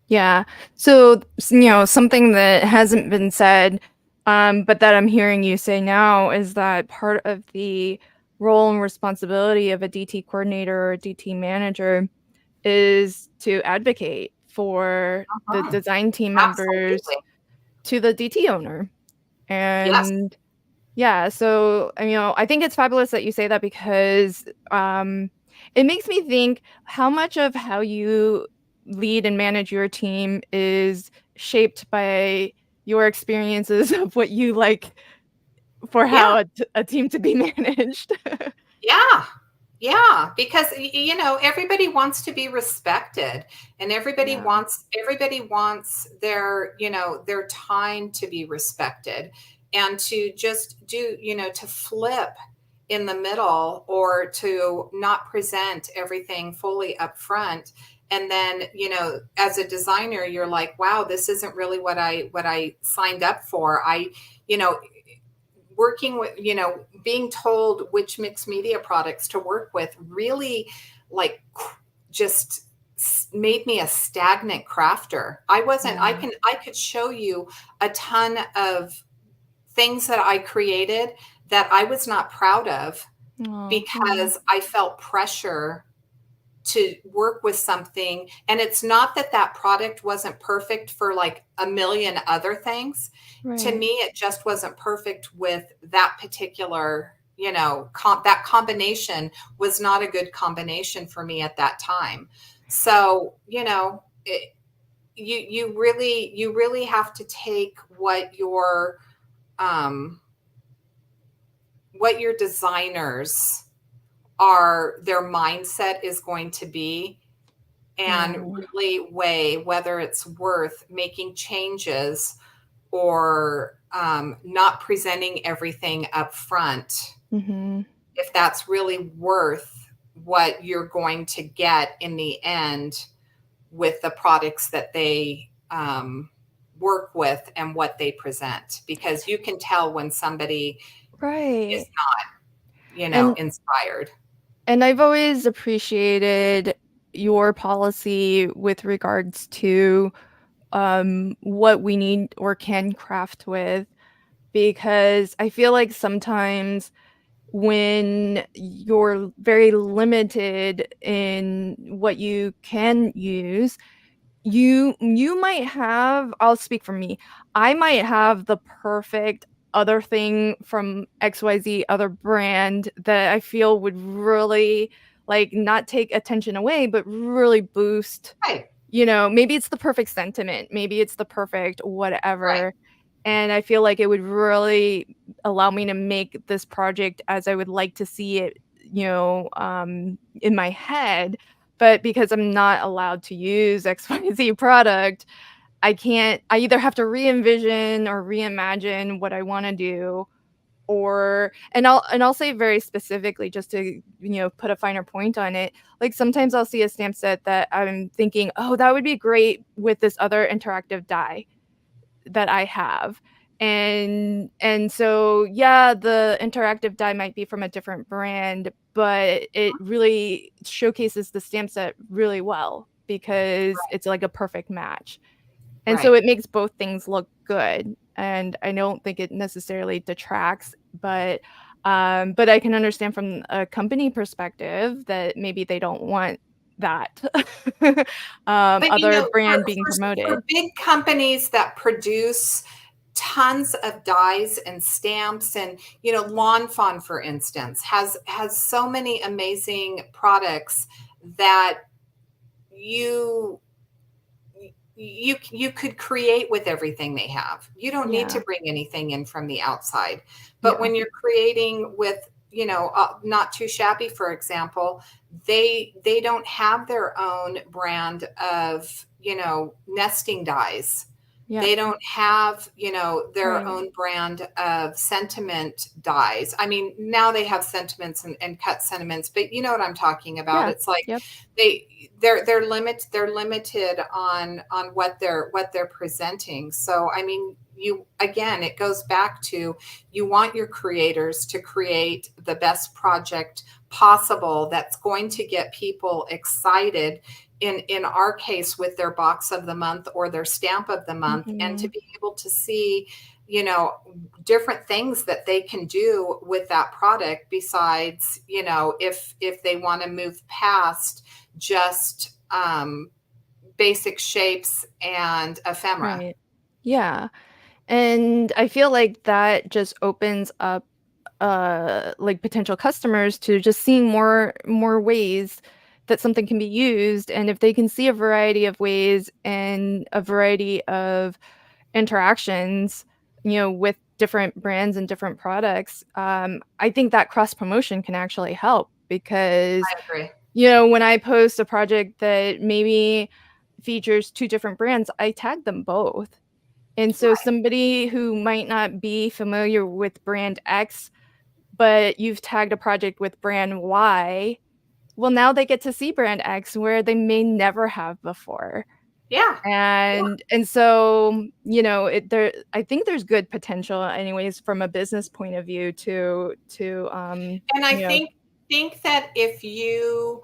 Speaker 1: Yeah. So, something that hasn't been said, but that I'm hearing you say now, is that part of the role and responsibility of a DT coordinator or a DT manager is to advocate for the
Speaker 2: Uh-huh.
Speaker 1: design team members
Speaker 2: Absolutely.
Speaker 1: to the DT owner.
Speaker 2: Yes.
Speaker 1: And yeah, so, I think it's fabulous that you say that, because it makes me think how much of how you lead and manage your team is shaped by your experiences of what you like for
Speaker 2: Yeah.
Speaker 1: how a team to be managed.
Speaker 2: Yeah. Yeah, because everybody wants to be respected, and
Speaker 1: Yeah,
Speaker 2: everybody wants their time to be respected, and to just to flip in the middle, or to not present everything fully up front. And then, as a designer, you're like, wow, this isn't really what I signed up for. You know, working with, being told which mixed media products to work with, really, like, just made me a stagnant crafter.
Speaker 1: yeah.
Speaker 2: I could show you a ton of things that I created that I was not proud of,
Speaker 1: Oh, yeah.
Speaker 2: because I felt pressure to work with something. And it's not that that product wasn't perfect for like a million other things. To
Speaker 1: Right.
Speaker 2: me, it just wasn't perfect with that particular, that combination was not a good combination for me at that time. So, you really have to take um, what your designers are, their mindset is going to be, and
Speaker 1: Yeah.
Speaker 2: really weigh whether it's worth making changes, or not presenting everything up front
Speaker 1: Mhm.
Speaker 2: if that's really worth what you're going to get in the end with the products that they work with and what they present, because you can tell when somebody is
Speaker 1: Right.
Speaker 2: not,
Speaker 1: And
Speaker 2: inspired.
Speaker 1: I've always appreciated your policy with regards to what we need or can craft with, because I feel like sometimes when you're very limited in what you can use, you might have, I'll speak for me, I might have the perfect other thing from XYZ other brand that I feel would really, like, not take attention away, but really boost,
Speaker 2: Right,
Speaker 1: maybe it's the perfect sentiment, maybe it's the perfect
Speaker 2: right,
Speaker 1: whatever, and I feel like it would really allow me to make this project as I would like to see it, in my head, but because I'm not allowed to use XYZ product, I either have to re-envision or reimagine what I wanna do, or and I'll say very specifically just to, put a finer point on it, like, sometimes I'll see a stamp set that I'm thinking, "Oh, that would be great with this other interactive die that I have." And so, yeah, the interactive die might be from a different brand, but it really showcases the stamp set really well because it's like a perfect match. And so
Speaker 2: right.
Speaker 1: it makes both things look good, and I don't think it necessarily detracts, but I can understand from a company perspective that maybe they don't want that,
Speaker 2: But
Speaker 1: other brand
Speaker 2: for,
Speaker 1: being
Speaker 2: for
Speaker 1: promoted.
Speaker 2: big companies that produce tons of dies and stamps, and Lawn Fawn, for instance, has so many amazing products that you you could create with everything they have. You don't need to
Speaker 1: Yeah,
Speaker 2: bring anything in from the outside. But
Speaker 1: yeah,
Speaker 2: when you're creating with, Not Too Shabby, for example, they don't have their own brand of, nesting dies.
Speaker 1: yep,
Speaker 2: They don't have, their
Speaker 1: right.
Speaker 2: own brand of sentiment dies. I mean, now they have sentiments and cut sentiments, but you know what I'm talking about.
Speaker 1: Yeah,
Speaker 2: It's like
Speaker 1: yep,
Speaker 2: they're limited on what they're presenting. So I mean, you again, it goes back to, you want your creators to create the best project possible that's going to get people excited, in our case with their box of the month or their stamp of the month, and to
Speaker 1: mhm,
Speaker 2: be able to see, you know different things that they can do with that product, besides, if they want to move past just basic shapes and ephemera.
Speaker 1: right. Yeah, and I feel like that just opens up, like, potential customers to just seeing more ways that something can be used, and if they can see a variety of ways and a variety of interactions, with different brands and different products, I think that cross promotion can actually help because,
Speaker 2: I agree.
Speaker 1: when I post a project that maybe features 2 different brands, I tag them both. And so
Speaker 2: Right.
Speaker 1: somebody who might not be familiar with brand X, but you've tagged a project with brand Y, well, now they get to see brand X where they may never have before.
Speaker 2: Yeah. Yeah.
Speaker 1: And so, I think there's good potential anyways from a business point of view to
Speaker 2: And I think that if you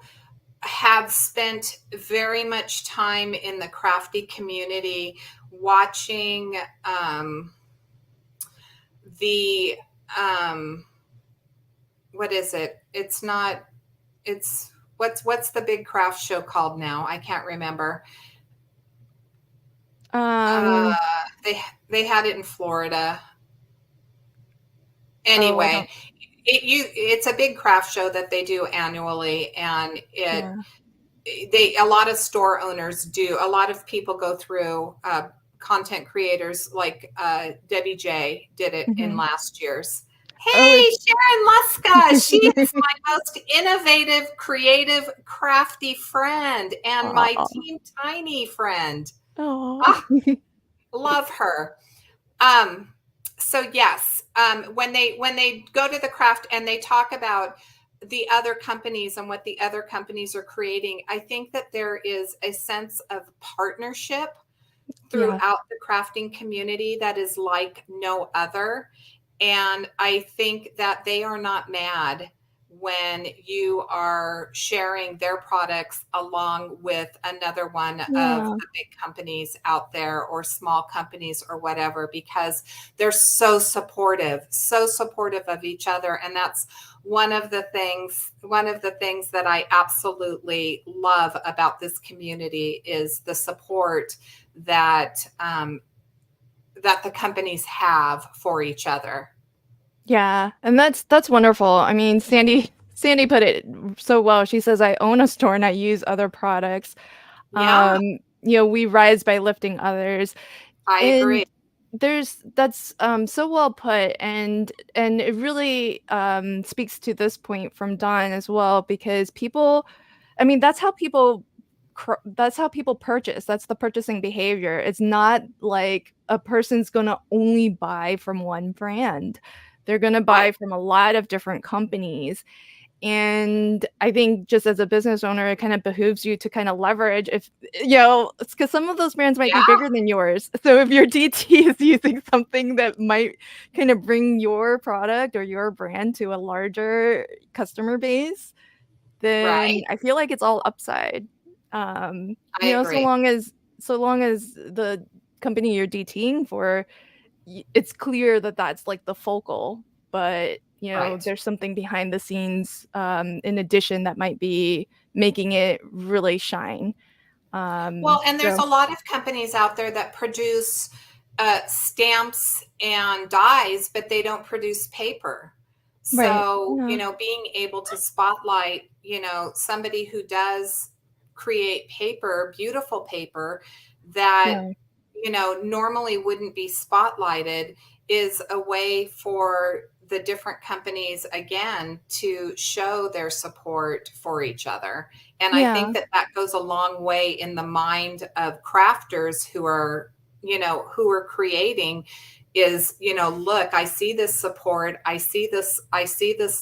Speaker 2: have spent very much time in the crafty community, watching the what is it? It's not. It's what's the big craft show called now? I can't remember. Uh,
Speaker 1: um,
Speaker 2: they had it in Florida.
Speaker 1: oh, I
Speaker 2: Anyway,
Speaker 1: don't
Speaker 2: it's a big craft show that they do annually, and
Speaker 1: yeah.
Speaker 2: a lot of store owners do. A lot of people go through. Content creators like Debbie J did it in
Speaker 1: Mhm.
Speaker 2: last year's.
Speaker 1: Oh,
Speaker 2: Hey,
Speaker 1: it's
Speaker 2: Sharon Luska. She is my most innovative, creative, crafty friend, and my
Speaker 1: Aw.
Speaker 2: Team Tiny friend.
Speaker 1: Aw.
Speaker 2: Ah, love her. Um, so yes, when they go to the craft and they talk about the other companies and what the other companies are creating, I think that there is a sense of partnership
Speaker 1: Yeah.
Speaker 2: throughout the crafting community that is like no other. And I think that they are not mad when you are sharing their products along with another one of
Speaker 1: Yeah.
Speaker 2: the big companies out there or small companies or whatever, because they're so supportive of each other. And that's one of the things that I absolutely love about this community is the support that that the companies have for each other.
Speaker 1: Yeah, and that's wonderful. I mean, Sandy put it so well. She says, "I own a store and I use other products.
Speaker 2: Yeah,
Speaker 1: We rise by lifting others."
Speaker 2: I agree.
Speaker 1: And that's so well put, and it really speaks to this point from Dawn as well, because people, I mean, that's how people purchase. That's the purchasing behavior. It's not like a person's gonna only buy from one brand. They're gonna
Speaker 2: Right.
Speaker 1: buy from a lot of different companies. And I think just as a business owner, it kind of behooves you to kind of leverage if, because some of those brands might be
Speaker 2: Yeah,
Speaker 1: bigger than yours. So if your DT is using something that might kind of bring your product or your brand to a larger customer base, then
Speaker 2: right.
Speaker 1: I feel like it's all upside.
Speaker 2: I
Speaker 1: So
Speaker 2: agree.
Speaker 1: long as the company you're DTing for, it's clear that that's like the focal, but
Speaker 2: Right.
Speaker 1: there's something behind the scenes, in addition, that might be making it really shine.
Speaker 2: Well, and there's
Speaker 1: So
Speaker 2: a lot of companies out there that produce stamps and dies, but they don't produce paper.
Speaker 1: right,
Speaker 2: So,
Speaker 1: yeah,
Speaker 2: being able to spotlight, somebody who does create paper, beautiful paper that,
Speaker 1: yeah,
Speaker 2: normally wouldn't be spotlighted is a way for the different companies, again, to show their support for each other. And I
Speaker 1: yeah,
Speaker 2: think that that goes a long way in the mind of crafters who are creating is, look, I see this support. I see this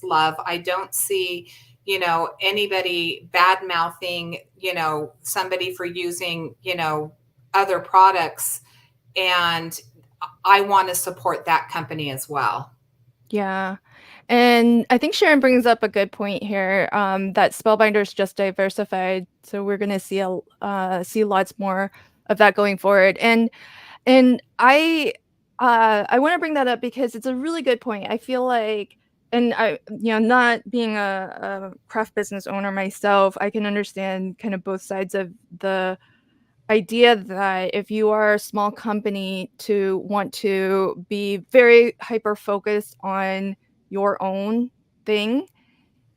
Speaker 2: love. I don't see, anybody bad mouthing, somebody for using, other products. And I want to support that company as well.
Speaker 1: yeah. And I think Sharon brings up a good point here, that Spellbinder's just diversified, so we're gonna see lots more of that going forward. And I wanna bring that up because it's a really good point. I feel like, and not being a craft business owner myself, I can understand kind of both sides of the idea that if you are a small company, to want to be very hyper focused on your own thing.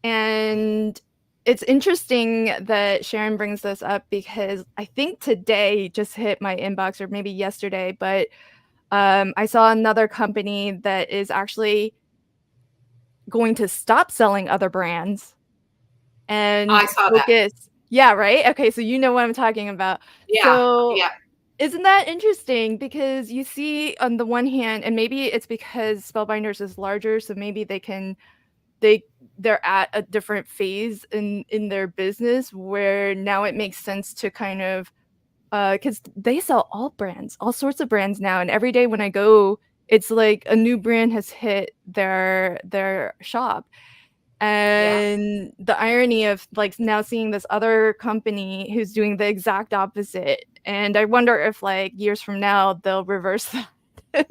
Speaker 1: And it's interesting that Sharon brings this up, because I think today just hit my inbox, or maybe yesterday, but I saw another company that is actually going to stop selling other brands
Speaker 2: I
Speaker 1: and
Speaker 2: saw that.
Speaker 1: focus. Yeah, right? Okay, so you know what I'm talking about.
Speaker 2: Yeah.
Speaker 1: So
Speaker 2: Yeah.
Speaker 1: isn't that interesting? Because you see, on the one hand, and maybe it's because Spellbinders is larger, so maybe they they're at a different phase in their business, where now it makes sense to kind of, because they sell all brands, all sorts of brands now, and every day when I go, it's like a new brand has hit their shop.
Speaker 2: Yeah.
Speaker 1: And the irony of, like, now seeing this other company who's doing the exact opposite, and I wonder if, like, years from now, they'll reverse that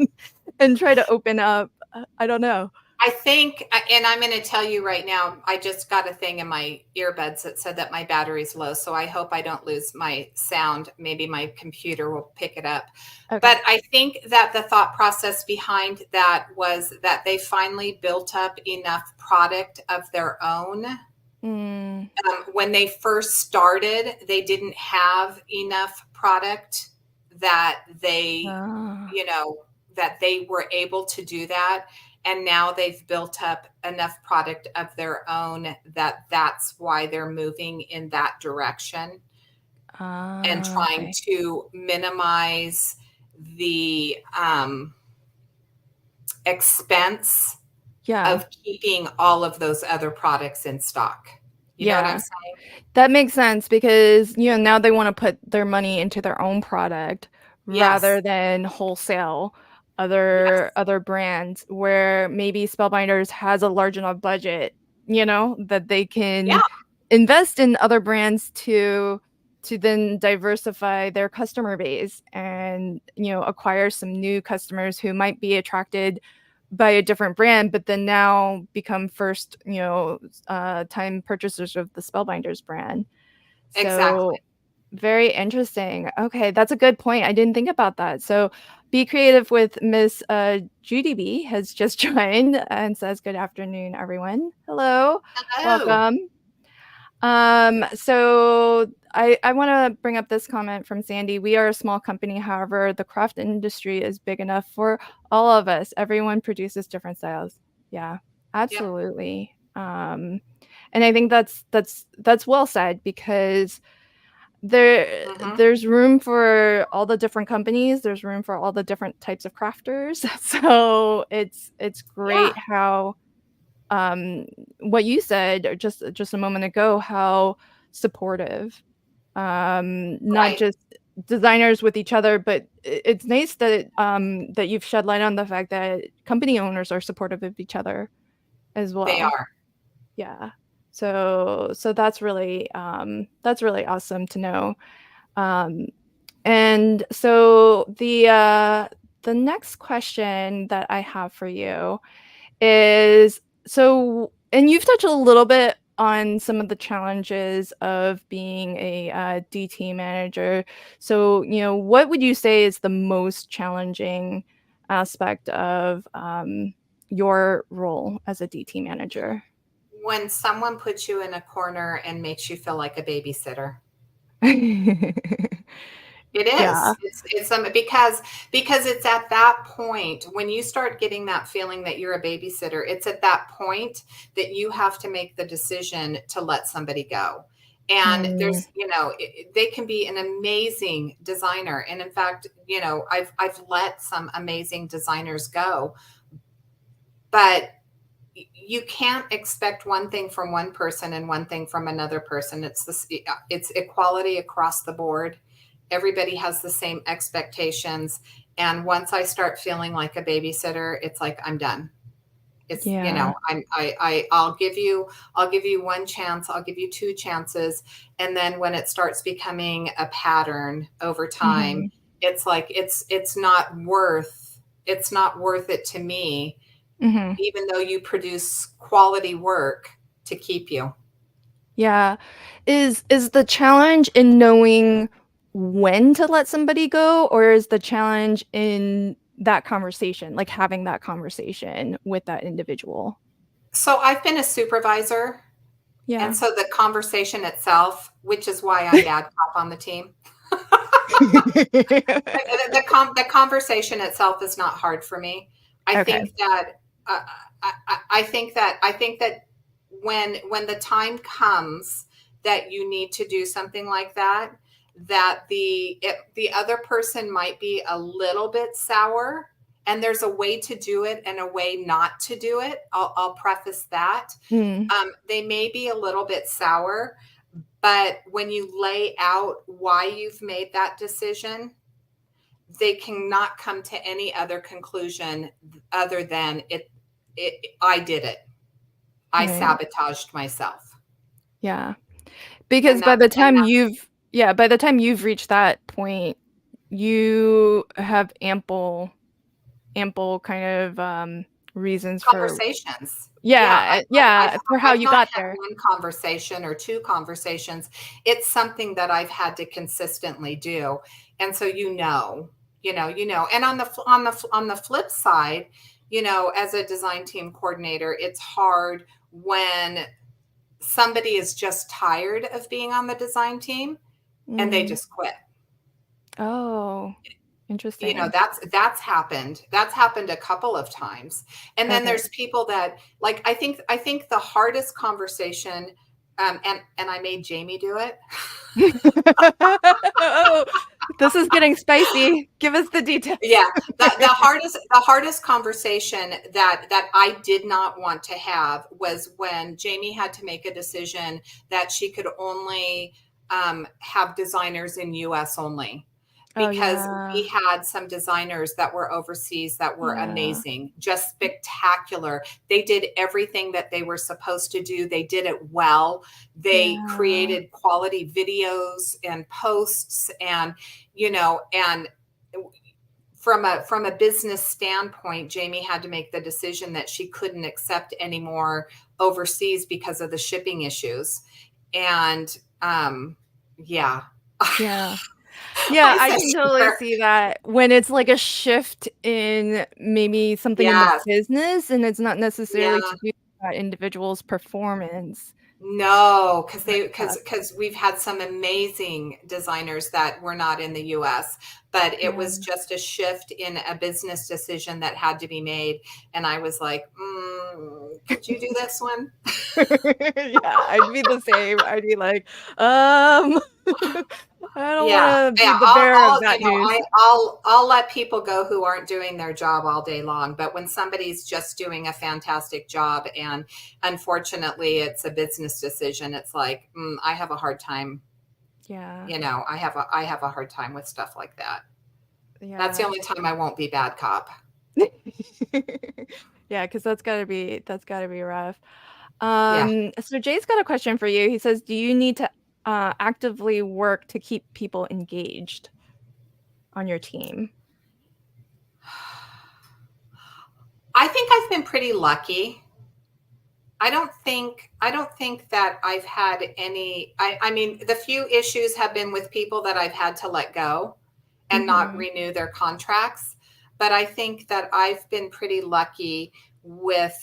Speaker 1: and try to open up. I don't know.
Speaker 2: I think, and I'm going to tell you right now, I just got a thing in my earbuds that said that my battery's low. So I hope I don't lose my sound. Maybe my computer will pick it up.
Speaker 1: Okay.
Speaker 2: But I think that the thought process behind that was that they finally built up enough product of their own.
Speaker 1: Mm.
Speaker 2: When they first started, they didn't have enough product that
Speaker 1: Ah,
Speaker 2: that they were able to do that. And now they've built up enough product of their own that that's why they're moving in that direction and trying
Speaker 1: okay.
Speaker 2: to minimize the expense
Speaker 1: Yeah.
Speaker 2: of keeping all of those other products in stock. You know what I'm
Speaker 1: Yeah.
Speaker 2: saying?
Speaker 1: That makes sense because, now they wanna put their money into their own product
Speaker 2: Yes.
Speaker 1: rather than wholesale
Speaker 2: Yes.
Speaker 1: other brands where maybe Spellbinders has a large enough budget, that they
Speaker 2: Yeah,
Speaker 1: can invest in other brands to then diversify their customer base and, acquire some new customers who might be attracted by a different brand, but then now become first, time purchasers of the Spellbinders brand.
Speaker 2: exactly.
Speaker 1: So very interesting. Okay, that's a good point. I didn't think about that. So Be Creative with Miss Judy B has just joined and says, "Good afternoon, everyone." Hello,
Speaker 2: Oh,
Speaker 1: welcome. So I want to bring up this comment from Sandy. We are a small company, however, the craft industry is big enough for all of us. Everyone produces different styles. Yeah,
Speaker 2: yep.
Speaker 1: absolutely. And I think that's well said because
Speaker 2: Hmm.
Speaker 1: there's room for all the different companies. There's room for all the different types of crafters. So it's great
Speaker 2: Yeah,
Speaker 1: how what you said just a moment ago, how supportive, not
Speaker 2: right.
Speaker 1: just designers with each other, but it's nice that that you've shed light on the fact that company owners are supportive of each other as
Speaker 2: They
Speaker 1: well.
Speaker 2: are.
Speaker 1: Yeah. So that's really awesome to know. um and so the next question that I have for you is, so and you've touched a little bit on some of the challenges of being a DT manager. So, what would you say is the most challenging aspect of your role as a DT manager?
Speaker 2: When someone puts you in a corner and makes you feel like a babysitter. It
Speaker 1: Yeah.
Speaker 2: is. It's because it's at that point when you start getting that feeling that you're a babysitter, it's at that point that you have to make the decision to let somebody go. And
Speaker 1: Mm,
Speaker 2: there's, they can be an amazing designer. And in fact, I've let some amazing designers go, but you can't expect one thing from one person and one thing from another person. It's equality across the board. Everybody has the same expectations. And once I start feeling like a babysitter, it's like I'm done. It's,
Speaker 1: yeah.
Speaker 2: I'll give you one chance, I'll give you two chances. And then when it starts becoming a pattern over time,
Speaker 1: Mhm.
Speaker 2: it's like it's not worth it to me,
Speaker 1: Mhm.
Speaker 2: even though you produce quality work, to keep you.
Speaker 1: Yeah. Is the challenge in knowing when to let somebody go, or is the challenge in that conversation, like having that conversation with that individual?
Speaker 2: So I've been a supervisor, and
Speaker 1: Yeah.
Speaker 2: so the conversation itself, which is why I'm bad cop on the team. The conversation itself is not hard for me. I
Speaker 1: Okay.
Speaker 2: think that I think that when the time comes that you need to do something like that, that the other person might be a little bit sour, and there's a way to do it and a way not to do it. I'll preface that.
Speaker 1: Mm,
Speaker 2: They may be a little bit sour, but when you lay out why you've made that decision, they cannot come to any other conclusion other than I did it. I
Speaker 1: right.
Speaker 2: sabotaged myself.
Speaker 1: Yeah. Because
Speaker 2: And
Speaker 1: by
Speaker 2: that's
Speaker 1: the
Speaker 2: and
Speaker 1: time you've reached that point, you have ample kind of, reasons for
Speaker 2: conversations. Yeah,
Speaker 1: yeah, for how
Speaker 2: I've
Speaker 1: you
Speaker 2: not
Speaker 1: got
Speaker 2: had
Speaker 1: there.
Speaker 2: one conversation or two conversations. It's something that I've had to consistently do, and so And on the flip side, as a design team coordinator, it's hard when somebody is just tired of being on the design team and they
Speaker 1: Mm.
Speaker 2: just quit.
Speaker 1: Oh, interesting.
Speaker 2: That's happened a couple of times. And then
Speaker 1: Okay.
Speaker 2: there's people that, like, I think the hardest conversation, and I made Jamie do it.
Speaker 1: Oh, This is getting spicy. Give us the details.
Speaker 2: Yeah, the hardest conversation that I did not want to have was when Jamie had to make a decision that she could only have designers in US only,
Speaker 1: Oh,
Speaker 2: because
Speaker 1: yeah.
Speaker 2: we had some designers that were overseas that were
Speaker 1: Yeah.
Speaker 2: amazing, just spectacular. They did everything that they were supposed to do. They did it well. They
Speaker 1: Yeah.
Speaker 2: created quality videos and posts, and and from a business standpoint, Jamie had to make the decision that she couldn't accept any more overseas because of the shipping issues. And yeah,
Speaker 1: Yeah. Yeah,
Speaker 2: I
Speaker 1: I
Speaker 2: said,
Speaker 1: can totally
Speaker 2: sure.
Speaker 1: see that when it's like a shift in maybe something in the
Speaker 2: Yes,
Speaker 1: business and it's not necessarily
Speaker 2: yeah.
Speaker 1: to do with that individual's performance.
Speaker 2: No, because
Speaker 1: That's
Speaker 2: they because
Speaker 1: tough.
Speaker 2: because we've had some amazing designers that were not in the US, but it
Speaker 1: Yeah.
Speaker 2: was just a shift in a business decision that had to be made. And I was like, could you do this one?
Speaker 1: Yeah, I'd be the same. I'd be like, um, I don't
Speaker 2: Yeah,
Speaker 1: wanna be
Speaker 2: yeah.
Speaker 1: the bearer of
Speaker 2: I'll
Speaker 1: that news.
Speaker 2: I'll let people go who aren't doing their job all day long. But when somebody's just doing a fantastic job, and unfortunately it's a business decision, it's like, I have a hard time.
Speaker 1: Yeah.
Speaker 2: I have a hard time with stuff like that. That's the
Speaker 1: Yeah.
Speaker 2: only time I won't be bad cop.
Speaker 1: Yeah, 'cause that's gotta be rough.
Speaker 2: Yeah.
Speaker 1: So Jay's got a question for you. He says, "Do you need to, actively work to keep people engaged on your team?"
Speaker 2: I think I've been pretty lucky. I don't think that I've had any. I mean, the few issues have been with people that I've had to let go and not
Speaker 1: Mhm.
Speaker 2: renew their contracts. But I think that I've been pretty lucky with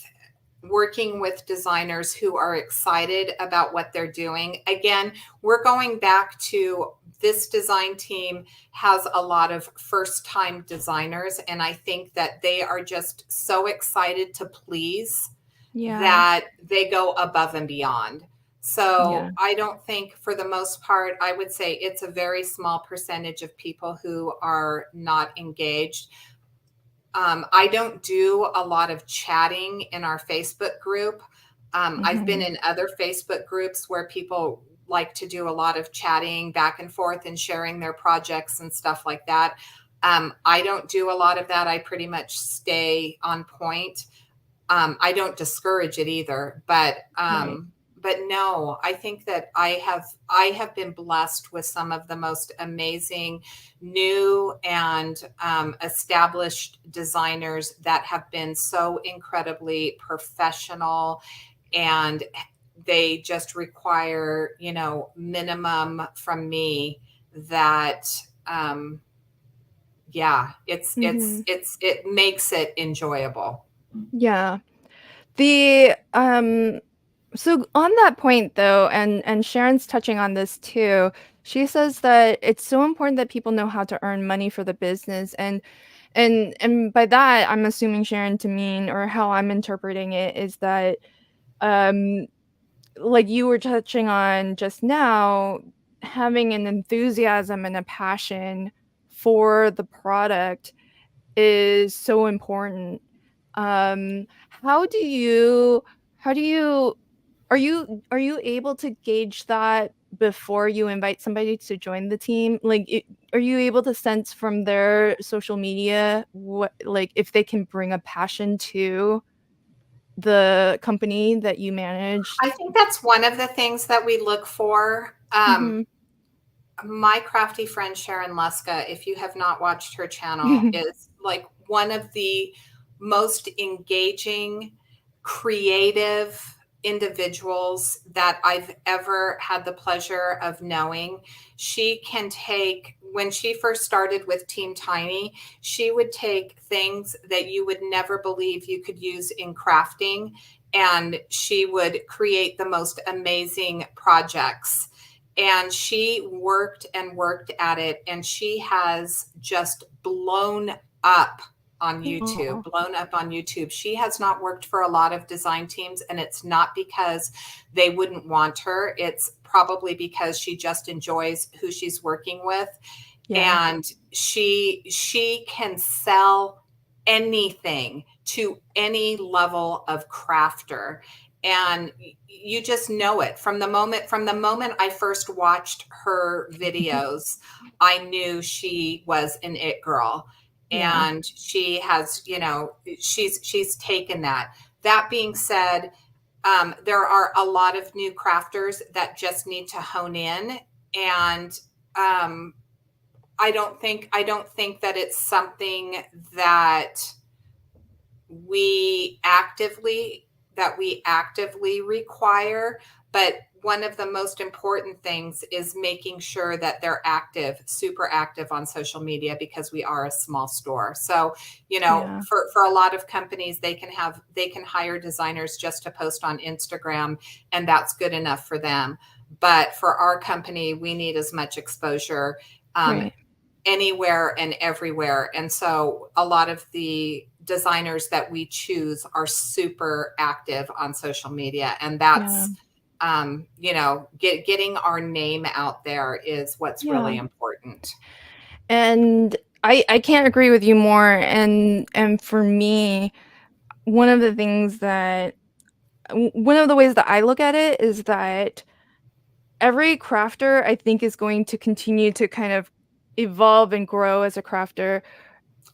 Speaker 2: working with designers who are excited about what they're doing. Again, we're going back to this design team has a lot of first time designers, and I think that they are just so excited to please
Speaker 1: Yeah.
Speaker 2: that they go above and beyond.
Speaker 1: Yeah.
Speaker 2: So I don't think, for the most part, I would say it's a very small percentage of people who are not engaged. I don't do a lot of chatting in our Facebook group. I've been
Speaker 1: Mhm.
Speaker 2: in other Facebook groups where people like to do a lot of chatting back and forth and sharing their projects and stuff like that. I don't do a lot of that. I pretty much stay on point. I don't discourage it either,
Speaker 1: Right.
Speaker 2: but no, I think that I have been blessed with some of the most amazing new and established designers that have been so incredibly professional, and they just require minimum from me that yeah,
Speaker 1: Mhm.
Speaker 2: it makes it enjoyable.
Speaker 1: Yeah. The, so on that point though, and Sharon's touching on this too, she says that it's so important that people know how to earn money for the business, and by that, I'm assuming Sharon to mean, or how I'm interpreting it, is that, um, like you were touching on just now, having an enthusiasm and a passion for the product is so important. How do you how do you are you able to gauge that before you invite somebody to join the team? Like, are you able to sense from their social media what, like, if they can bring a passion to the company that you managed?
Speaker 2: I think that's one of the things that we look for.
Speaker 1: Mhm.
Speaker 2: My crafty friend Sharon Luska, if you have not watched her channel, is like one of the most engaging, creative individuals that I've ever had the pleasure of knowing. She can take, when she first started with Team Tiny, she would take things that you would never believe you could use in crafting, and she would create the most amazing projects. And she worked and worked at it, and she has just up on YouTube,
Speaker 1: Aw.
Speaker 2: blown up on YouTube. She has not worked for a lot of design teams, and it's not because they wouldn't want her. It's probably because she just enjoys who she's working with.
Speaker 1: Yeah.
Speaker 2: and she can sell anything to any level of crafter, and you just know it from the moment I first watched her videos. I knew she was an it girl,
Speaker 1: Yeah.
Speaker 2: and she has, you know, she's taken that. That being said, there are a lot of new crafters that just need to hone in, and um, I don't think that it's something that we actively that we actively require, but one of the most important things is making sure that they're active, super active on social media, because we are a small store. So, you know,
Speaker 1: Yeah.
Speaker 2: for a lot of companies, they can hire designers just to post on Instagram, and that's good enough for them. But for our company, we need as much exposure, um,
Speaker 1: Right.
Speaker 2: anywhere and everywhere. And so a lot of the designers that we choose are super active on social media. And
Speaker 1: Yeah.
Speaker 2: that's, you know, getting our name out there is what's really
Speaker 1: Yeah.
Speaker 2: important.
Speaker 1: And I can't agree with you more. And for me, one of the things that one of the ways that I look at it is that every crafter, I think, is going to continue to kind of evolve and grow as a crafter.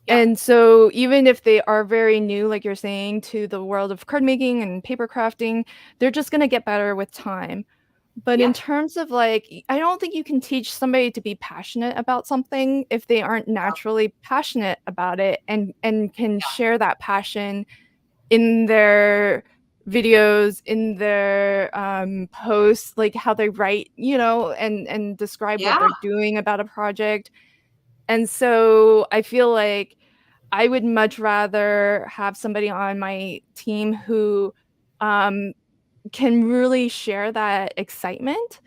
Speaker 2: Yep.
Speaker 1: And so even if they are very new, like you're saying, to the world of card making and paper crafting, they're just gonna get better with time. But in
Speaker 2: Yep.
Speaker 1: terms of like, I don't think you can teach somebody to be passionate about something if they aren't naturally passionate about it and can share that passion in their videos, in their posts, like how they write, and describe what
Speaker 2: Yeah.
Speaker 1: they're doing about a project. And so I feel like I would much rather have somebody on my team who um, can really share that excitement,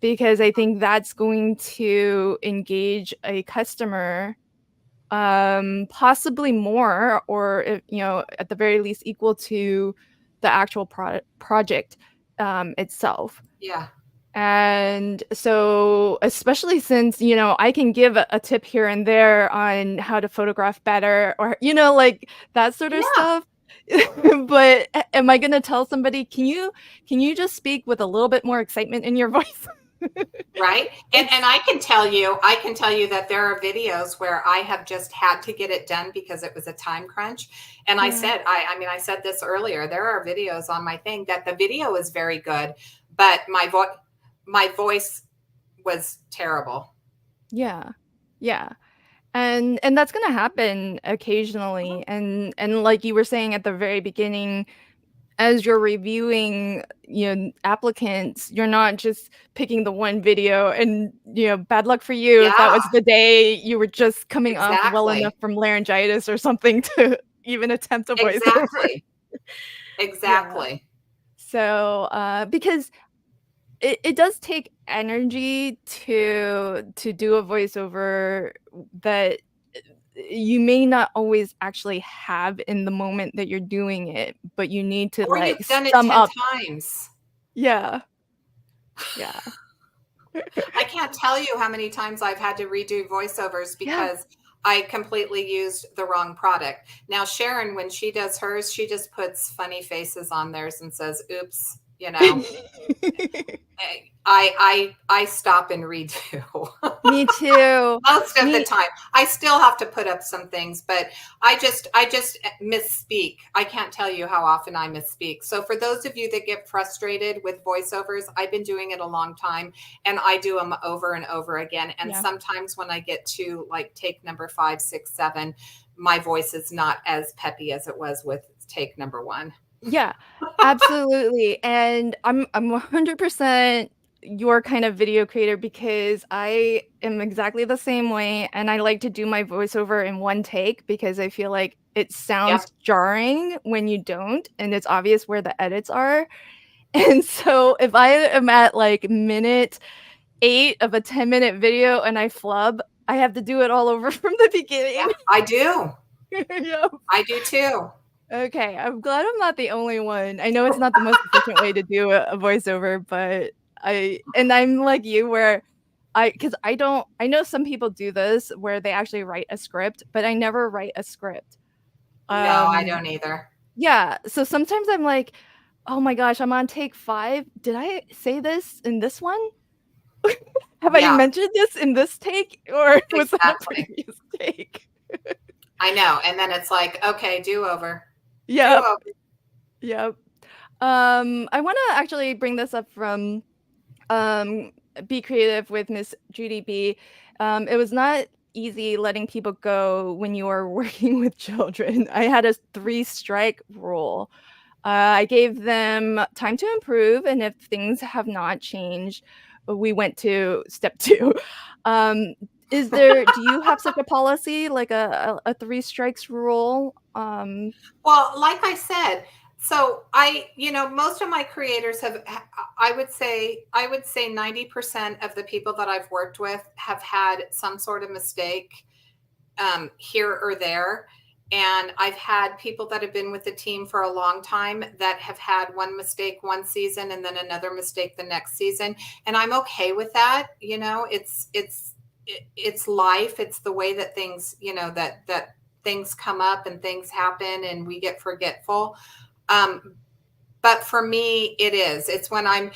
Speaker 1: because I think that's going to engage a customer, possibly more, or if, at the very least equal to the actual project itself.
Speaker 2: Yeah.
Speaker 1: And so, especially since, I can give a tip here and there on how to photograph better, or, like that sort of
Speaker 2: Yeah.
Speaker 1: stuff. But am I going to tell somebody, can you just speak with a little bit more excitement in your voice?
Speaker 2: Right. And
Speaker 1: It's
Speaker 2: I can tell you that there are videos where I have just had to get it done because it was a time crunch. And
Speaker 1: Yeah,
Speaker 2: I mean, I said this earlier, there are videos on my thing that the video is very good, but my voice was terrible.
Speaker 1: yeah, yeah. And that's gonna happen occasionally. And like you were saying at the very beginning, as you're reviewing, applicants, you're not just picking the one video, and, bad luck for you if that
Speaker 2: Yeah,
Speaker 1: was the day you were just coming off well enough
Speaker 2: exactly.
Speaker 1: from laryngitis or something to even attempt a voiceover.
Speaker 2: Exactly.
Speaker 1: Yeah.
Speaker 2: Exactly.
Speaker 1: So, because it does take energy to do a voiceover that you may not always actually have in the moment that you're doing it, but you need to,
Speaker 2: Or
Speaker 1: like,
Speaker 2: you've done it
Speaker 1: sum
Speaker 2: 10
Speaker 1: up.
Speaker 2: times.
Speaker 1: Yeah, yeah.
Speaker 2: I can't tell you how many times I've had to redo voiceovers
Speaker 1: Yeah.
Speaker 2: because I completely used the wrong product. Now, Sharon, when she does hers, she just puts funny faces on theirs and says, oops, you know. I stop and redo.
Speaker 1: Me too.
Speaker 2: Most of the
Speaker 1: Me
Speaker 2: time. I still have to put up some things, but I just misspeak. I can't tell you how often I misspeak. So for those of you that get frustrated with voiceovers, I've been doing it a long time, and I do them over and over again. And
Speaker 1: Yeah.
Speaker 2: sometimes when I get to like take number 5, 6, 7, my voice is not as peppy as it was with take number 1.
Speaker 1: Yeah, absolutely, and I'm 100% your kind of video creator, because I am exactly the same way, and I like to do my voiceover in one take because I feel like it
Speaker 2: Yep.
Speaker 1: sounds jarring when you don't, and it's obvious where the edits are. And so if I am at, like, minute 8 of a 10-minute video and I flub, I have to do it all over from the beginning.
Speaker 2: Yeah, I do.
Speaker 1: Yep.
Speaker 2: I do too.
Speaker 1: Okay, I'm glad I'm not the only one. I know it's not the most efficient way to do a voiceover, but I'm like you, where because I know some people do this where they actually write a script, but I never write a script.
Speaker 2: No, I
Speaker 1: Um,
Speaker 2: don't either.
Speaker 1: yeah, so sometimes I'm like, "Oh my gosh, I'm on take 5. Did I say this in this one? Have I
Speaker 2: Yeah,
Speaker 1: mentioned this in this take, or was that a
Speaker 2: exactly.
Speaker 1: previous take?"
Speaker 2: I know. And then it's like, okay, do over. Do
Speaker 1: Yep,
Speaker 2: over.
Speaker 1: yep. I wanna actually bring this up from, um, Be Creative with Miss Judy B. It was not easy letting people go when you are working with children. I had a 3-strike rule. I gave them time to improve, and if things have not changed, we went to step 2. Um, do you have such a policy, like a 3 strikes rule?
Speaker 2: Well, like I said, so most of my creators I would say 90% of the people that I've worked with have had some sort of mistake here or there. And I've had people that have been with the team for a long time that have had one mistake one season and then another mistake the next season. And I'm okay with that. It's life. It's the way that things, that things come up and things happen and we get forgetful. Um, but for me, it's when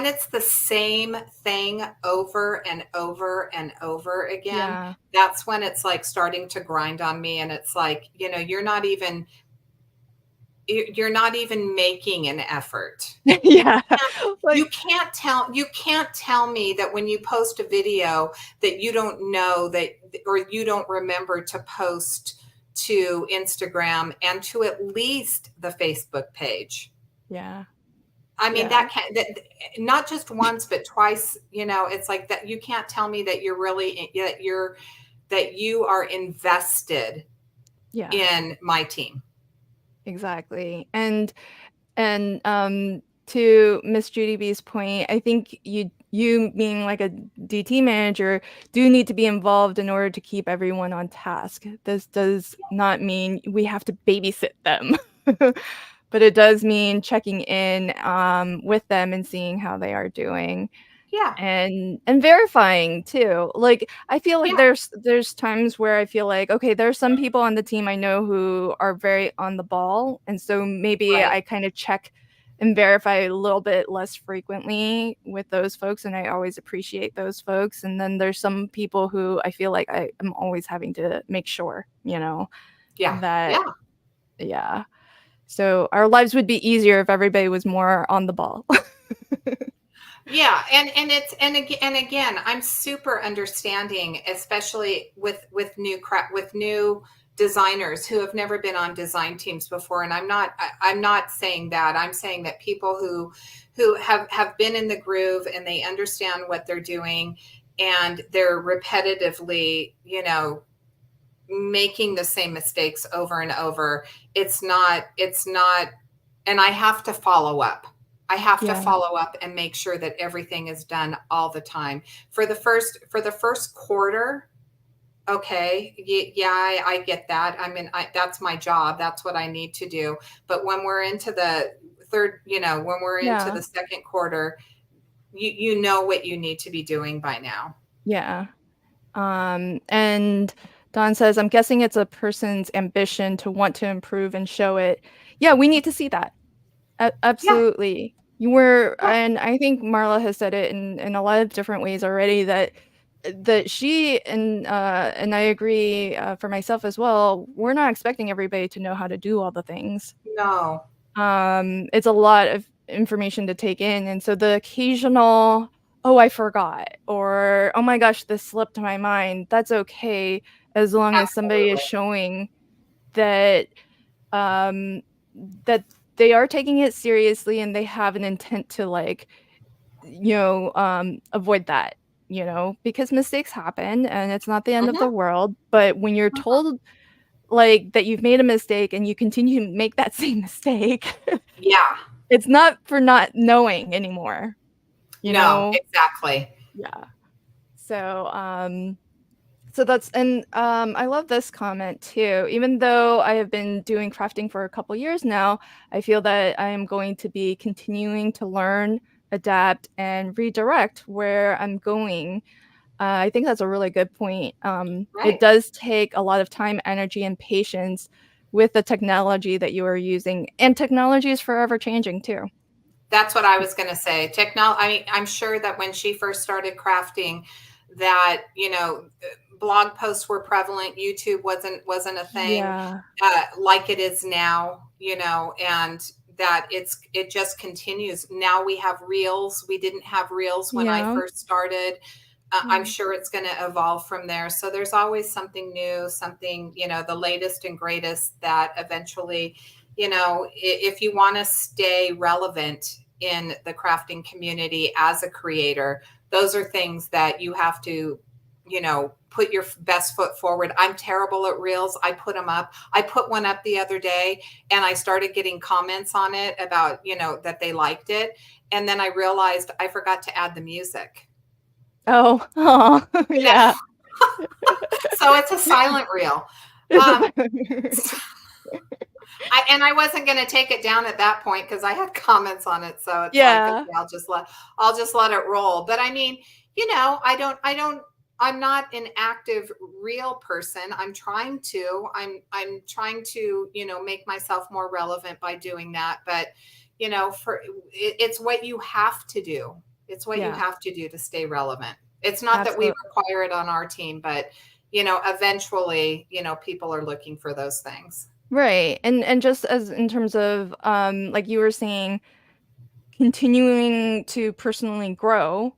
Speaker 2: it's the same thing over and over and over again.
Speaker 1: Yeah.
Speaker 2: That's when it's like starting to grind on me. And it's like, you're not even making an effort.
Speaker 1: Yeah.
Speaker 2: You
Speaker 1: Like
Speaker 2: can't tell me that when you post a video that you don't know that, or you don't remember to post to Instagram and to at least the Facebook page.
Speaker 1: yeah,
Speaker 2: I mean,
Speaker 1: yeah,
Speaker 2: not just once, but twice, it's like that. You can't tell me that you are invested
Speaker 1: yeah,
Speaker 2: in my team.
Speaker 1: exactly. And, to Miss Judy B's point, I think you being like a DT manager do need to be involved in order to keep everyone on task. This does not mean we have to babysit them, but it does mean checking in, with them and seeing how they are doing.
Speaker 2: Yeah.
Speaker 1: And verifying too. Like, I feel like
Speaker 2: Yeah.
Speaker 1: there's times where I feel like, okay, there's some people on the team I know who are very on the ball, and so maybe
Speaker 2: Right.
Speaker 1: I kinda check and verify a little bit less frequently with those folks, and I always appreciate those folks, and then there's some people who I feel like I am always having to make sure,
Speaker 2: Yeah.
Speaker 1: that
Speaker 2: Yeah.
Speaker 1: yeah. So our lives would be easier if everybody was more on the ball.
Speaker 2: Yeah, and again, I'm super understanding, especially with new designers who have never been on design teams before. And I'm not saying that. I'm saying that people who have been in the groove and they understand what they're doing, and they're repetitively, making the same mistakes over and over. It's not and I have to follow up. I have to
Speaker 1: Yeah,
Speaker 2: follow up and make sure that everything is done all the time. For the first quarter, okay, yeah, I get that. I mean, that's my job. That's what I need to do. But when we're into the when we're into
Speaker 1: yeah,
Speaker 2: the second quarter, you know what you need to be doing by now.
Speaker 1: yeah. And Don says, "I'm guessing it's a person's ambition to want to improve and show it." Yeah, we need to see that.
Speaker 2: Yeah,
Speaker 1: Absolutely. You were
Speaker 2: yeah,
Speaker 1: and I think Marla has said it in a lot of different ways already that she and I agree, for myself as well, we're not expecting everybody to know how to do all the things.
Speaker 2: no,
Speaker 1: It's a lot of information to take in, and so the occasional, "Oh, I forgot," or, "Oh my gosh, this slipped my mind," that's okay as long as somebody is
Speaker 2: absolutely.
Speaker 1: showing that, um, that they are taking it seriously and they have an intent to, like, avoid that, because mistakes happen and it's not the end of
Speaker 2: Hmm.
Speaker 1: the world, but when you're told, like, that you've made a mistake and you continue to make that same mistake,
Speaker 2: Yeah,
Speaker 1: it's not for not knowing anymore, you
Speaker 2: no,
Speaker 1: know?
Speaker 2: exactly.
Speaker 1: Yeah. So, so that's and, I love this comment too. Even though I have been doing crafting for a couple years now, I feel that I am going to be continuing to learn, adapt, and redirect where I'm going. I think that's a really good point. It
Speaker 2: Right.
Speaker 1: does take a lot of time, energy, and patience with the technology that you are using, and technology is forever changing too.
Speaker 2: That's what I was going to say. I mean, I'm sure that when she first started crafting, that blog posts were prevalent. YouTube wasn't a thing
Speaker 1: Yeah.
Speaker 2: like it is now. And that it just continues. Now we have reels. We didn't have reels when I
Speaker 1: Yeah.
Speaker 2: first started. I'm
Speaker 1: Yeah.
Speaker 2: sure it's going to evolve from there. So there's always something new, something, the latest and greatest that eventually, if you want to stay relevant in the crafting community as a creator, those are things that you have to, put your best foot forward. I'm terrible at reels. I put them up. I put one up the other day and I started getting comments on it about, that they liked it. And then I realized I forgot to add the music.
Speaker 1: Oh, oh,
Speaker 2: You know,
Speaker 1: yeah.
Speaker 2: so it's a silent reel.
Speaker 1: It's
Speaker 2: Um,
Speaker 1: a
Speaker 2: I wasn't going to take it down at that point because I had comments on it. So it's like, okay,
Speaker 1: yeah.
Speaker 2: I'll just let it roll. But I mean, I'm not an active real person. I'm trying to, make myself more relevant by doing that. But, it's what you have to do. It's what you
Speaker 1: Yeah,
Speaker 2: have to do to stay relevant. It's not that we
Speaker 1: absolutely.
Speaker 2: require it on our team, but, eventually, people are looking for those things.
Speaker 1: Right. And just as in terms of like you were saying, continuing to personally grow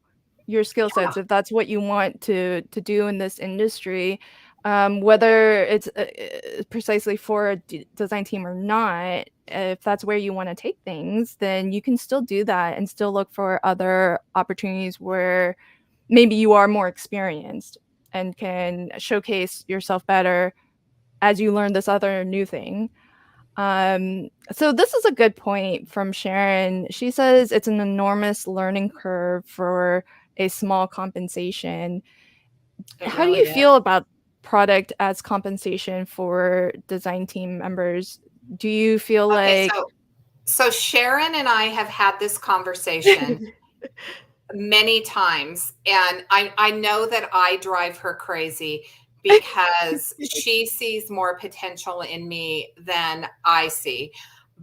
Speaker 1: your skill
Speaker 2: Yeah.
Speaker 1: sets if that's what you want to do in this industry, whether it's precisely for a design team or not, if that's where you want to take things, then you can still do that and still look for other opportunities where maybe you are more experienced and can showcase yourself better as you learn this other new thing. So this is a good point from Sharon. She says it's an enormous learning curve for a small compensation.
Speaker 2: It
Speaker 1: How do
Speaker 2: really
Speaker 1: you
Speaker 2: is.
Speaker 1: feel about product as compensation for design team members? Do you feel
Speaker 2: Okay,
Speaker 1: like
Speaker 2: so Sharon and I have had this conversation many times, and I know that I drive her crazy because she sees more potential in me than I see.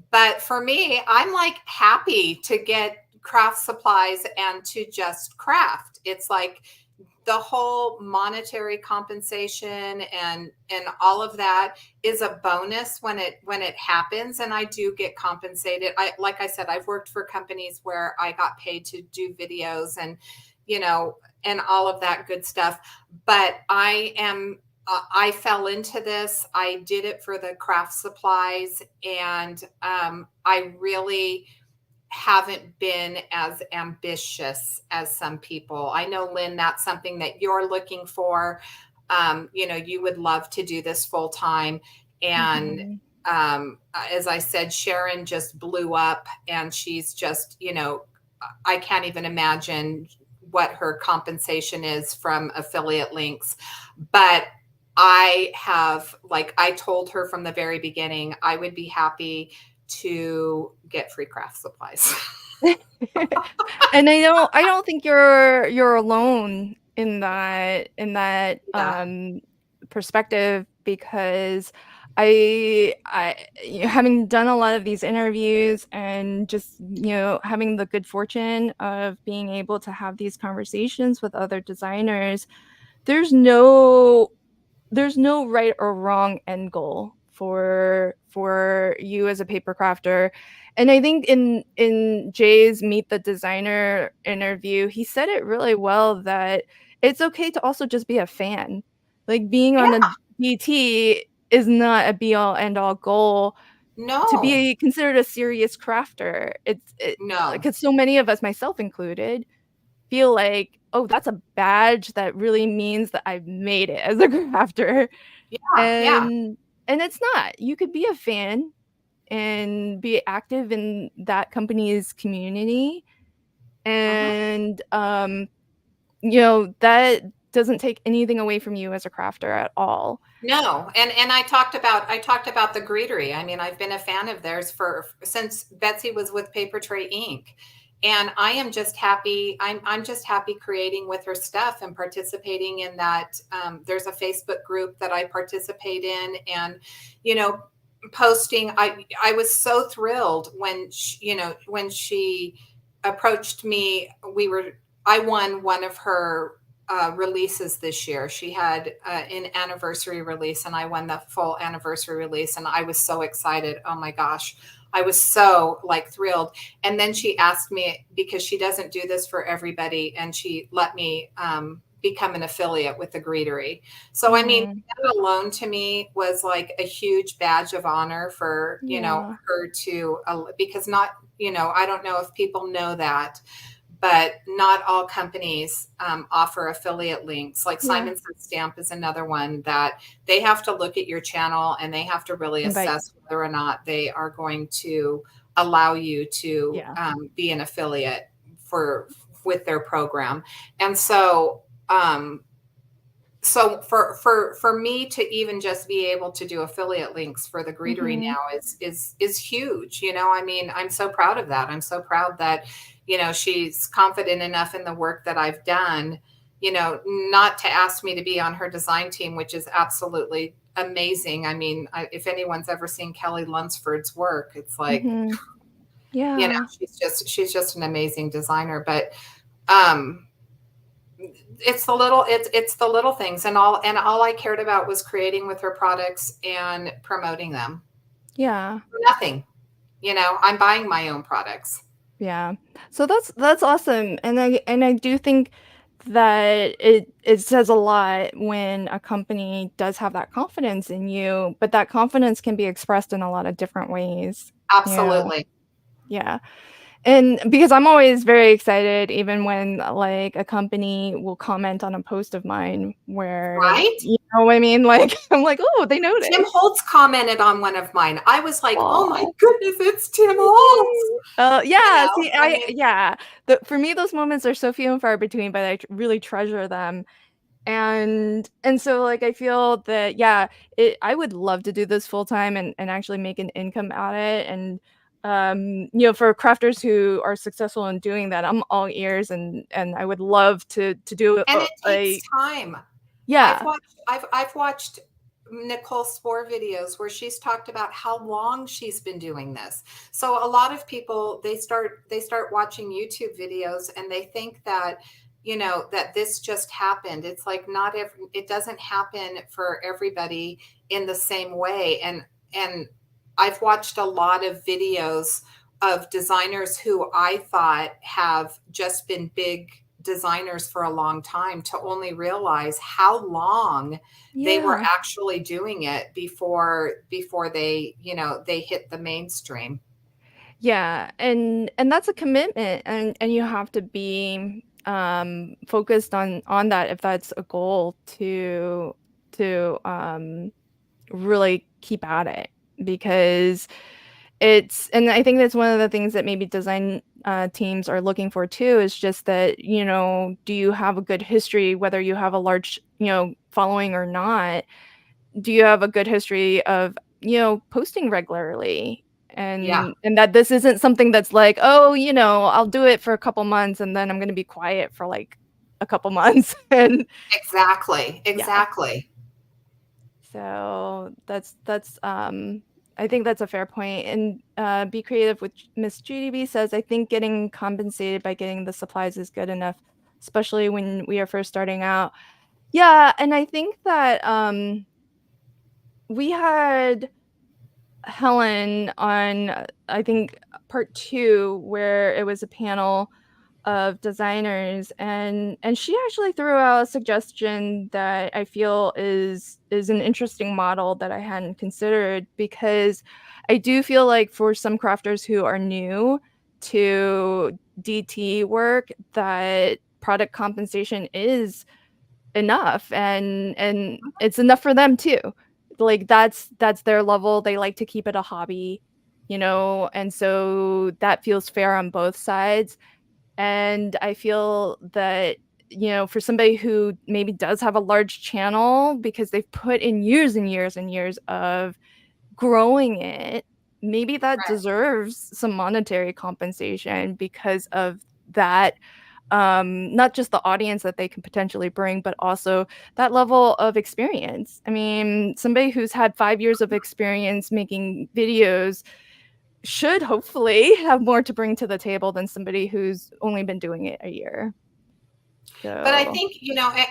Speaker 2: But for me, I'm like happy to get craft supplies and to just craft. It's like the whole monetary compensation and all of that is a bonus when it happens, and I do get compensated. I Like I said, I've worked for companies where I got paid to do videos and you know and all of that good stuff, but I fell into this. I did it for the craft supplies, and I really haven't been as ambitious as some people. I know, Lynn, that's something that you're looking for. You would love to do this full time. And
Speaker 1: Mhm.
Speaker 2: as I said, Sharon just blew up, and she's just, I can't even imagine what her compensation is from affiliate links. But I told her from the very beginning, I would be happy to get free craft supplies.
Speaker 1: And I don't think you're alone in that
Speaker 2: Yeah.
Speaker 1: perspective, because having done a lot of these interviews and just having the good fortune of being able to have these conversations with other designers, there's no there's no right or wrong end goal for you as a paper crafter. And I think in Jay's Meet the Designer interview, he said it really well, that it's okay to also just be a fan. Like, being on a
Speaker 2: Yeah.
Speaker 1: DT is not a be all end all goal to
Speaker 2: No.
Speaker 1: be considered a serious crafter.
Speaker 2: No.
Speaker 1: Because so many of us, myself included, feel like, oh, that's a badge that really means that I've made it as a crafter.
Speaker 2: Yeah. Yeah.
Speaker 1: And it's not. You could be a fan and be active in that company's community,
Speaker 2: Mhm.
Speaker 1: and that doesn't take anything away from you as a crafter at all.
Speaker 2: No, and I talked about the Greetery. I mean, I've been a fan of theirs for since Betsy was with Paper Tray Inc. And I am just happy. I'm just happy creating with her stuff and participating in that. There's a Facebook group that I participate in, and you know, posting. I was so thrilled when when she approached me. I won one of her releases this year. She had an anniversary release, and I won the full anniversary release, and I was so excited. Oh my gosh, I was so like thrilled. And then she asked me, because she doesn't do this for everybody, and she let me become an affiliate with the Greetery. So I mean,
Speaker 1: Mhm.
Speaker 2: that alone to me was like a huge badge of honor for
Speaker 1: Yeah.
Speaker 2: her to because not I don't know if people know that, but not all companies offer affiliate links. Like
Speaker 1: Yeah.
Speaker 2: Simon Says Stamp is another one that they have to look at your channel and they have to really
Speaker 1: Invite.
Speaker 2: assess whether or not they are going to allow you to
Speaker 1: Yeah.
Speaker 2: be an affiliate for with their program. And so for me to even just be able to do affiliate links for the Greetery
Speaker 1: Mhm.
Speaker 2: now is huge. I mean, I'm so proud of that. I'm so proud that she's confident enough in the work that I've done, not to ask me to be on her design team, which is absolutely amazing. I mean, if anyone's ever seen Kelly Lunsford's work, it's like,
Speaker 1: Mhm. Yeah.
Speaker 2: she's just an amazing designer. But um it's the little things, and all I cared about was creating with her products and promoting them.
Speaker 1: Yeah.
Speaker 2: Nothing. I'm buying my own products.
Speaker 1: Yeah. So that's awesome, and I do think that it says a lot when a company does have that confidence in you, but that confidence can be expressed in a lot of different ways, you know?
Speaker 2: Absolutely.
Speaker 1: Yeah. And because I'm always very excited even when, like, a company will comment on a post of mine where
Speaker 2: Right?
Speaker 1: you know what I mean? Like, I'm like, "Oh, they
Speaker 2: Tim
Speaker 1: noticed."
Speaker 2: Holtz commented on one of mine. I was like, oh my
Speaker 1: Aw.
Speaker 2: goodness, it's Tim Holtz.
Speaker 1: Yeah, see,
Speaker 2: I mean,
Speaker 1: for me, those moments are so few and far between, but I really treasure them, and so, like, I feel that, yeah, I would love to do this full time and actually make an income at it, and, for crafters who are successful in doing that, I'm all ears, and I would love to do
Speaker 2: and it takes
Speaker 1: a
Speaker 2: time.
Speaker 1: yeah,
Speaker 2: I've watched Nicole Spore videos where she's talked about how long she's been doing this. So a lot of people, they start watching YouTube videos and they think that that this just happened. It's like, not every it doesn't happen for everybody in the same way. And I've watched a lot of videos of designers who I thought have just been big designers for a long time, to only realize how long they were
Speaker 1: yeah.
Speaker 2: actually doing it before they hit the mainstream.
Speaker 1: Yeah, and that's a commitment, and you have to be, focused on that if that's a goal to really keep at it, because and I think that's one of the things that maybe design, teams are looking for too, is just that, do you have a good history, whether you have a large, following or not? Do you have a good history of, posting regularly?
Speaker 2: Yeah,
Speaker 1: And that this isn't something that's like, "Oh, I'll do it for a couple months, and then I'm gonna be quiet for, like, a couple months," and
Speaker 2: exactly,
Speaker 1: yeah.
Speaker 2: exactly.
Speaker 1: So, I think that's a fair point, and, Be Creative with Miss GDB says, "I think getting compensated by getting the supplies is good enough, especially when we are first starting out." Yeah, and I think that, we had Helen on, I think, part 2, where it was a panel of designers, and she actually threw out a suggestion that I feel is an interesting model that I hadn't considered, because I do feel like for some crafters who are new to DT work, that product compensation is enough, and it's enough for them too. Like, that's their level, they like to keep it a hobby, and so that feels fair on both sides, and I feel that, for somebody who maybe does have a large channel because they've put in years and years and years of growing it, maybe that
Speaker 2: Right.
Speaker 1: deserves some monetary compensation because of that, not just the audience that they can potentially bring, but also that level of experience. I mean, somebody who's had 5 years of experience making videos should hopefully have more to bring to the table than somebody who's only been doing it a year.
Speaker 2: But I
Speaker 1: So,
Speaker 2: think,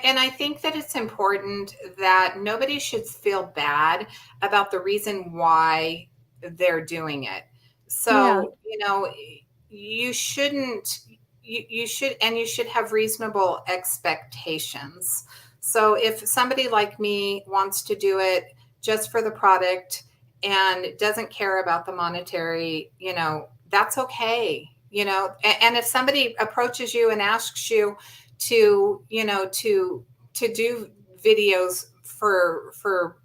Speaker 2: and I think that it's important that nobody should feel bad about the reason why they're doing it.
Speaker 1: yeah,
Speaker 2: So, you shouldn't, you should have reasonable expectations. So if somebody like me wants to do it just for the product and doesn't care about the monetary, that's okay. And if somebody approaches you and asks you, to do videos for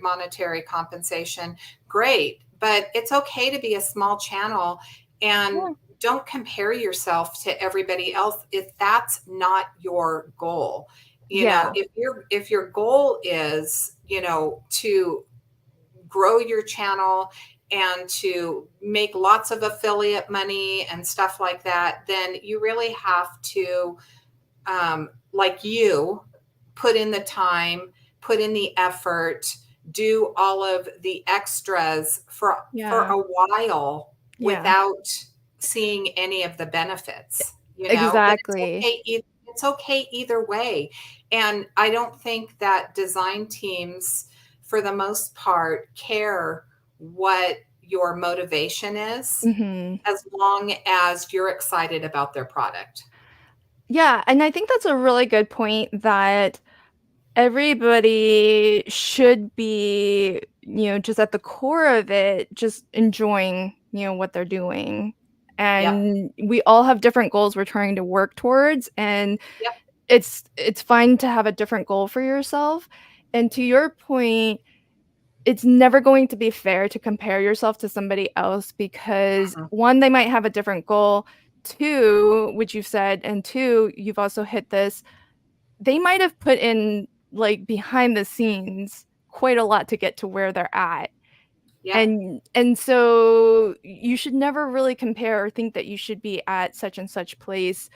Speaker 2: monetary compensation, great, but it's okay to be a small channel, and
Speaker 1: yeah,
Speaker 2: don't compare yourself to everybody else if that's not your goal.
Speaker 1: yeah,
Speaker 2: If your goal is to grow your channel and to make lots of affiliate money and stuff like that, then you really have to, like you, put in the time, put in the effort, do all of the extras for
Speaker 1: yeah,
Speaker 2: a while
Speaker 1: yeah,
Speaker 2: without seeing any of the benefits. But it's
Speaker 1: exactly.
Speaker 2: okay. It's okay either way. And I don't think that design teams, for the most part, care what your motivation is,
Speaker 1: Mhm.
Speaker 2: as long as you're excited about their product.
Speaker 1: Yeah, and I think that's a really good point that everybody should be, just at the core of it, just enjoying, what they're doing.
Speaker 2: Yep.
Speaker 1: And we all have different goals we're trying to work towards, and
Speaker 2: Yep.
Speaker 1: it's fine to have a different goal for yourself. And to your point, it's never going to be fair to compare yourself to somebody else because
Speaker 2: Mhm.
Speaker 1: 1, they might have a different goal, 2, which you've said, and 2, you've also hit this, they might have put in, like, behind the scenes quite a lot to get to where they're at.
Speaker 2: Yep.
Speaker 1: And so you should never really compare or think that you should be at such and such place,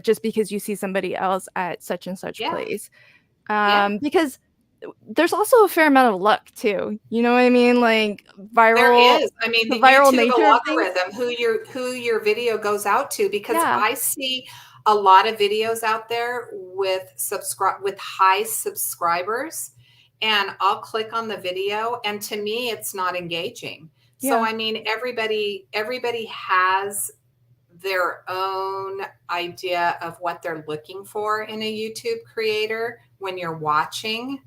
Speaker 1: just because you see somebody else at such and such
Speaker 2: Yeah.
Speaker 1: place.
Speaker 2: Yeah.
Speaker 1: Because there's also a fair amount of luck too, you know what I mean? Like,
Speaker 2: There
Speaker 1: viral
Speaker 2: is. I mean,
Speaker 1: the
Speaker 2: the
Speaker 1: viral
Speaker 2: YouTube
Speaker 1: nature of things.
Speaker 2: algorithm, who your video goes out to, because
Speaker 1: Yeah,
Speaker 2: I see a lot of videos out there with high subscribers, and I'll click on the video, and to me it's not engaging. So
Speaker 1: yeah,
Speaker 2: I mean, everybody has their own idea of what they're looking for in a YouTube creator when you're watching,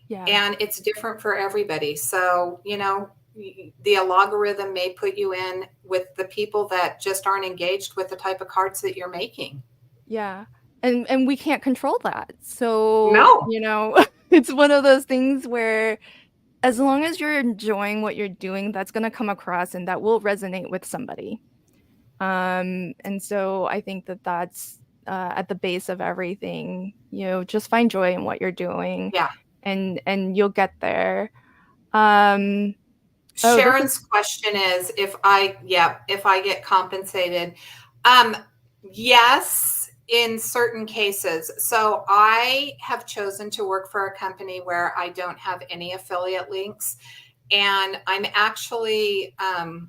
Speaker 1: yeah,
Speaker 2: and it's different for everybody. So, the algorithm may put you in with the people that just aren't engaged with the type of cards that you're making.
Speaker 1: yeah. And we can't control that. So,
Speaker 2: No.
Speaker 1: it's one of those things where as long as you're enjoying what you're doing, that's gonna come across and that will resonate with somebody. And so I think that that's, at the base of everything, just find joy in what you're doing
Speaker 2: Yeah.
Speaker 1: and you'll get there. Um, oh, this is
Speaker 2: Sharon's question is, if I get compensated. Um, yes, in certain cases. So I have chosen to work for a company where I don't have any affiliate links, and I'm actually, I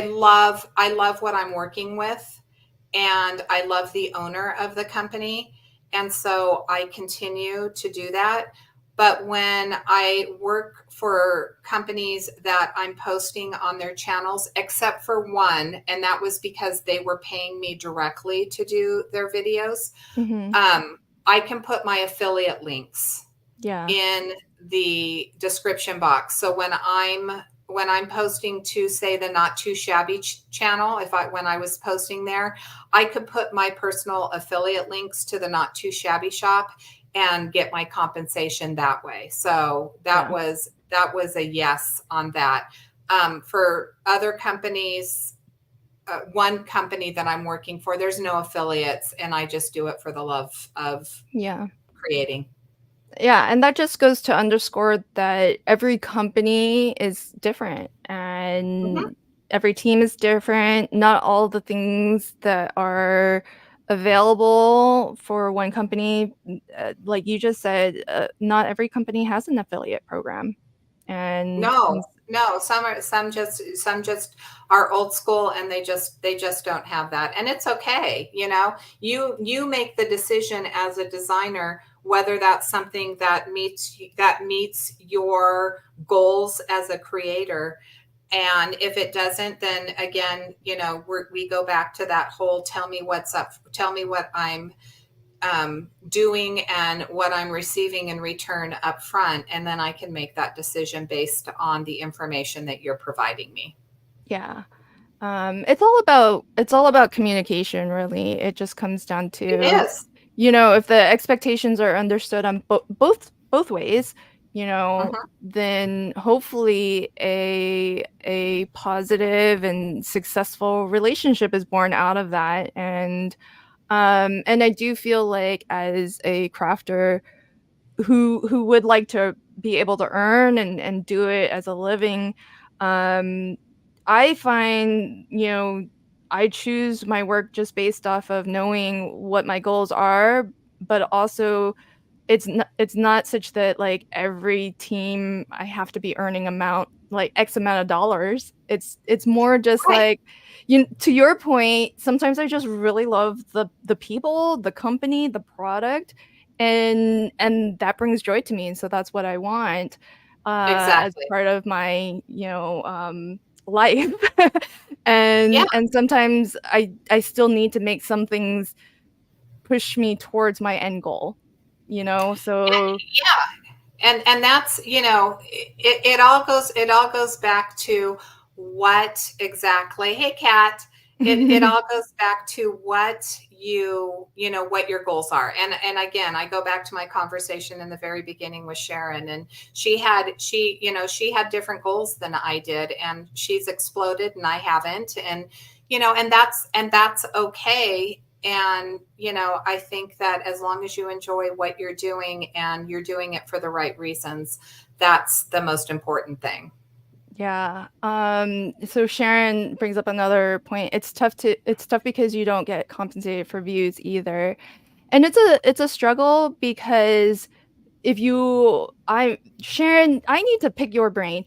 Speaker 2: love what I'm working with, and I love the owner of the company, and so I continue to do that. But when I work for companies that I'm posting on their channels, except for one, and that was because they were paying me directly to do their videos,
Speaker 1: mhm,
Speaker 2: I can put my affiliate links
Speaker 1: yeah,
Speaker 2: in the description box. So when I'm posting to, say, the Not Too Shabby channel, when I was posting there, I could put my personal affiliate links to the Not Too Shabby shop and get my compensation that way. So that
Speaker 1: yeah,
Speaker 2: was that was a yes on that. For other companies, one company that I'm working for, there's no affiliates, and I just do it for the love of
Speaker 1: yeah.
Speaker 2: creating.
Speaker 1: Yeah, and that just goes to underscore that every company is different
Speaker 2: Mhm.
Speaker 1: and every team is different. Not all the things that are available for one company, like you just said, not every company has an affiliate program. And
Speaker 2: No, no, some just are old school and they just don't have that. And it's okay, you know. You make the decision as a designer whether that's something that meets your goals as a creator. And if it doesn't, then again, we go back to that whole tell me what I'm doing and what I'm receiving in return up front. And then I can make that decision based on the information that you're providing me.
Speaker 1: yeah. It's all about communication, really. It just comes down
Speaker 2: It
Speaker 1: to,
Speaker 2: is.
Speaker 1: if the expectations are understood on both ways,
Speaker 2: Mhm.
Speaker 1: then hopefully a positive and successful relationship is born out of that. And I do feel like as a crafter who would like to be able to earn and do it as a living, um, I find, I choose my work just based off of knowing what my goals are, but also it's not such that, like, every team I have to be earning amount like, X amount of dollars. It's more just
Speaker 2: Right.
Speaker 1: like, to your point, sometimes I just really love the people, the company, the product, and that brings joy to me, and so that's what I want, as
Speaker 2: Exactly.
Speaker 1: part of my, life.
Speaker 2: Yeah.
Speaker 1: And sometimes I still need to make some things push me towards my end goal, so
Speaker 2: Yeah. And that's, it all goes back to what exactly, hey Kat, it all goes back to what your goals are. And again, I go back to my conversation in the very beginning with Sharon, and she had different goals than I did, and she's exploded and I haven't. And that's okay. And I think that as long as you enjoy what you're doing and you're doing it for the right reasons, that's the most important thing.
Speaker 1: Yeah. So Sharon brings up another point. It's tough because you don't get compensated for views either. And it's a struggle because if you I Sharon, I need to pick your brain.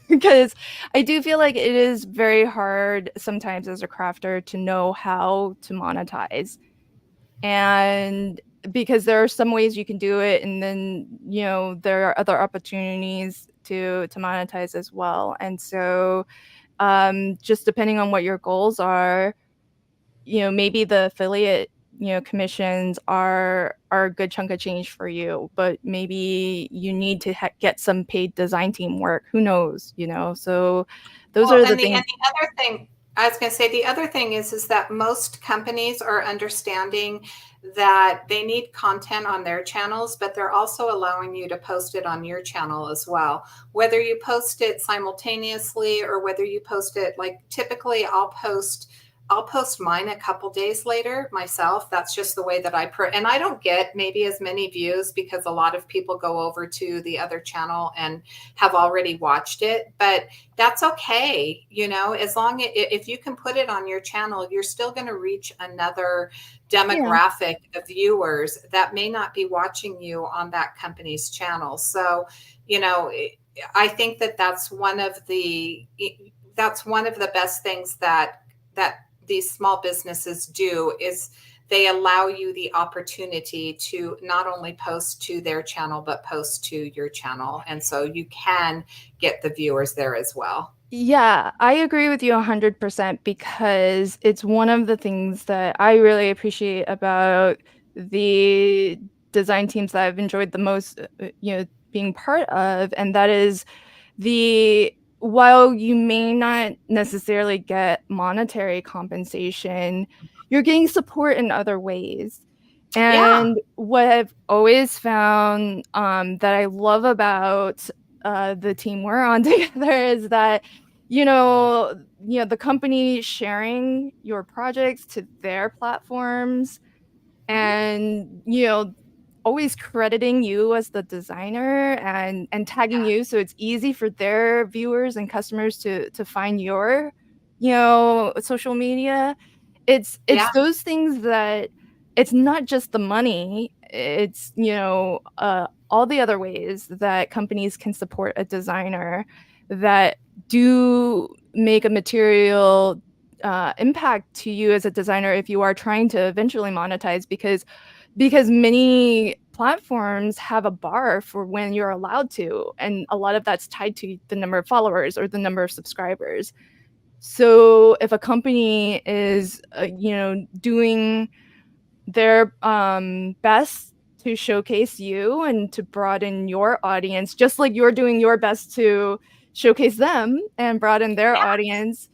Speaker 1: Because I do feel like it is very hard sometimes as a crafter to know how to monetize. And because there are some ways you can do it, and then, there are other opportunities to monetize as well. And so, just depending on what your goals are, maybe the affiliate, commissions are a good chunk of change for you, but maybe you need to get some paid design team work. Who knows, So those
Speaker 2: Well,
Speaker 1: are the
Speaker 2: and the
Speaker 1: things.
Speaker 2: and the other thing I was going to say, the other thing is that most companies are understanding that they need content on their channels, but they're also allowing you to post it on your channel as well. Whether you post it simultaneously or whether you post it, like, typically I'll post mine a couple days later myself. That's just the way that and I don't get maybe as many views because a lot of people go over to the other channel and have already watched it, but that's okay. As long as if you can put it on your channel, you're still going to reach another
Speaker 1: Yeah.
Speaker 2: demographic of viewers that may not be watching you on that company's channel. So, you know, I think that that's one of the best things that these small businesses do is they allow you the opportunity to not only post to their channel but post to your channel, and so you can get the viewers there as well.
Speaker 1: Yeah, I agree with you 100% because it's one of the things that I really appreciate about the design teams that I've enjoyed the most, being part of, and that is the while you may not necessarily get monetary compensation, you're getting support in other ways.
Speaker 2: Yeah.
Speaker 1: And what I've always found, that I love about, the team we're on together is that, the company sharing your projects to their platforms
Speaker 2: Mhm.
Speaker 1: and, always crediting you as the designer and tagging
Speaker 2: Yeah.
Speaker 1: you, so it's easy for their viewers and customers to find your, you know, social media. It's
Speaker 2: Yeah.
Speaker 1: those things that it's not just the money, it's, you know, all the other ways that companies can support a designer that do make a material impact to you as a designer if you are trying to eventually monetize, because many platforms have a bar for when you're allowed to, and a lot of that's tied to the number of followers or the number of subscribers. So if a company is, you know, doing their best to showcase you and to broaden your audience, just like you're doing your best to showcase them and broaden their audience,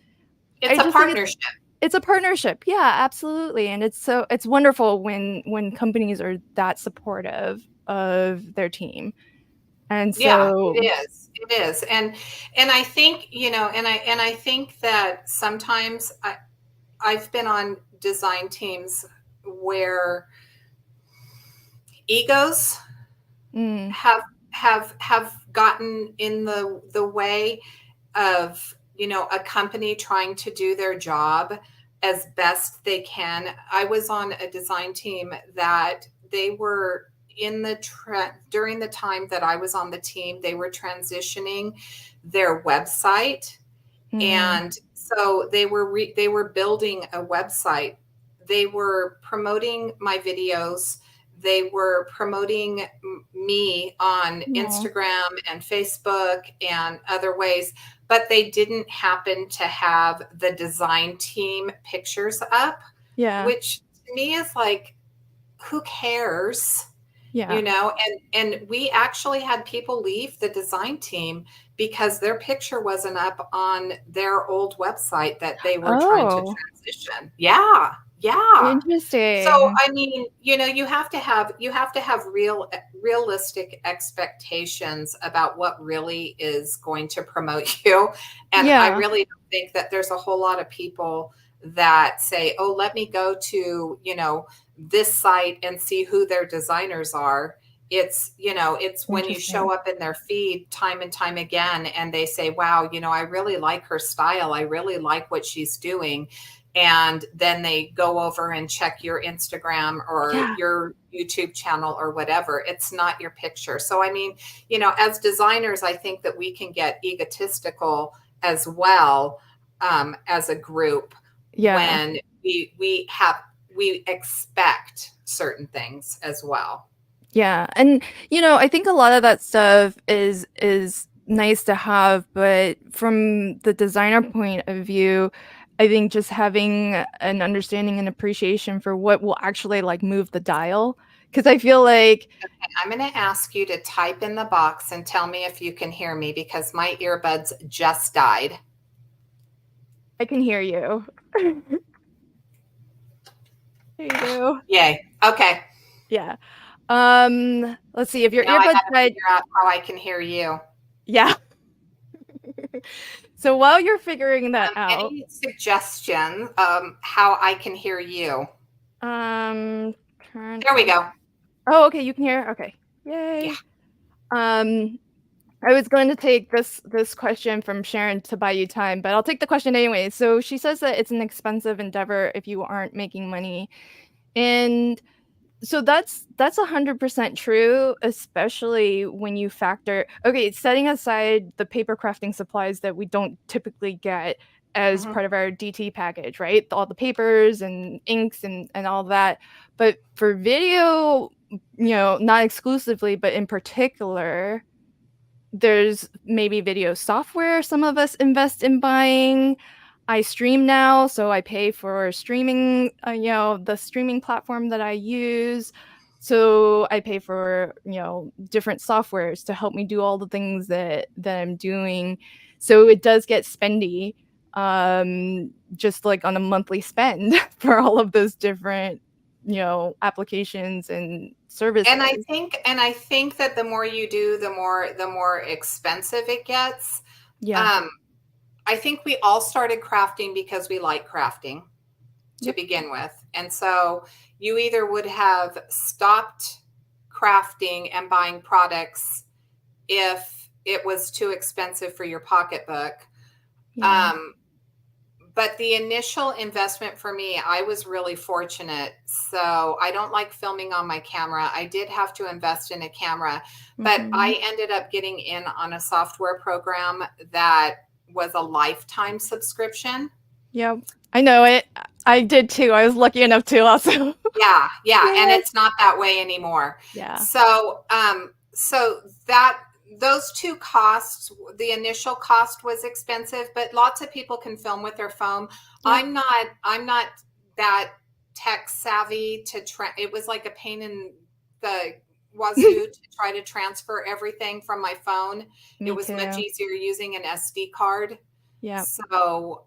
Speaker 2: It's
Speaker 1: I
Speaker 2: a
Speaker 1: just think
Speaker 2: partnership.
Speaker 1: it's a partnership. Yeah, absolutely. And it's wonderful when companies are that supportive of their team. And
Speaker 2: Yeah,
Speaker 1: so,
Speaker 2: it is. It is. And I think, and I think that sometimes I've been on design teams where egos
Speaker 1: mm,
Speaker 2: have gotten in the way of, a company trying to do their job as best they can. I was on a design team that they were during the time that I was on the team, they were transitioning their website,
Speaker 1: mm,
Speaker 2: and so they were building a website. They were promoting my videos. They were promoting me on
Speaker 1: no,
Speaker 2: Instagram and Facebook and other ways, but they didn't happen to have the design team pictures up,
Speaker 1: yeah,
Speaker 2: which to me is like, who cares?
Speaker 1: yeah.
Speaker 2: And we actually had people leave the design team because their picture wasn't up on their old website that they were trying to
Speaker 1: Oh,
Speaker 2: transition. Yeah, yeah. So
Speaker 1: interesting.
Speaker 2: I mean, you have to have realistic expectations about what really is going to promote you. And I
Speaker 1: Yeah,
Speaker 2: really don't think that there's a whole lot of people that say, oh, let me go to, this site and see who their designers are. It's when you
Speaker 1: interesting.
Speaker 2: show up in their feed time and time again and they say, wow, I really like her style. I really like what she's doing. And then they go over and check your Instagram or
Speaker 1: Yeah,
Speaker 2: your YouTube channel or whatever. It's not your picture. So, I mean, as designers, I think that we can get egotistical as well, as a group,
Speaker 1: yeah.
Speaker 2: when we expect certain things as well.
Speaker 1: Yeah, and, you know, I think a lot of that stuff is nice to have, but from the designer point of view, I think just having an understanding and appreciation for what will actually, like, move the dial, because I feel like
Speaker 2: I'm going to ask you to type in the box and tell me if you can hear me because my earbuds just died.
Speaker 1: I can hear you. There you go.
Speaker 2: Yay. Okay.
Speaker 1: Yeah. Let's see, if your
Speaker 2: Now I
Speaker 1: earbuds
Speaker 2: got to
Speaker 1: died.
Speaker 2: figure out how I can hear you.
Speaker 1: Yeah. So while you're figuring that out,
Speaker 2: Any suggestion how I can hear you?
Speaker 1: um, turn
Speaker 2: There we
Speaker 1: off.
Speaker 2: go.
Speaker 1: Oh, okay, you can hear? Okay.
Speaker 2: Yeah.
Speaker 1: Yay. Um, I was going to take this question from Sharon to buy you time, but I'll take the question anyway. So she says that it's an expensive endeavor if you aren't making money. And so that's 100% true, especially when you factor, okay, setting aside the paper crafting supplies that we don't typically get as
Speaker 2: Hmm.
Speaker 1: part of our DT package, right? All the papers and inks and all that. But for video, you know, not exclusively, but in particular, there's maybe video software some of us invest in buying. I stream now, so I pay for streaming, you know, the streaming platform that I use. So I pay for, you know, different softwares to help me do all the things that I'm doing. So it does get spendy, just like on a monthly spend for all of those different, you know, applications and
Speaker 2: And I
Speaker 1: services.
Speaker 2: think and I think that the more you do, the more expensive it gets.
Speaker 1: Yeah.
Speaker 2: Um, I think we all started crafting because we like crafting to
Speaker 1: Yep.
Speaker 2: begin with. And so you either would have stopped crafting and buying products if it was too expensive for your pocketbook.
Speaker 1: Yeah.
Speaker 2: Um, but the initial investment for me, I was really fortunate. So I don't like filming on my camera. I did have to invest in a camera, but
Speaker 1: Mhm.
Speaker 2: I ended up getting in on a software program that was a lifetime subscription.
Speaker 1: Yep. I know it. I did too. I was lucky enough to also.
Speaker 2: Yeah, yeah, and
Speaker 1: Yes.
Speaker 2: it's not that way anymore.
Speaker 1: Yeah.
Speaker 2: So that those two costs, the initial cost was expensive, but lots of people can film with their phone.
Speaker 1: Yep.
Speaker 2: I'm not that tech savvy to it was like a pain in the wazoo to try to transfer everything from my phone. It
Speaker 1: Me
Speaker 2: was much
Speaker 1: too.
Speaker 2: easier using an SD card.
Speaker 1: Yep.
Speaker 2: So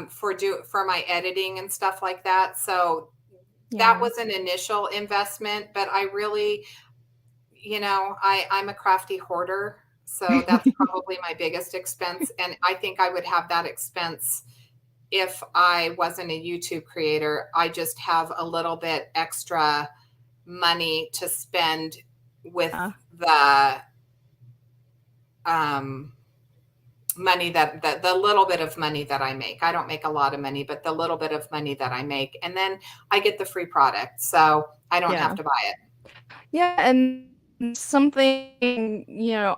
Speaker 2: for my editing and stuff like that. So that
Speaker 1: Yeah.
Speaker 2: was an initial investment, but I really, I'm a crafty hoarder. So that's probably my biggest expense. And I think I would have that expense if I wasn't a YouTube creator. I just have a little bit extra money to spend with
Speaker 1: Yeah.
Speaker 2: the um, money that the little bit of money that I make. I don't make a lot of money, but the little bit of money that I make, and then I get the free product, so I don't have
Speaker 1: Yeah.
Speaker 2: to buy it.
Speaker 1: Yeah, and something,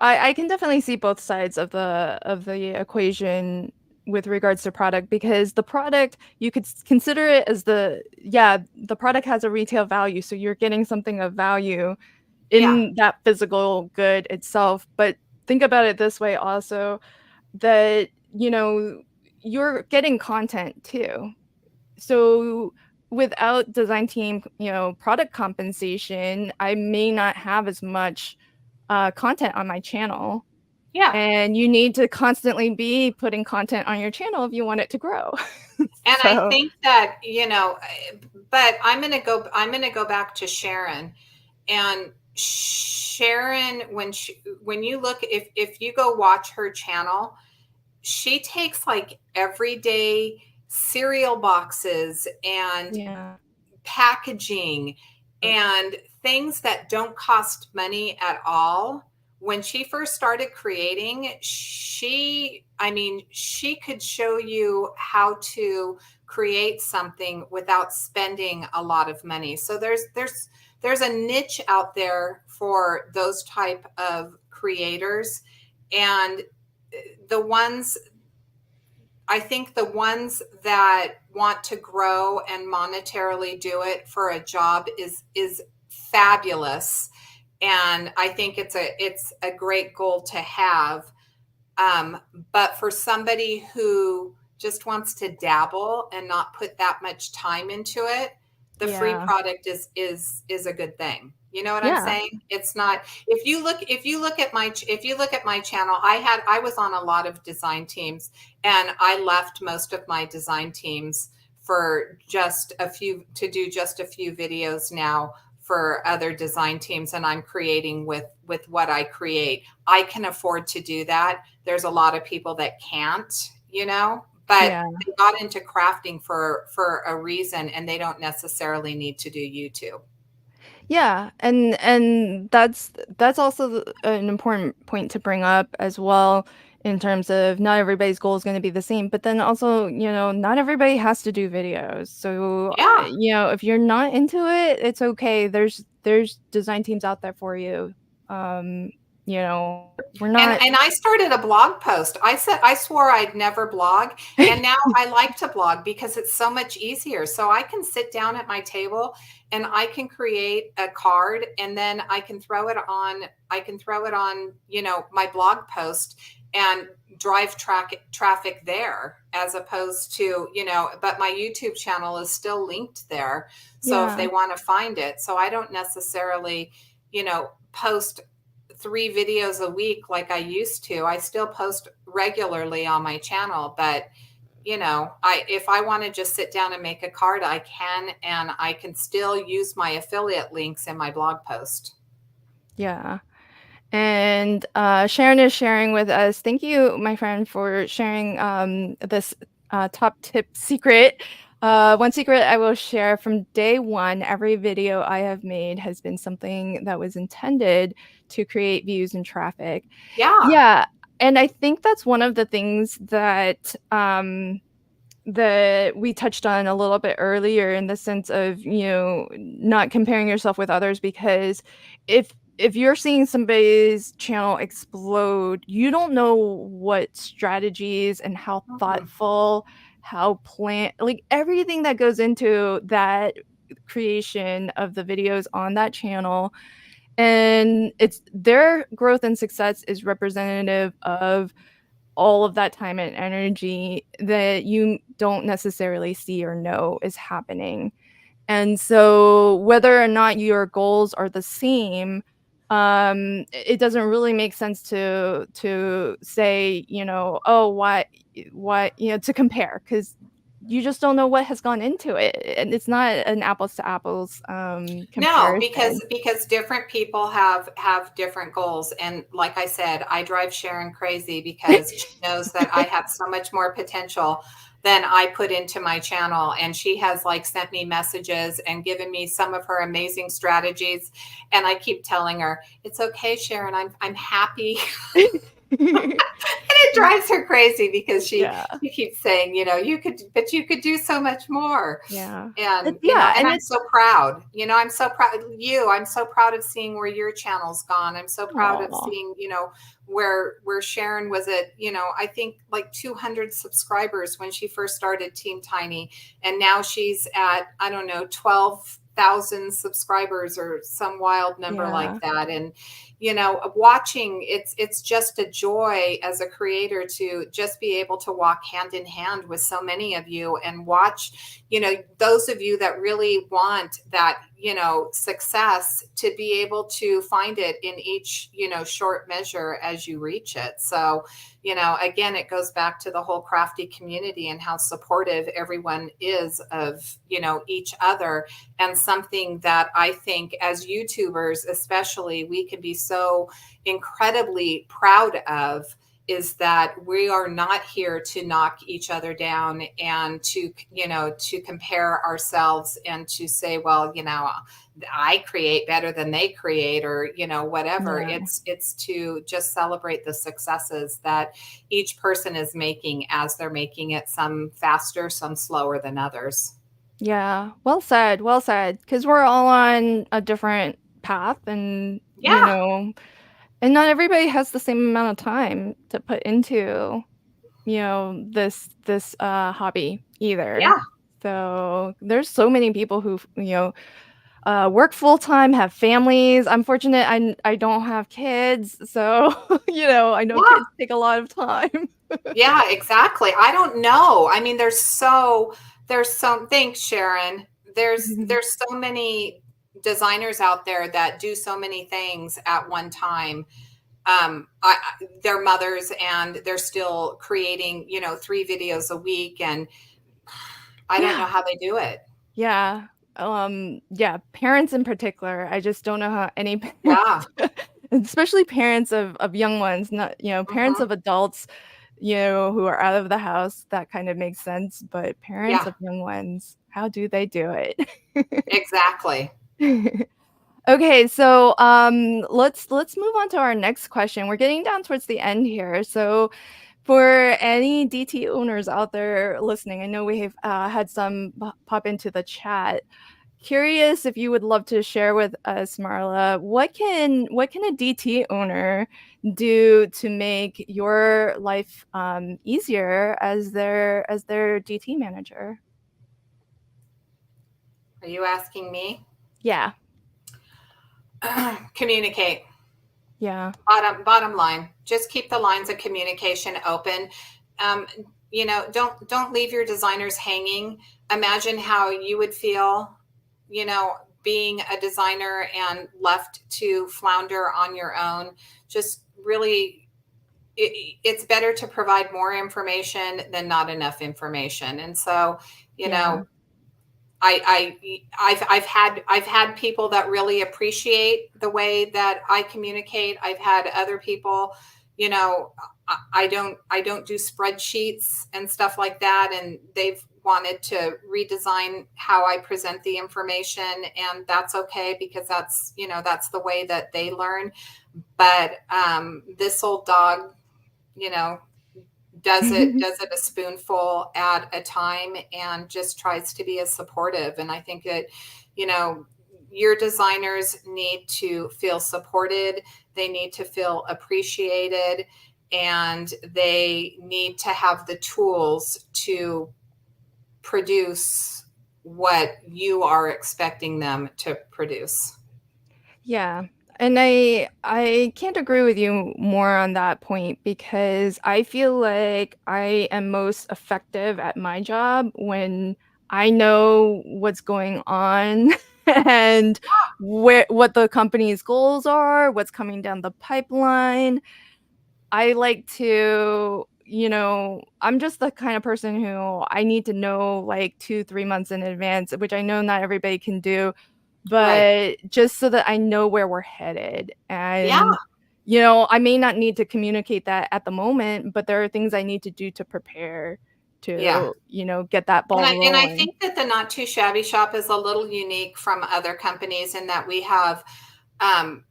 Speaker 1: I can definitely see both sides of the equation with regards to product, because the product, you could consider it as the product has a retail value, so you're getting something of value
Speaker 2: Yeah,
Speaker 1: in that physical good itself. But think about it this way also, that, you're getting content too. So without design team, product compensation, I may not have as much content on my channel.
Speaker 2: yeah.
Speaker 1: And you need to constantly be putting content on your channel if you want it to grow.
Speaker 2: And I
Speaker 1: So,
Speaker 2: think that, but I'm gonna go back to Sharon. And Sharon, when you look, if you go watch her channel, she takes like everyday cereal boxes and
Speaker 1: yeah.
Speaker 2: packaging and things that don't cost money at all. When she first started creating, she could show you how to create something without spending a lot of money. So there's a niche out there for those type of creators, and the ones I think the ones that want to grow and monetarily do it for a job is fabulous, and I think it's a great goal to have. Um, but for somebody who just wants to dabble and not put that much time into it, the free
Speaker 1: Yeah.
Speaker 2: product is a good thing. You know what I'm
Speaker 1: Yeah.
Speaker 2: saying? It's not, if you look at my channel, I was on a lot of design teams, and I left most of my design teams for just a few to do just a few videos now for other design teams, and I'm creating with what I create. I can afford to do that. There's a lot of people that can't, but
Speaker 1: Yeah.
Speaker 2: they got into crafting for a reason, and they don't necessarily need to do YouTube.
Speaker 1: Yeah, and that's also an important point to bring up as well, in terms of not everybody's goal is going to be the same, but then also, not everybody has to do videos. So,
Speaker 2: Yeah.
Speaker 1: if you're not into it, it's okay. There's design teams out there for you. Um, we're
Speaker 2: And
Speaker 1: not.
Speaker 2: and I started a blog post. I swore I'd never blog, and now I like to blog because it's so much easier. So I can sit down at my table and I can create a card, and then I can throw it on, my blog post, and drive traffic there, as opposed to, but my YouTube channel is still linked there. So if
Speaker 1: Yeah.
Speaker 2: they want to find it, so I don't necessarily, post 3 videos a week like I used to. I still post regularly on my channel, but I if I want to just sit down and make a card, I can, and I can still use my affiliate links in my blog post.
Speaker 1: Yeah. And Sharon is sharing with us. Thank you, my friend, for sharing this top tip secret. One secret I will share from day one, every video I have made has been something that was intended to create views and traffic.
Speaker 2: Yeah.
Speaker 1: Yeah, and I think that's one of the things that, that we touched on a little bit earlier in the sense of, not comparing yourself with others because if you're seeing somebody's channel explode, you don't know what strategies and how
Speaker 2: Mhm.
Speaker 1: thoughtful, how like everything that goes into that creation of the videos on that channel, and it's their growth and success is representative of all of that time and energy that you don't necessarily see or know is happening. And so whether or not your goals are the same, it doesn't really make sense to say, oh, why, to compare because you just don't know what has gone into it. And it's not an apples to apples
Speaker 2: No,
Speaker 1: comparison.
Speaker 2: because different people have different goals, and like I said, I drive Sharon crazy because she knows that I have so much more potential than I put into my channel, and she has like sent me messages and given me some of her amazing strategies, and I keep telling her, "It's okay, Sharon. I'm happy." And it drives her crazy because she
Speaker 1: Yeah,
Speaker 2: she keeps saying, you could, but you could do so much more.
Speaker 1: yeah.
Speaker 2: And
Speaker 1: Yeah,
Speaker 2: and
Speaker 1: and
Speaker 2: I'm
Speaker 1: it's
Speaker 2: so proud. I'm so proud of you. I'm so proud of seeing where your channel's gone. I'm so proud of
Speaker 1: aw,
Speaker 2: seeing, where Sharon was at, I think like 200 subscribers when she first started Team Tiny, and now she's at, I don't know, 12,000 subscribers or some wild number
Speaker 1: yeah,
Speaker 2: like that. And watching, it's just a joy as a creator to just be able to walk hand in hand with so many of you and watch, those of you that really want that, success, to be able to find it in each, short measure as you reach it. So, again, it goes back to the whole crafty community and how supportive everyone is of, each other. And something that I think as YouTubers, especially, we can be so incredibly proud of is that we are not here to knock each other down and to compare ourselves and to say, well, I create better than they create, or whatever.
Speaker 1: yeah.
Speaker 2: It's to just celebrate the successes that each person is making as they're making it, some faster, some slower than others.
Speaker 1: Yeah, well said, well said. Because 'cause we're all on a different path and,
Speaker 2: Yeah.
Speaker 1: and not everybody has the same amount of time to put into, this hobby either.
Speaker 2: Yeah.
Speaker 1: So, there's so many people who, work full time, have families. I'm fortunate I don't have kids, so, I know
Speaker 2: Yeah.
Speaker 1: kids take a lot of time.
Speaker 2: Yeah, exactly. I don't know. I mean, there's some thanks, Sharon. There's so many designers out there that do so many things at one time. They're mothers and they're still creating, 3 videos a week, and I don't
Speaker 1: Yeah.
Speaker 2: know how they do it.
Speaker 1: Yeah. Yeah, parents in particular, I just don't know how any
Speaker 2: Yeah.
Speaker 1: parents, especially parents of young ones, not, parents
Speaker 2: Hmm.
Speaker 1: of adults, who are out of the house, that kind of makes sense, but parents
Speaker 2: Yeah,
Speaker 1: of young ones, how do they do it?
Speaker 2: exactly.
Speaker 1: Okay, so let's move on to our next question. We're getting down towards the end here. So for any DT owners out there listening, I know we have had some pop into the chat. Curious if you would love to share with us, Marla, what can a DT owner do to make your life easier as their DT manager?
Speaker 2: Are you asking me?
Speaker 1: Yeah,
Speaker 2: Communicate.
Speaker 1: yeah,
Speaker 2: Bottom line, just keep the lines of communication open. um, don't leave your designers hanging. Imagine how you would feel, being a designer and left to flounder on your own. Just really, it's better to provide more information than not enough information. And so, you
Speaker 1: yeah,
Speaker 2: know I've had people that really appreciate the way that I communicate. I've had other people, you know, I don't do spreadsheets and stuff like that, and they've wanted to redesign how I present the information, and that's okay because that's the way that they learn. But this old dog, you know, does it a spoonful at a time and just tries to be as supportive. And I think that, you know, your designers need to feel supported, they need to feel appreciated, and they need to have the tools to produce what you are expecting them to produce.
Speaker 1: Yeah. And I can't agree with you more on that point because I feel like I am most effective at my job when I know what's going on and what the company's goals are, what's coming down the pipeline. I like to, I'm just the kind of person who I need to know like 2, 3 months in advance, which I know not everybody can do,
Speaker 2: Right.
Speaker 1: but just so that I know where we're headed.
Speaker 2: Yeah.
Speaker 1: And, I may not need to communicate that at the moment, but there are things I need to do to prepare
Speaker 2: Yeah.
Speaker 1: to, get that
Speaker 2: And
Speaker 1: ball
Speaker 2: I
Speaker 1: rolling.
Speaker 2: think that the Not Too Shabby Shop is a little unique from other companies in that um,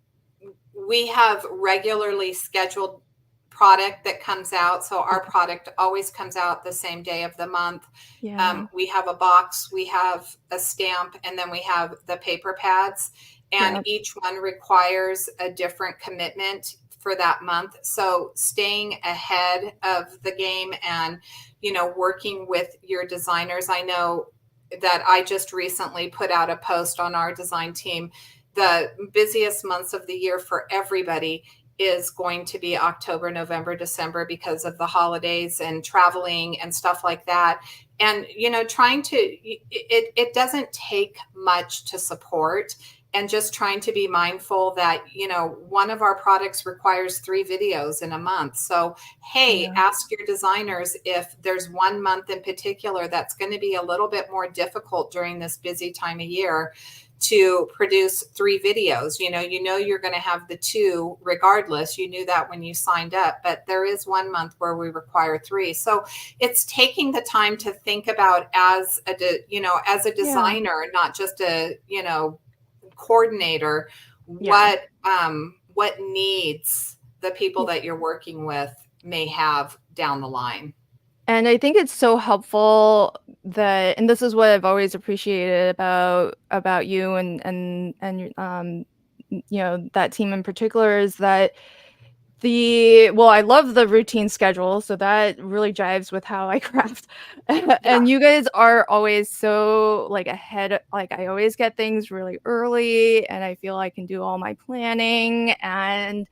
Speaker 2: we have regularly scheduled product that comes out. So our
Speaker 1: Okay.
Speaker 2: product always comes out the same day of the month.
Speaker 1: Yeah.
Speaker 2: We have a box, we have a stamp, and then we have the paper pads. And
Speaker 1: Yeah.
Speaker 2: each one requires a different commitment for that month. So staying ahead of the game and, working with your designers. I know that I just recently put out a post on our design team. The busiest months of the year for everybody is going to be October, November, December because of the holidays and traveling and stuff like that. And, trying to, it doesn't take much to support, and just trying to be mindful that, one of our products requires 3 videos in a month. So, hey,
Speaker 1: Yeah.
Speaker 2: ask your designers if there's one month in particular that's going to be a little bit more difficult during this busy time of year to produce 3 videos. You're going to have the 2 regardless. You knew that when you signed up, but there is one month where we require 3. So it's taking the time to think about as a
Speaker 1: Yeah.
Speaker 2: designer, not just a, coordinator,
Speaker 1: Yeah.
Speaker 2: what needs the people that you're working with may have down the line.
Speaker 1: And I think it's so helpful that, and this is what I've always appreciated about you and that team in particular, is that I love the routine schedule, so that really jives with how I craft.
Speaker 2: Yeah.
Speaker 1: And you guys are always so like ahead, like I always get things really early and I feel I can do all my planning, and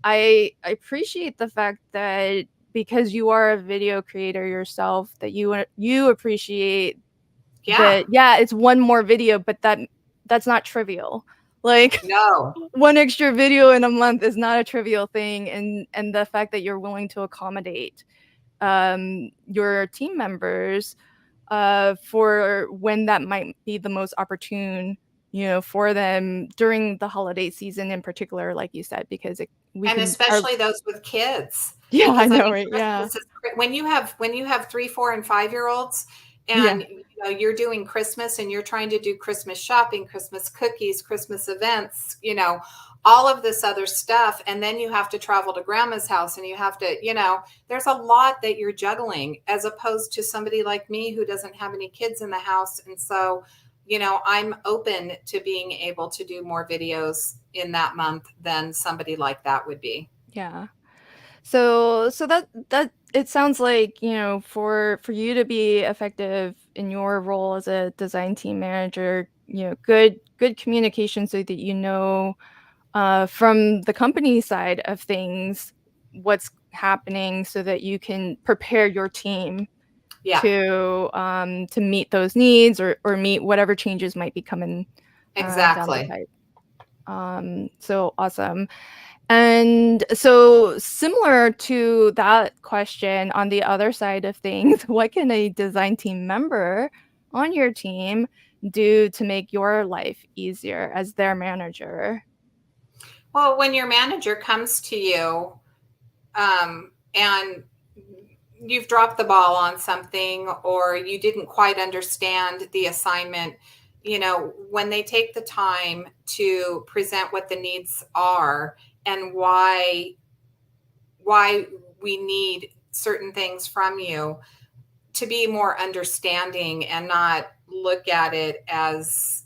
Speaker 1: I appreciate the fact that because you are a video creator yourself, that you appreciate
Speaker 2: Yeah.
Speaker 1: that. Yeah, it's one more video, but that's not trivial. Like
Speaker 2: No.
Speaker 1: one extra video in a month is not a trivial thing, and the fact that you're willing to accommodate your team members for when that might be the most opportune, for them during the holiday season in particular, like you said, because we
Speaker 2: And
Speaker 1: can our
Speaker 2: especially those with kids,
Speaker 1: yeah, I
Speaker 2: because I
Speaker 1: know,
Speaker 2: mean
Speaker 1: right? Yeah.
Speaker 2: Christmas is when you have 3, 4, and 5 year olds,
Speaker 1: Yeah.
Speaker 2: and you're doing Christmas and you're trying to do Christmas shopping, Christmas cookies, Christmas events, all of this other stuff, and then you have to travel to grandma's house, and you have to, there's a lot that you're juggling, as opposed to somebody like me who doesn't have any kids in the house. And so, I'm open to being able to do more videos in that month than somebody like that would be.
Speaker 1: Yeah. So that it sounds like, for you to be effective in your role as a design team manager, good communication so that from the company side of things what's happening so that you can prepare your team
Speaker 2: Yeah,
Speaker 1: to meet those needs or meet whatever changes might be coming down the
Speaker 2: exactly.
Speaker 1: pipe. So awesome. And so similar to that question, on the other side of things, what can a design team member on your team do to make your life easier as their manager?
Speaker 2: Well, when your manager comes to you, and you've dropped the ball on something, or you didn't quite understand the assignment, when they take the time to present what the needs are and why we need certain things from you, to be more understanding and not look at it as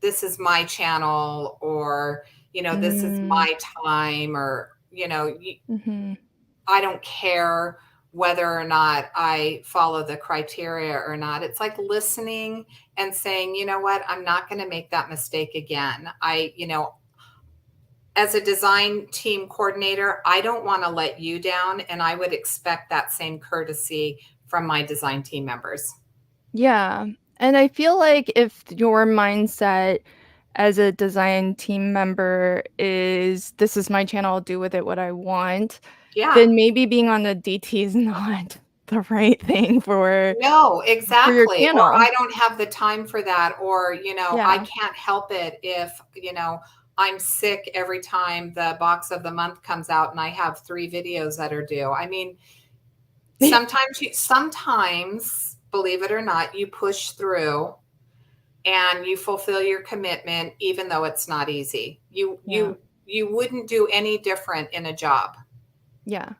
Speaker 2: this is my channel, or this is
Speaker 1: Mm,
Speaker 2: my time, or
Speaker 1: mhm.
Speaker 2: I don't care whether or not I follow the criteria or not. It's like listening and saying, you know what, I'm not going to make that mistake again. As a design team coordinator, I don't want to let you down, and I would expect that same courtesy from my design team members.
Speaker 1: Yeah, and I feel like if your mindset as a design team member is, "This is my channel, I'll do with it what I want,"
Speaker 2: Yeah.
Speaker 1: then maybe being on the DT is not the right thing
Speaker 2: No,
Speaker 1: for your
Speaker 2: exactly. Or
Speaker 1: channel.
Speaker 2: I don't have the time for that. Or, I
Speaker 1: Yeah.
Speaker 2: can't help it if, I'm sick every time the box of the month comes out and I have 3 videos that are due. I mean, sometimes, believe it or not, you push through and you fulfill your commitment, even though it's not easy. You
Speaker 1: Yeah.
Speaker 2: you you wouldn't do any different in a job.
Speaker 1: Yeah.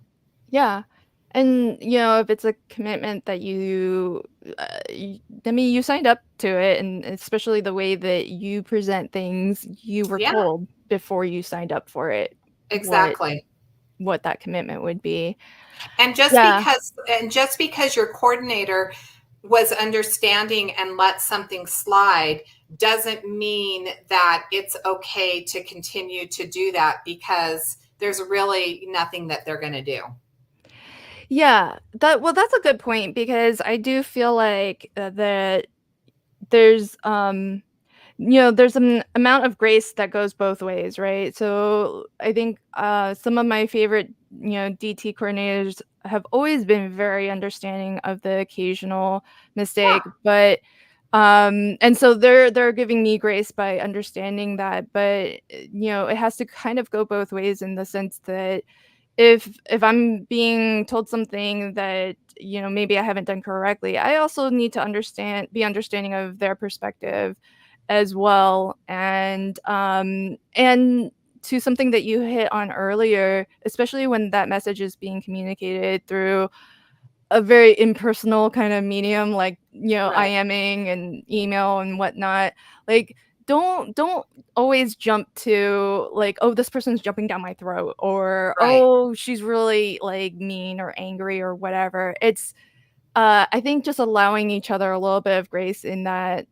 Speaker 1: Yeah. And, if it's a commitment that I mean, you signed up to it, and especially the way that you present things, you were
Speaker 2: Yeah,
Speaker 1: told before you signed up for it what
Speaker 2: exactly.
Speaker 1: what that commitment would be.
Speaker 2: And
Speaker 1: Yeah.
Speaker 2: just because your coordinator was understanding and let something slide doesn't mean that it's okay to continue to do that, because there's really nothing that they're going to do.
Speaker 1: Yeah. That's a good point because I do feel like, that there's, there's an amount of grace that goes both ways, right? So I think some of my favorite, DT coordinators have always been very understanding of the occasional
Speaker 2: Yeah,
Speaker 1: mistake, but and so they're giving me grace by understanding that, but it has to kind of go both ways in the sense that if I'm being told something that, maybe I haven't done correctly, I also need to be understanding of their perspective as well. And to something that you hit on earlier, especially when that message is being communicated through a very impersonal kind of medium, like,
Speaker 2: right.
Speaker 1: IMing and email and whatnot. Like, don't always jump to, like, "Oh, this person's jumping down my throat," or,
Speaker 2: Right.
Speaker 1: "Oh, she's really, like, mean or angry," or whatever. It's, I think just allowing each other a little bit of grace in that,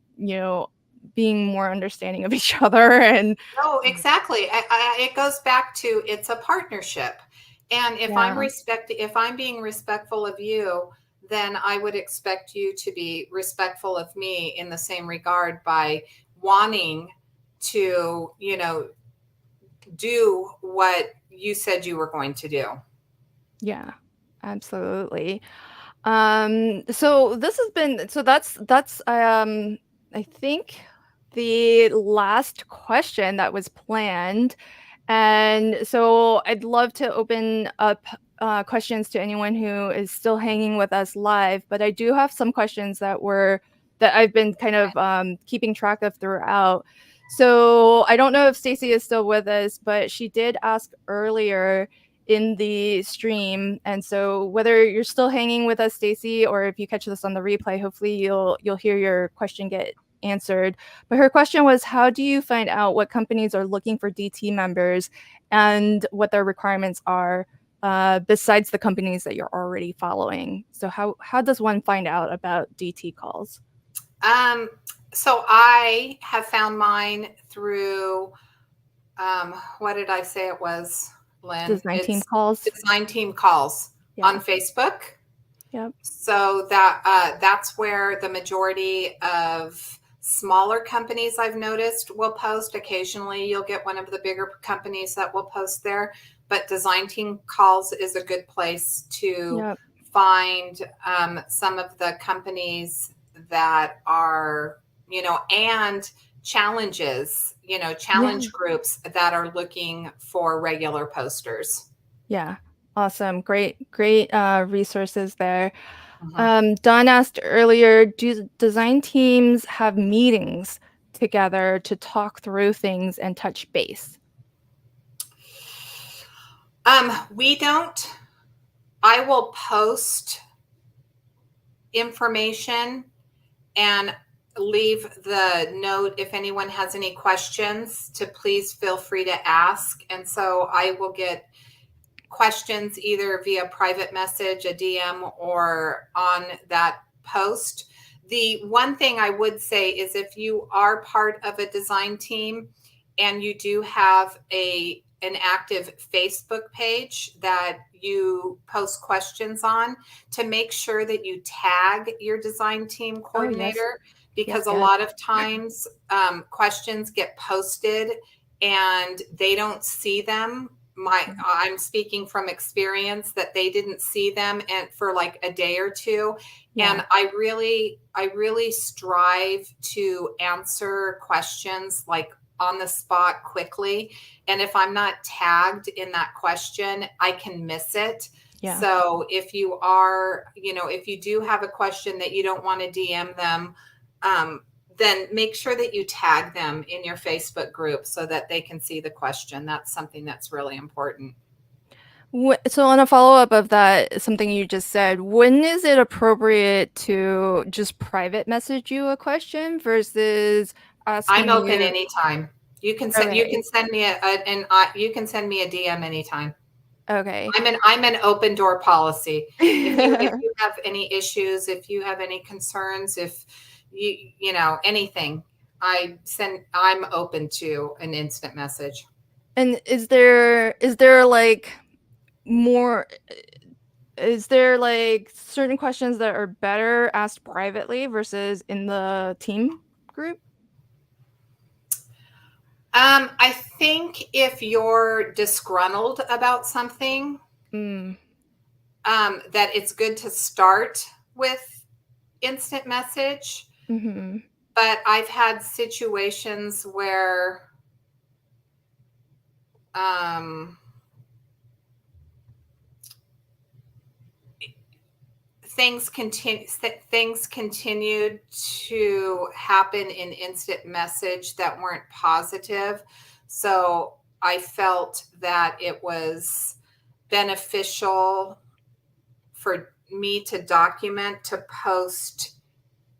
Speaker 1: being more understanding of each other and
Speaker 2: No, exactly. It goes back to, it's a partnership. And
Speaker 1: yeah,
Speaker 2: if I'm being respectful of you, then I would expect you to be respectful of me in the same regard, by wanting to, do what you said you were going to do.
Speaker 1: yeah, absolutely. So this has been so that's I think the last question that was planned. And so I'd love to open up questions to anyone who is still hanging with us live, but I do have some questions that I've been kind of keeping track of throughout. So I don't know if Stacy is still with us, but she did ask earlier in the stream. And so whether you're still hanging with us, Stacy, or if you catch this on the replay, hopefully you'll hear your question get answered. But her question was, how do you find out what companies are looking for DT members and what their requirements are, besides the companies that you're already following? So how does one find out about DT calls?
Speaker 2: Um, so I have found mine through, what did I say it was, Lynn?
Speaker 1: Design team
Speaker 2: It's
Speaker 1: calls?
Speaker 2: Design Team Calls
Speaker 1: Yeah.
Speaker 2: on Facebook.
Speaker 1: Yep.
Speaker 2: So that's where the majority of smaller companies, I've noticed, will post. Occasionally, you'll get one of the bigger companies that will post there, but Design Team Calls is a good place to
Speaker 1: Yep.
Speaker 2: find some of the companies that are, and challenges,
Speaker 1: Yeah.
Speaker 2: challenge groups that are looking for regular posters.
Speaker 1: Yeah. Awesome. Great resources there.
Speaker 2: Mhm.
Speaker 1: Don asked earlier, do design teams have meetings together to talk through things and touch base?
Speaker 2: We don't. I will post information and leave the note if anyone has any questions to please feel free to ask. And so I will get questions either via private message, a DM, or on that post. The one thing I would say is if you are part of a design team and you do have an active Facebook page that you post questions on, to make sure that you tag your design team
Speaker 1: Oh, yes.
Speaker 2: coordinator, because
Speaker 1: Yes,
Speaker 2: a
Speaker 1: yes.
Speaker 2: lot of times questions get posted and they don't see them. I'm speaking from experience that they didn't see them and for like a day or two.
Speaker 1: Yeah.
Speaker 2: And I really strive to answer questions like on the spot quickly. And if I'm not tagged in that question, I can miss it.
Speaker 1: Yeah.
Speaker 2: So if you are, if you do have a question that you don't want to DM them, um, then make sure that you tag them in your Facebook group so that they can see the question. That's something that's really important.
Speaker 1: So on a follow-up of that, something you just said, when is it appropriate to just private message you a question versus
Speaker 2: I'm
Speaker 1: asking
Speaker 2: open
Speaker 1: you?
Speaker 2: anytime. You
Speaker 1: Okay.
Speaker 2: can send me you can send me a DM anytime.
Speaker 1: Okay.
Speaker 2: I'm an open door policy. If you have any issues, if you have any concerns, if anything, I'm open to an instant message.
Speaker 1: And is there like more is there like certain questions that are better asked privately versus in the team group?
Speaker 2: I think if you're disgruntled about something,
Speaker 1: Mm,
Speaker 2: that it's good to start with instant message.
Speaker 1: mhm.
Speaker 2: But I've had situations where um, things continued to happen in instant message that weren't positive. So I felt that it was beneficial for me to document, to post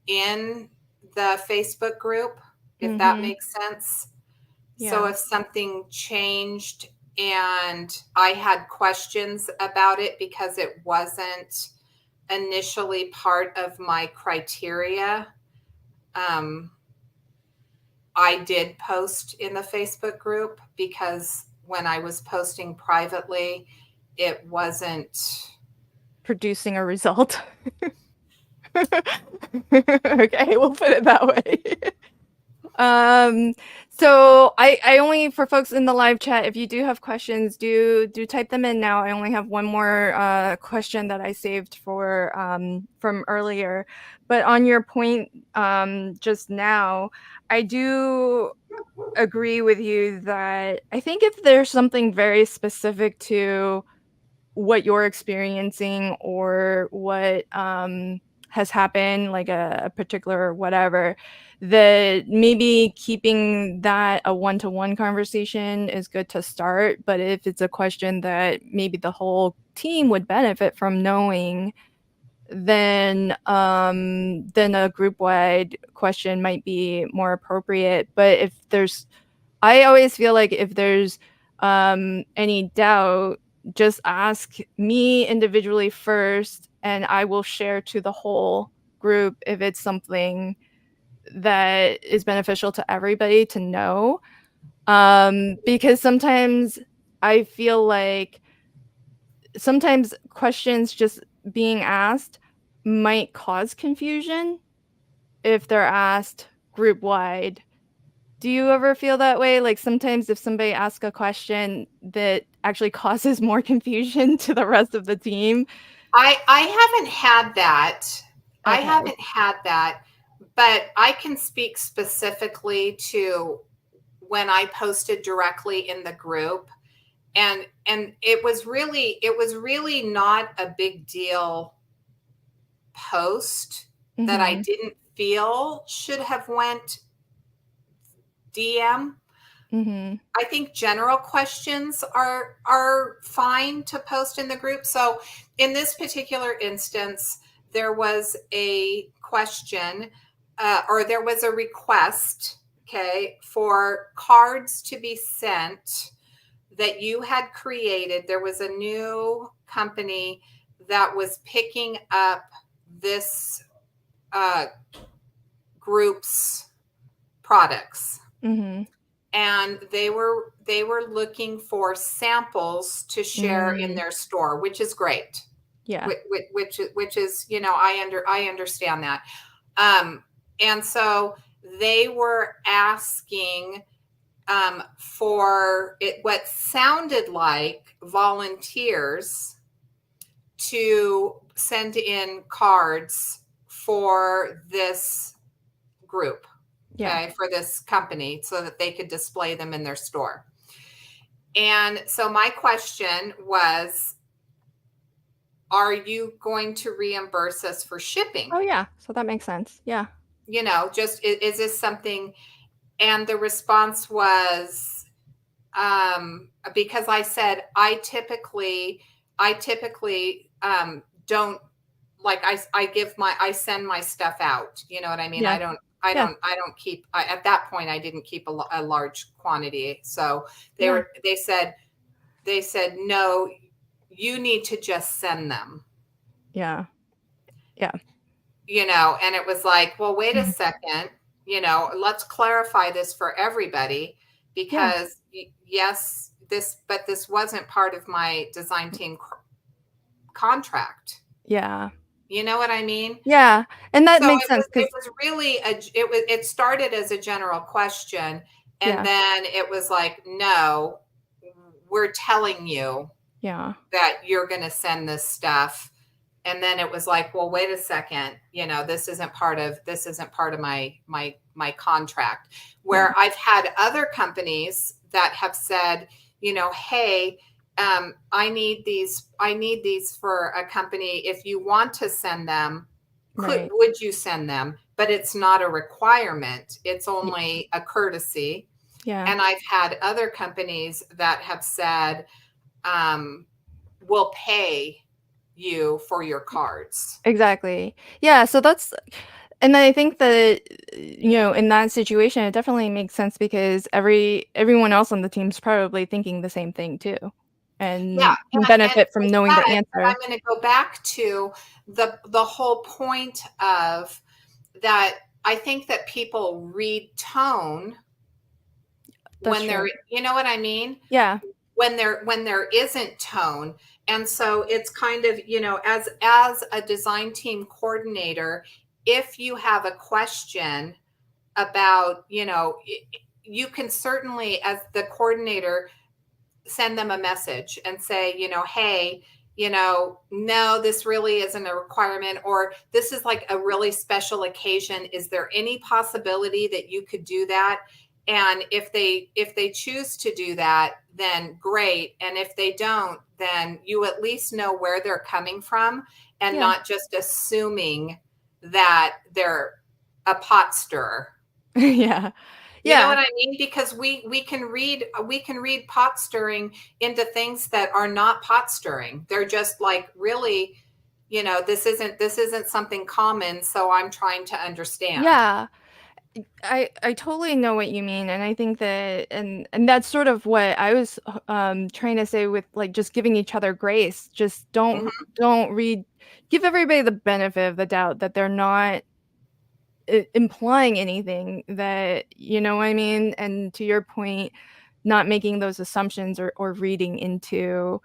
Speaker 2: in the Facebook group, if that
Speaker 1: Mhm.
Speaker 2: makes sense. So
Speaker 1: Yeah.
Speaker 2: if something changed and I had questions about it because it wasn't initially part of my criteria, um, I did post in the Facebook group because when I was posting privately, it wasn't.
Speaker 1: Producing a result. Okay, we'll put it that way. Um, so I only for folks in the live chat, if you do have questions, do type them in now. I only have one more question that I saved for from earlier. But on your point just now, I do agree with you that I think if there's something very specific to what you're experiencing or what has happened, like a particular whatever, that maybe keeping that a one-to-one conversation is good to start. But if it's a question that maybe the whole team would benefit from knowing, then a group-wide question might be more appropriate. But if there's I always feel like if there's any doubt, just ask me individually first, and I will share to the whole group if it's something that is beneficial to everybody to know. Because sometimes I feel like sometimes questions just being asked might cause confusion if they're asked group wide. Do you ever feel that way? Like sometimes if somebody asks a question that actually causes more confusion to the rest of the team?
Speaker 2: I haven't had that. I
Speaker 1: Okay.
Speaker 2: haven't had that, but I can speak specifically to when I posted directly in the group. and it was really not a big deal post that I
Speaker 1: Mhm.
Speaker 2: didn't feel should have went DM.
Speaker 1: Mhm.
Speaker 2: I think general questions are fine to post in the group. So in this particular instance, there was a question, or there was a request, okay, for cards to be sent that you had created. There was a new company that was picking up this uh, group's products,
Speaker 1: Mhm.
Speaker 2: and they were looking for samples to share in
Speaker 1: Mm.
Speaker 2: their store, which is great.
Speaker 1: Yeah.
Speaker 2: Which is, I understand that. Um, and so they were asking for it, what sounded like volunteers to send in cards for this group,
Speaker 1: Yeah.
Speaker 2: okay, for this company so that they could display them in their store. And so my question was, are you going to reimburse us for shipping?
Speaker 1: Oh, yeah. So that makes sense. Yeah.
Speaker 2: Just is this something? And the response was, because I said I typically don't, like, I send my stuff out. You know what I mean?
Speaker 1: Yeah. Yeah.
Speaker 2: I don't keep, at that point, I didn't keep a large quantity. So
Speaker 1: Yeah.
Speaker 2: they said, no, you need to just send them,
Speaker 1: Yeah. Yeah.
Speaker 2: and it was like, well, wait a second, let's clarify this for everybody,
Speaker 1: Yeah.
Speaker 2: because yes, this wasn't part of my design team contract.
Speaker 1: Yeah.
Speaker 2: You know what I mean?
Speaker 1: Yeah. And that
Speaker 2: So
Speaker 1: makes sense
Speaker 2: it
Speaker 1: because
Speaker 2: was really it started as a general question, and
Speaker 1: yeah.
Speaker 2: then it was like, no, we're telling you
Speaker 1: Yeah.
Speaker 2: that you're going to send this stuff. And then it was like, well, wait a second, this isn't part of my contract.
Speaker 1: Yeah.
Speaker 2: Where I've had other companies that have said, hey, I need these for a company. If you want to send them,
Speaker 1: Right.
Speaker 2: would you send them? But it's not a requirement. It's
Speaker 1: Y-
Speaker 2: only a courtesy.
Speaker 1: Yeah.
Speaker 2: And I've had other companies that have said, um, we'll pay you for your cards.
Speaker 1: Exactly. Yeah. So that's, and I think that, in that situation, it definitely makes sense because everyone else on the team's probably thinking the same thing too,
Speaker 2: Yeah,
Speaker 1: and can
Speaker 2: and
Speaker 1: benefit
Speaker 2: I
Speaker 1: from knowing the
Speaker 2: said, but
Speaker 1: answer.
Speaker 2: I'm going to go back to the whole point of that. I think that people read tone
Speaker 1: That's
Speaker 2: when
Speaker 1: true.
Speaker 2: you know what I mean?
Speaker 1: Yeah.
Speaker 2: When there isn't tone. And so it's kind of, as a design team coordinator, if you have a question about, you can certainly, as the coordinator, send them a message and say, hey, no, this really isn't a requirement, or this is like a really special occasion. Is there any possibility that you could do that? And if they choose to do that, then great. And if they don't, then you at least know where they're coming from, and
Speaker 1: Yeah.
Speaker 2: not just assuming that they're a pot stirrer.
Speaker 1: Yeah.
Speaker 2: You know
Speaker 1: Yeah.
Speaker 2: what I mean? Because we can read pot stirring into things that are not pot stirring. They're just like, really, this isn't something common, so I'm trying to understand.
Speaker 1: Yeah. I totally know what you mean, and I think that, and that's sort of what I was trying to say with like just giving each other grace. Just
Speaker 2: Mhm.
Speaker 1: don't read, give everybody the benefit of the doubt that they're not implying anything, that you know what I mean. And to your point, not making those assumptions or reading into,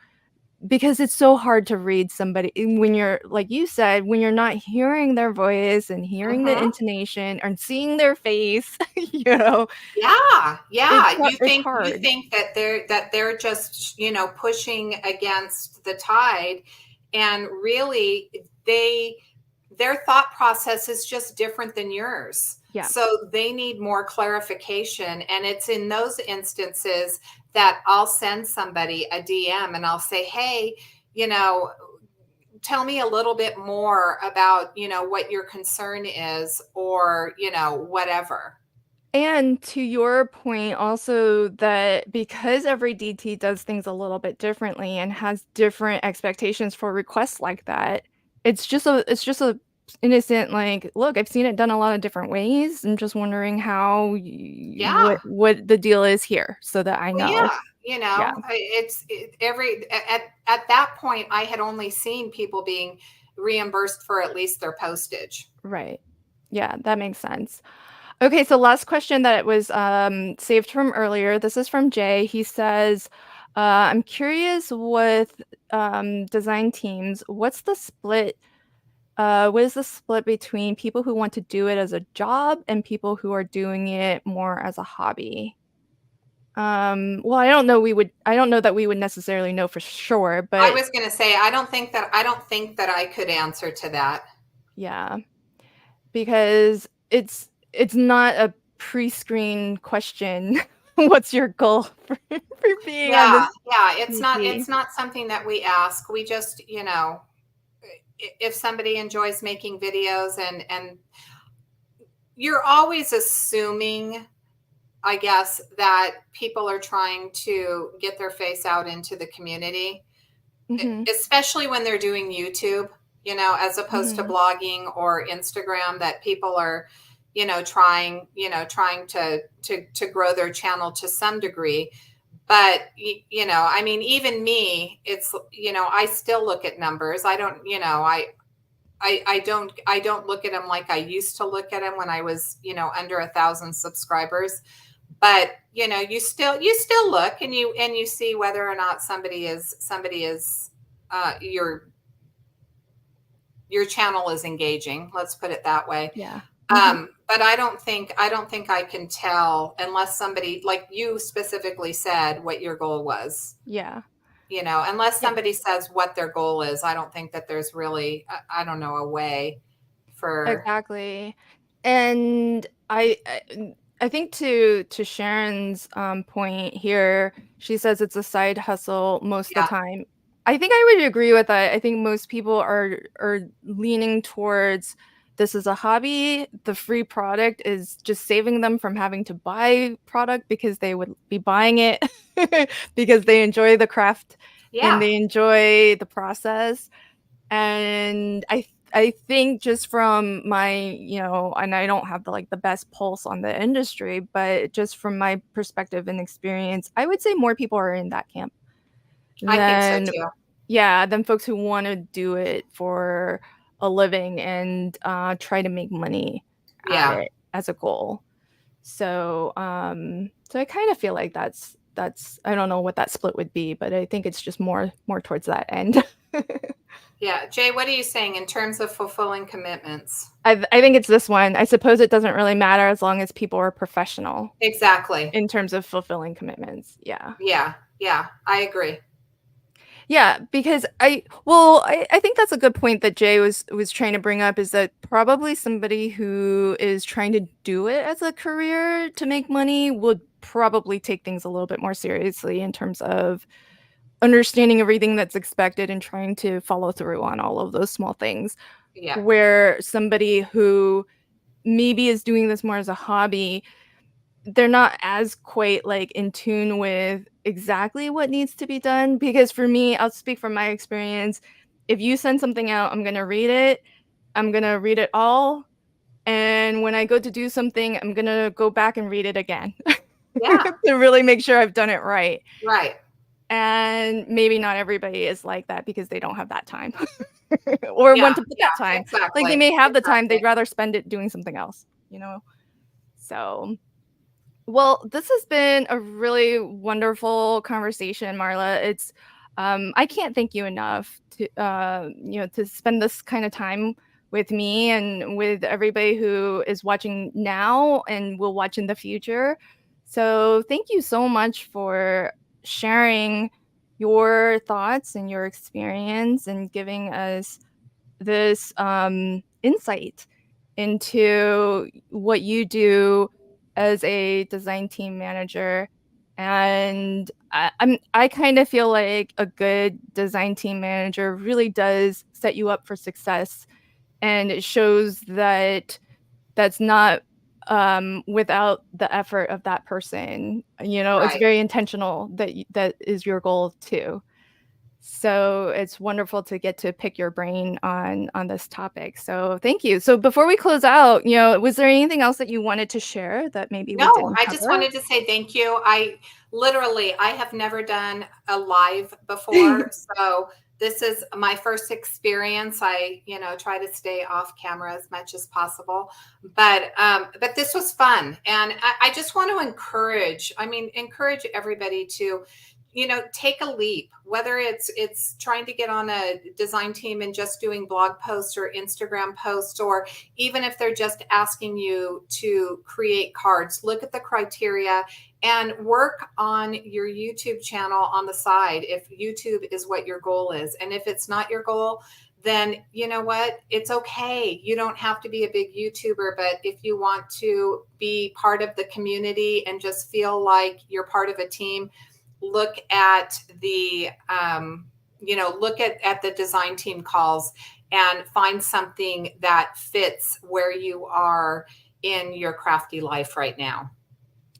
Speaker 1: because it's so hard to read somebody when you're, like you said, when you're not hearing their voice and hearing the
Speaker 2: Mhm.
Speaker 1: intonation and seeing their face, you know,
Speaker 2: Yeah, yeah. You
Speaker 1: it's
Speaker 2: think you
Speaker 1: hard.
Speaker 2: think that they're just, pushing against the tide, and really, their thought process is just different than yours.
Speaker 1: Yeah.
Speaker 2: So they need more clarification. And it's in those instances that I'll send somebody a DM and I'll say, hey, you know, tell me a little bit more about, what your concern is, or, whatever.
Speaker 1: And to your point also, that because every DT does things a little bit differently and has different expectations for requests like that, it's just a innocent, like, "Look, I've seen it done a lot of different ways. I'm just wondering how y
Speaker 2: Yeah.
Speaker 1: what the deal is here so that I
Speaker 2: Well,
Speaker 1: know."
Speaker 2: yeah,
Speaker 1: Yeah,
Speaker 2: at that point, I had only seen people being reimbursed for at least their postage.
Speaker 1: right. Yeah, that makes sense. Okay, so last question that was, saved from earlier. This is from Jay. He says, "I'm curious with, design teams, what is the split between people who want to do it as a job and people who are doing it more as a hobby?" Well, I don't know that we would necessarily know for sure,
Speaker 2: I
Speaker 1: but
Speaker 2: was going to say, I don't think that I could answer to that.
Speaker 1: yeah, because it's not a pre-screen question. What's your goal for being on
Speaker 2: Yeah,
Speaker 1: this
Speaker 2: yeah, it's not
Speaker 1: PT?
Speaker 2: it's not something that we ask. We just, if somebody enjoys making videos, and you're always assuming, I guess, that people are trying to get their face out into the community,
Speaker 1: Mhm,
Speaker 2: especially when they're doing YouTube, as opposed to
Speaker 1: mhm.
Speaker 2: blogging or Instagram, that people are, trying to grow their channel to some degree. But I mean, even me, it's, I still look at numbers. I don't, I don't look at them like I used to look at them when I was, under 1,000 subscribers. But you still look, and you see whether or not somebody is your channel is engaging. Let's put it that way.
Speaker 1: Yeah. Mhm.
Speaker 2: But I don't think I can tell, unless somebody, like you specifically said, what your goal was.
Speaker 1: Yeah.
Speaker 2: Unless
Speaker 1: Yeah.
Speaker 2: somebody says what their goal is, I don't think that there's really, I don't know, a way for.
Speaker 1: Exactly. And I think to Sharon's, point here, she says it's a side hustle most of the
Speaker 2: Yeah,
Speaker 1: time. I think I would agree with that. I think most people are leaning towards this is a hobby. The free product is just saving them from having to buy product because they would be buying it because they enjoy the craft and
Speaker 2: yeah,
Speaker 1: they enjoy the process. And I think just from my, and I don't have the best pulse on the industry, but just from my perspective and experience, I would say more people are in that camp
Speaker 2: I think so
Speaker 1: than
Speaker 2: too.
Speaker 1: yeah, than folks who wanna do it for a living and, try to make money at
Speaker 2: Yeah,
Speaker 1: it as a goal. So I kinda feel like that's I don't know what that split would be, but I think it's just more towards that end.
Speaker 2: yeah. Jay, what are you saying in terms of fulfilling commitments?
Speaker 1: I think it's this one. I suppose it doesn't really matter as long as people are professional
Speaker 2: Exactly.
Speaker 1: in terms of fulfilling commitments. Yeah.
Speaker 2: Yeah, yeah, I agree.
Speaker 1: Yeah, because I think that's a good point that Jay was trying to bring up is that probably somebody who is trying to do it as a career to make money would probably take things a little bit more seriously in terms of understanding everything that's expected and trying to follow through on all of those small things.
Speaker 2: Yeah,
Speaker 1: Where somebody who maybe is doing this more as a hobby, they're not as quite, like, in tune with exactly what needs to be done, because for me, I'll speak from my experience, if you send something out, I'm gonna read it all, and when I go to do something, I'm gonna go back and read it again
Speaker 2: yeah,
Speaker 1: to really make sure I've done it right,
Speaker 2: right.
Speaker 1: and maybe not everybody is like that because they don't have that time or
Speaker 2: Yeah,
Speaker 1: want to put that
Speaker 2: yeah,
Speaker 1: time. Like, they
Speaker 2: exactly,
Speaker 1: may have the time,
Speaker 2: exactly.
Speaker 1: they'd rather spend it doing something else, you know? So well, this has been a really wonderful conversation, Marla. I can't thank you enough to spend this kind of time with me and with everybody who is watching now and will watch in the future. So, thank you so much for sharing your thoughts and your experience and giving us this insight into what you do as a design team manager. And I kind of feel like a good design team manager really does set you up for success, and it shows that that's not without the effort of that person. You know, it's
Speaker 2: Right.
Speaker 1: very intentional that that is your goal too. So it's wonderful to get to pick your brain on this topic. So thank you. So before we close out, you know, was there anything else that you wanted to share that maybe we
Speaker 2: No,
Speaker 1: didn't
Speaker 2: I just
Speaker 1: cover?
Speaker 2: wanted to say thank you. I have never done a live before, so this is my first experience. Try to stay off camera as much as possible, but this was fun, and I just want to encourage everybody to, take a leap. Whether it's trying to get on a design team and just doing blog posts or Instagram posts, or even if they're just asking you to create cards, look at the criteria and work on your YouTube channel on the side if YouTube is what your goal is. And if it's not your goal, then you know what? It's okay. You don't have to be a big YouTuber, but if you want to be part of the community and just feel like you're part of a team, look at at the design team calls and find something that fits where you are in your crafty life right now.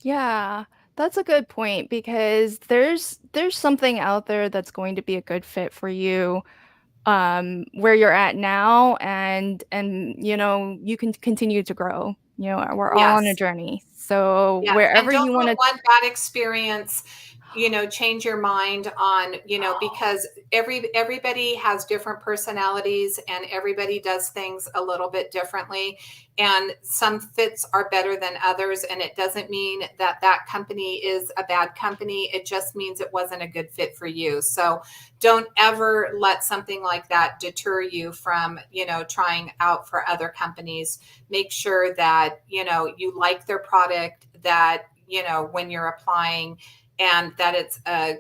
Speaker 1: Yeah, that's a good point because there's something out there that's going to be a good fit for you where you're at now, and you know, you can continue to grow. You know, we're all on a
Speaker 2: Yes.
Speaker 1: journey. So
Speaker 2: Yes, and
Speaker 1: wherever
Speaker 2: don't
Speaker 1: you want
Speaker 2: let
Speaker 1: to.
Speaker 2: one bad experience, change your mind on, because everybody has different personalities and everybody does things a little bit differently. And some fits are better than others. And it doesn't mean that that company is a bad company. It just means it wasn't a good fit for you. So don't ever let something like that deter you from, trying out for other companies. Make sure that you like their product, that when you're applying, and that it's a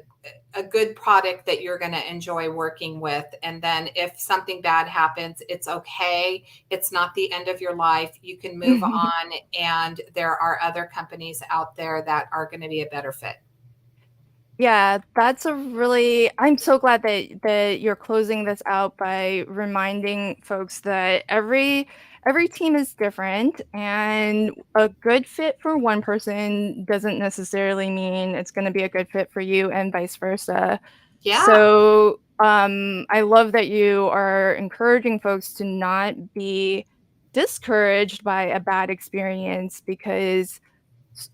Speaker 2: good product that you're going to enjoy working with. And then if something bad happens, it's okay. It's not the end of your life. You can move on, and there are other companies out there that are going to be a better fit.
Speaker 1: Yeah, that's a really I'm so glad that you're closing this out by reminding folks that every team is different, and a good fit for one person doesn't necessarily mean it's going to be a good fit for you, and vice versa.
Speaker 2: Yeah.
Speaker 1: So, I love that you are encouraging folks to not be discouraged by a bad experience because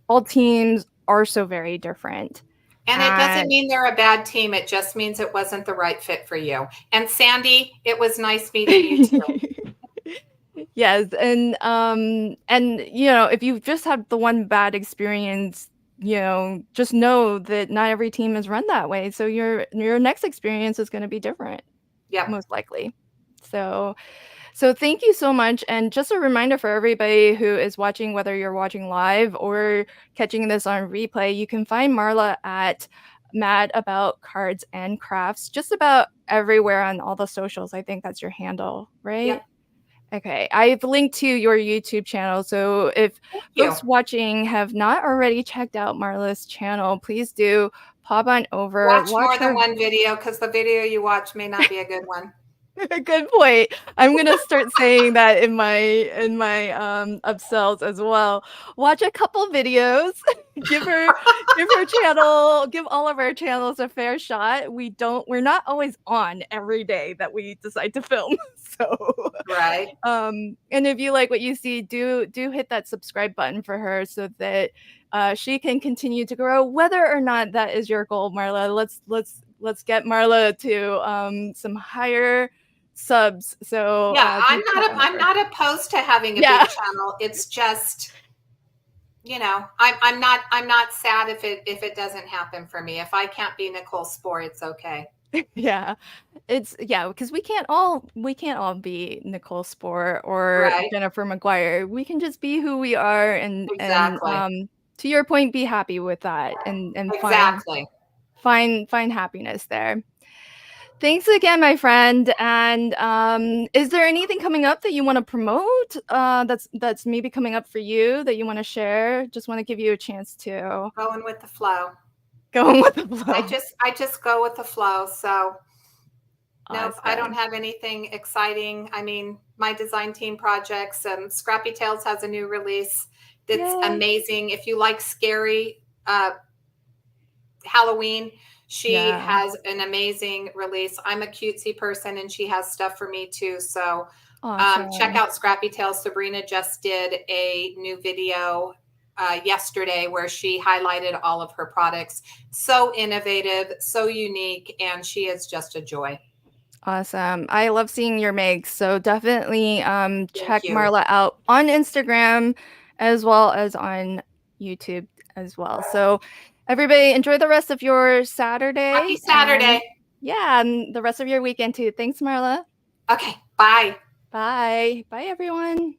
Speaker 1: all teams are so very different.
Speaker 2: And it doesn't
Speaker 1: And
Speaker 2: mean they're a bad team. It just means it wasn't the right fit for you. And Sandy, it was nice meeting you too.
Speaker 1: yes, and you know, if you've just had the one bad experience, you know, just know that not every team is run that way. So your next experience is going to be different,
Speaker 2: Yep.
Speaker 1: most likely. So so thank you so much. And just a reminder for everybody who is watching, whether you're watching live or catching this on replay, you can find Marla at Mad About Cards and Crafts just about everywhere on all the socials. I think that's your handle, right?
Speaker 2: Yep.
Speaker 1: Okay, I've linked to your YouTube channel. So if
Speaker 2: Thank you.
Speaker 1: folks watching have not already checked out Marla's channel, please do pop on over,
Speaker 2: Watch
Speaker 1: watch
Speaker 2: more than
Speaker 1: her.
Speaker 2: one video, because the video you watch may not be a good one.
Speaker 1: Good point. I'm gonna start saying that in my upsells as well. Watch a couple videos. Give her channel, give all of our channels a fair shot. We're not always on every day that we decide to film. So
Speaker 2: Right.
Speaker 1: and if you like what you see, do hit that subscribe button for her so that she can continue to grow. Whether or not that is your goal, Marla, let's get Marla to some higher subs. So
Speaker 2: Yeah,
Speaker 1: do pop on
Speaker 2: I'm
Speaker 1: over.
Speaker 2: not opposed to having a
Speaker 1: Yeah.
Speaker 2: big channel. It's just, I'm not sad if it doesn't happen for me. If I can't be Nicole Spore, it's okay.
Speaker 1: Yeah. It's yeah, because we can't all be Nicole Spore or
Speaker 2: Right.
Speaker 1: Jennifer McGuire. We can just be who we are, and
Speaker 2: Exactly.
Speaker 1: to your point, be happy with that, and
Speaker 2: Exactly.
Speaker 1: find happiness there. Thanks again, my friend. And is there anything coming up that you want to promote? That's maybe coming up for you that you want to share? Just want to give you a chance to
Speaker 2: Going with the flow.
Speaker 1: go with the flow.
Speaker 2: I just go with the flow. So nope, I don't
Speaker 1: Awesome.
Speaker 2: have anything exciting. I mean, my design team projects, Scrappy Tales has a new release that's
Speaker 1: Yay.
Speaker 2: amazing. If you like scary Halloween, she
Speaker 1: Yeah.
Speaker 2: has an amazing release. I'm a cutesy person and she has stuff for me too. So check
Speaker 1: Awesome.
Speaker 2: out Scrappy Tales. Sabrina just did a new video yesterday where she highlighted all of her products. So innovative, so unique, and she is just a joy.
Speaker 1: Awesome. I love seeing your makes. So definitely
Speaker 2: Thank
Speaker 1: check
Speaker 2: you.
Speaker 1: Marla out on Instagram as well as on YouTube as well. So everybody enjoy the rest of your
Speaker 2: Happy
Speaker 1: Saturday
Speaker 2: Saturday.
Speaker 1: and yeah, and the rest of your weekend too. Thanks, Marla.
Speaker 2: Okay, bye.
Speaker 1: Bye. Bye, everyone.